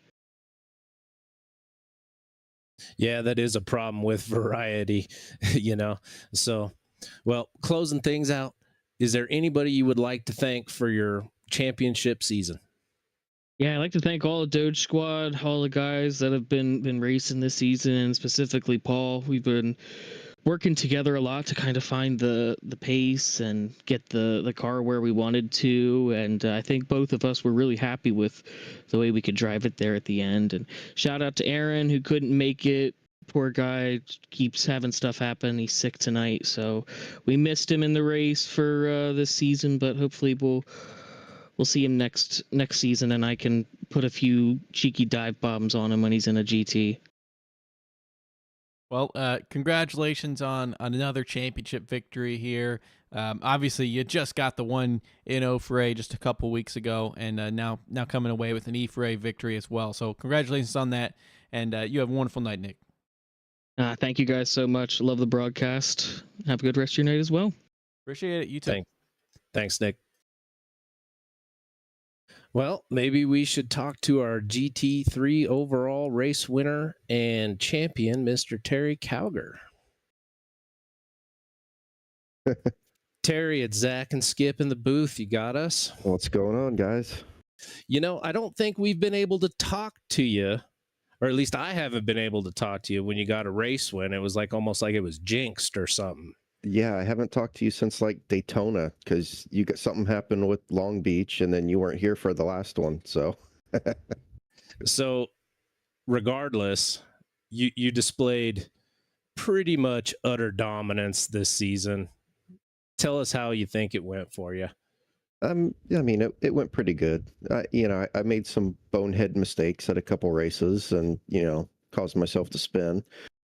Yeah, that is a problem with variety, So, well, closing things out, is there anybody you would like to thank for your championship season? Yeah, I'd like to thank all the Doge Squad, all the guys that have been racing this season, and specifically Paul. We've been working together a lot to kind of find the pace and get the car where we wanted to, and I think both of us were really happy with the way we could drive it there at the end. And shout out to Aaron, who couldn't make it. Poor guy, keeps having stuff happen. He's sick tonight, so we missed him in the race for this season, but hopefully we'll see him next season, and I can put a few cheeky dive bombs on him when he's in a GT. Well, congratulations on another championship victory here. Obviously, you just got the one in O4A just a couple weeks ago, and now coming away with an E4A victory as well. So congratulations on that, and you have a wonderful night, Nick. Thank you guys so much. Love the broadcast. Have a good rest of your night as well. Appreciate it. You too. Thanks, Nick. Well, maybe we should talk to our GT3 overall race winner and champion, Mr. Terry Cowger. Terry, it's Zach and Skip in the booth. You got us? What's going on, guys? I don't think we've been able to talk to you, or at least I haven't been able to talk to you when you got a race win. It was almost like it was jinxed or something. Yeah, I haven't talked to you since Daytona, because you got something happened with Long Beach, and then you weren't here for the last one. So regardless, you displayed pretty much utter dominance this season. Tell us how you think it went for you. Yeah, I mean, it went pretty good. I made some bonehead mistakes at a couple races and, caused myself to spin.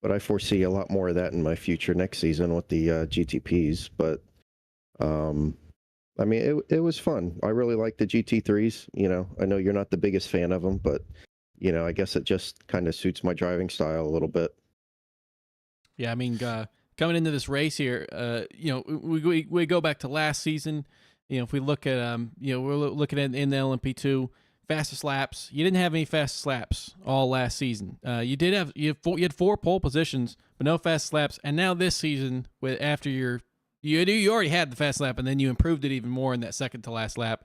But I foresee a lot more of that in my future next season with the GTPs. But um, I mean, it was fun. I really like the GT3s. I know you're not the biggest fan of them, but I guess it just kind of suits my driving style a little bit. Yeah, I mean, coming into this race here, we go back to last season. If we look at, we're looking at in the LMP2 fastest laps. You didn't have any fastest laps all last season. You had 4 pole positions, but no fastest laps. And now this season, after you already had the fast lap, and then you improved it even more in that second to last lap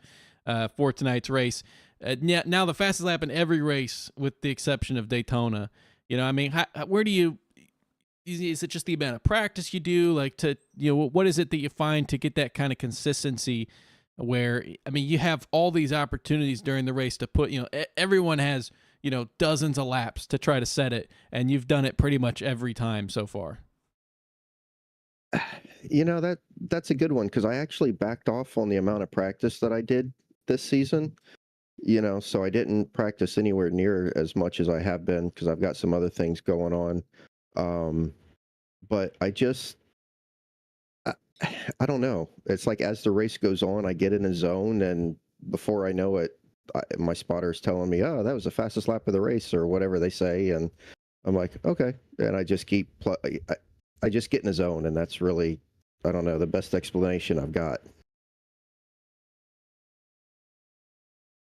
for tonight's race. Now the fastest lap in every race, with the exception of Daytona. I mean, where do you? Is it just the amount of practice you do? What is it that you find to get that kind of consistency where, I mean, you have all these opportunities during the race to put, everyone has, dozens of laps to try to set it, and you've done it pretty much every time so far. That's a good one, because I actually backed off on the amount of practice that I did this season. So I didn't practice anywhere near as much as I have been, because I've got some other things going on. But I don't know. It's like as the race goes on, I get in a zone, and before I know it, my spotter's telling me, "Oh, that was the fastest lap of the race," or whatever they say, and I'm like, "Okay," and I just I just get in a zone, and that's really, I don't know, the best explanation I've got.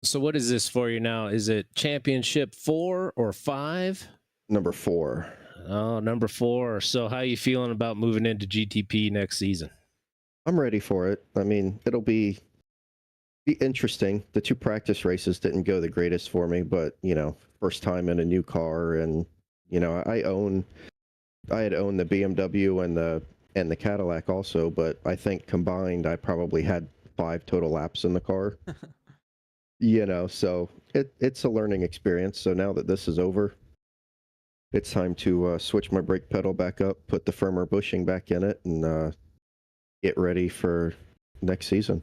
So what is this for you now? Is it championship 4 or 5? Number 4. Oh, number 4. So how are you feeling about moving into GTP next season? I'm ready for it. I mean, it'll be interesting. The 2 practice races didn't go the greatest for me, but first time in a new car, and I had owned the BMW and the Cadillac also, but I think combined I probably had 5 total laps in the car. So it's a learning experience. So now that this is over, it's time to switch my brake pedal back up, put the firmer bushing back in it, and get ready for next season.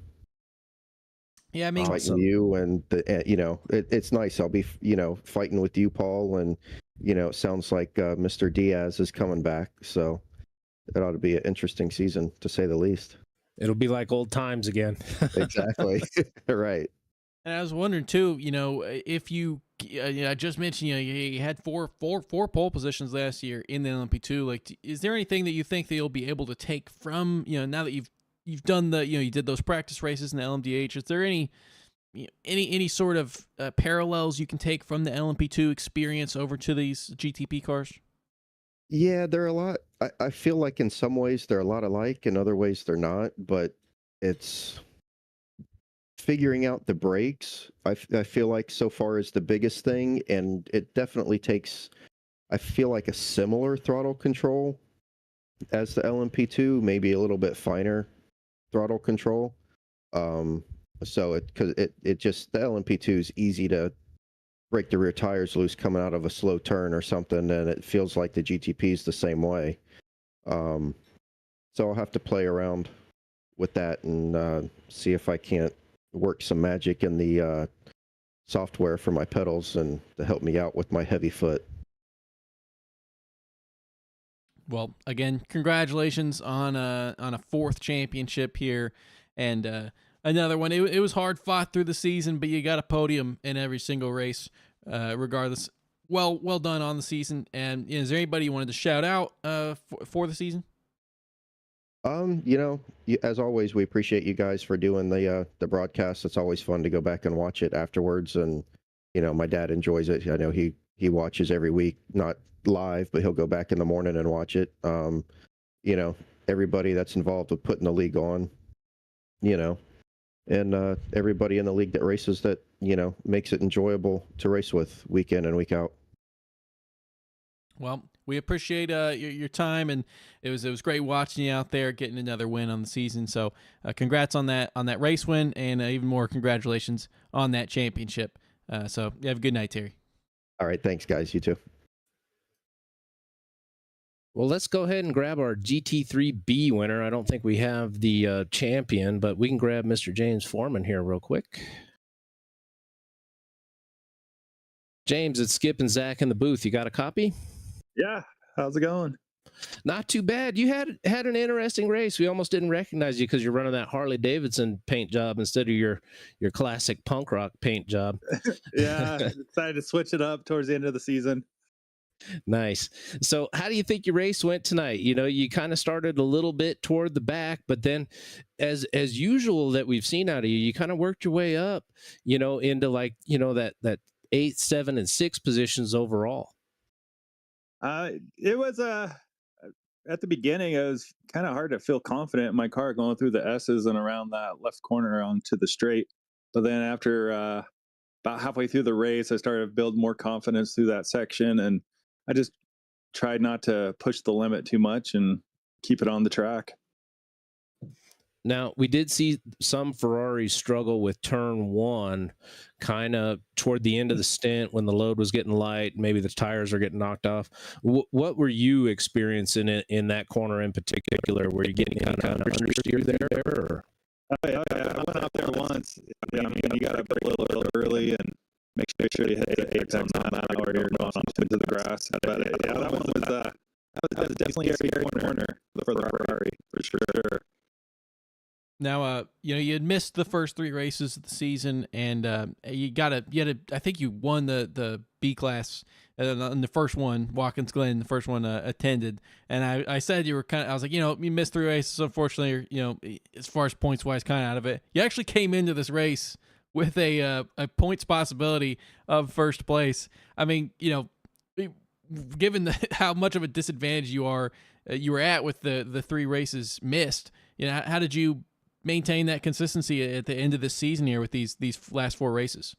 Yeah, I mean, fighting you, and it's nice. I'll be fighting with you, Paul, and it sounds like Mr. Diaz is coming back, so it ought to be an interesting season, to say the least. It'll be like old times again. Exactly. Right. And I was wondering too, if I just mentioned, you had four pole positions last year in the LMP2. Like, is there anything that you think that you'll be able to take from, now that you've done you did those practice races in the LMDH? Is there any sort of parallels you can take from the LMP2 experience over to these GTP cars? Yeah, they're a lot. I feel like in some ways they're a lot alike, in other ways they're not, but it's figuring out the brakes. I feel like so far is the biggest thing, and it definitely takes, I feel like, a similar throttle control as the LMP2, maybe a little bit finer throttle control. So because it just, the LMP2 is easy to break the rear tires loose coming out of a slow turn or something, and it feels like the GTP is the same way. So I'll have to play around with that and see if I can't work some magic in the software for my pedals and to help me out with my heavy foot. Well, again, congratulations on a 4th championship here, and another one. It was hard fought through the season, but you got a podium in every single race, regardless. Well done on the season. And is there anybody you wanted to shout out for the season? As always, we appreciate you guys for doing the broadcast. It's always fun to go back and watch it afterwards, and my dad enjoys it. I know he watches every week, not live, but he'll go back in the morning and watch it. Everybody that's involved with putting the league on, and everybody in the league that races that makes it enjoyable to race with week in and week out. Well, we appreciate your time, and it was great watching you out there getting another win on the season. So, congrats on that race win, and even more congratulations on that championship. So, you have a good night, Terry. All right, thanks, guys. You too. Well, let's go ahead and grab our GT3B winner. I don't think we have the champion, but we can grab Mr. James Foreman here real quick. James, it's Skip and Zach in the booth. You got a copy? Yeah. How's it going? Not too bad. You had an interesting race. We almost didn't recognize you because you're running that Harley Davidson paint job instead of your classic punk rock paint job. Yeah, I decided to switch it up towards the end of the season. Nice. So how do you think your race went tonight? You know, you kind of started a little bit toward the back, but then as usual that we've seen out of you, you kind of worked your way up, you know, into like, you know, that 8, 7, and 6 positions overall. It was at the beginning, it was kind of hard to feel confident in my car going through the S's and around that left corner onto the straight. But then after about halfway through the race, I started to build more confidence through that section, and I just tried not to push the limit too much and keep it on the track. Now, we did see some Ferraris struggle with turn 1 kind of toward the end of the stint when the load was getting light. Maybe the tires are getting knocked off. What were you experiencing in that corner in particular? Were you getting kind of understeer there? Or? Oh, yeah, I went out there once. I mean, you got to brake a little early and make sure you hit the apex on that or you're going into the grass. But yeah, that one was that was definitely a scary corner for the Ferrari, for sure. Now, you know, you had missed the first 3 races of the season, and you had a, I think you won the B class in the first one. Watkins Glen, the first one attended, and I said you were I was like, you know, you missed 3 races. Unfortunately, you know, as far as points wise, kind of out of it. You actually came into this race with a points possibility of first place. I mean, you know, given how much of a disadvantage you were at with the 3 races missed. You know, how did you maintain that consistency at the end of the season here with these last 4 races?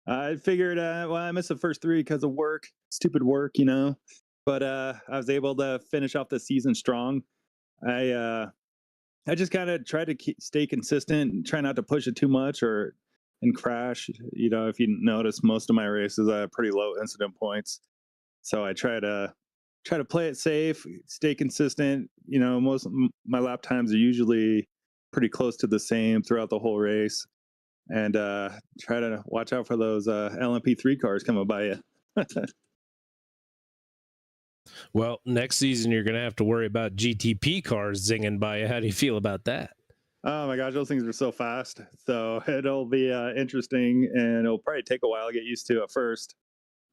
I figured, well, I missed the first 3 because of work, stupid work, you know, but I was able to finish off the season strong. I just kind of try to stay consistent, try not to push it too much and crash. You know, if you notice, most of my races I have pretty low incident points, so I try to play it safe, stay consistent. You know, most of my lap times are usually pretty close to the same throughout the whole race, and try to watch out for those LMP3 cars coming by you. Well, next season you're going to have to worry about GTP cars zinging by you. How do you feel about that? Oh my gosh, those things are so fast. So it'll be interesting, and it'll probably take a while to get used to at first.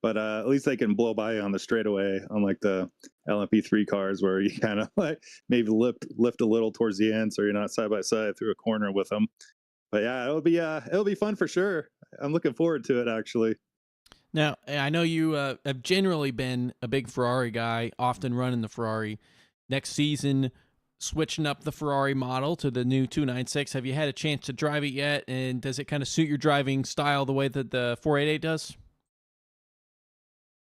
But at least they can blow by you on the straightaway, unlike the LMP3 cars where you kind of like maybe lift a little towards the end, so you're not side by side through a corner with them. But yeah, it'll be fun for sure. I'm looking forward to it, actually. Now, I know you have generally been a big Ferrari guy, often running the Ferrari. Next season, switching up the Ferrari model to the new 296. Have you had a chance to drive it yet? And does it kind of suit your driving style the way that the 488 does?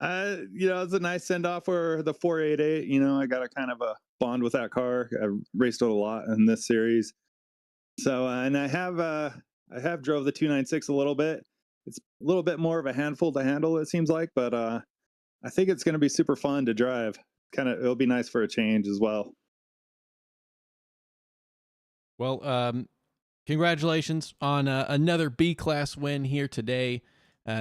You know, it's a nice send off for the 488. You know, I got a kind of a bond with that car. I raced it a lot in this series. So, and I have drove the 296 a little bit. It's a little bit more of a handful to handle, it seems like, but I think it's going to be super fun to drive. It'll be nice for a change as well. Well, congratulations on another B-class win here today.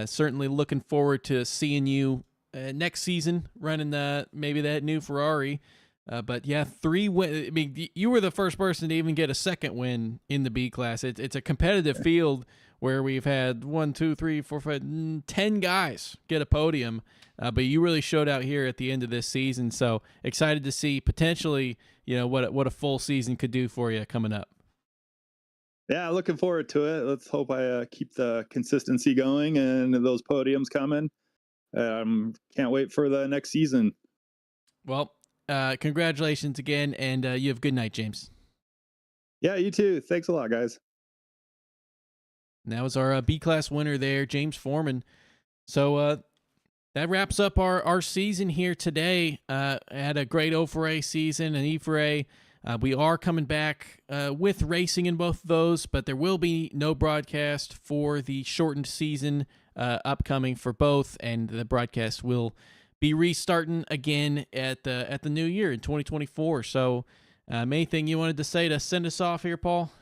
Certainly looking forward to seeing you next season running maybe that new Ferrari. But yeah, 3 win. I mean, you were the first person to even get a second win in the B class. It's a competitive field where we've had 1, 2, 3, 4, 5, 10 guys get a podium. But you really showed out here at the end of this season. So excited to see potentially, you know, what a full season could do for you coming up. Yeah, looking forward to it. Let's hope I keep the consistency going and those podiums coming. Can't wait for the next season. Well, congratulations again, and you have a good night, James. Yeah, you too. Thanks a lot, guys. And that was our B-class winner there, James Foreman. So that wraps up our season here today. Had a great O4A season and E4A. We are coming back with racing in both of those, but there will be no broadcast for the shortened season upcoming for both, and the broadcast will be restarting again at the new year in 2024. So, anything you wanted to say to send us off here, Paul?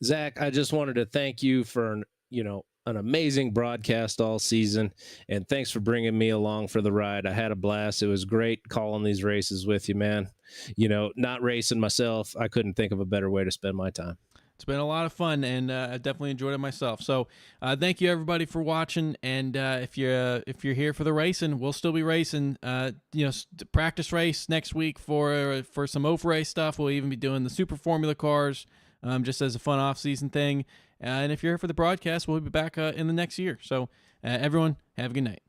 Zach, I just wanted to thank you for an amazing broadcast all season, and thanks for bringing me along for the ride. I had a blast. It was great calling these races with you, man. Not racing myself, I couldn't think of a better way to spend my time. It's been a lot of fun, and I definitely enjoyed it myself. So, thank you everybody for watching. And if you're here for the racing, we'll still be racing. Practice race next week for some OFA race stuff. We'll even be doing the Super Formula cars, just as a fun off-season thing. And if you're here for the broadcast, we'll be back in the next year. So, everyone, have a good night.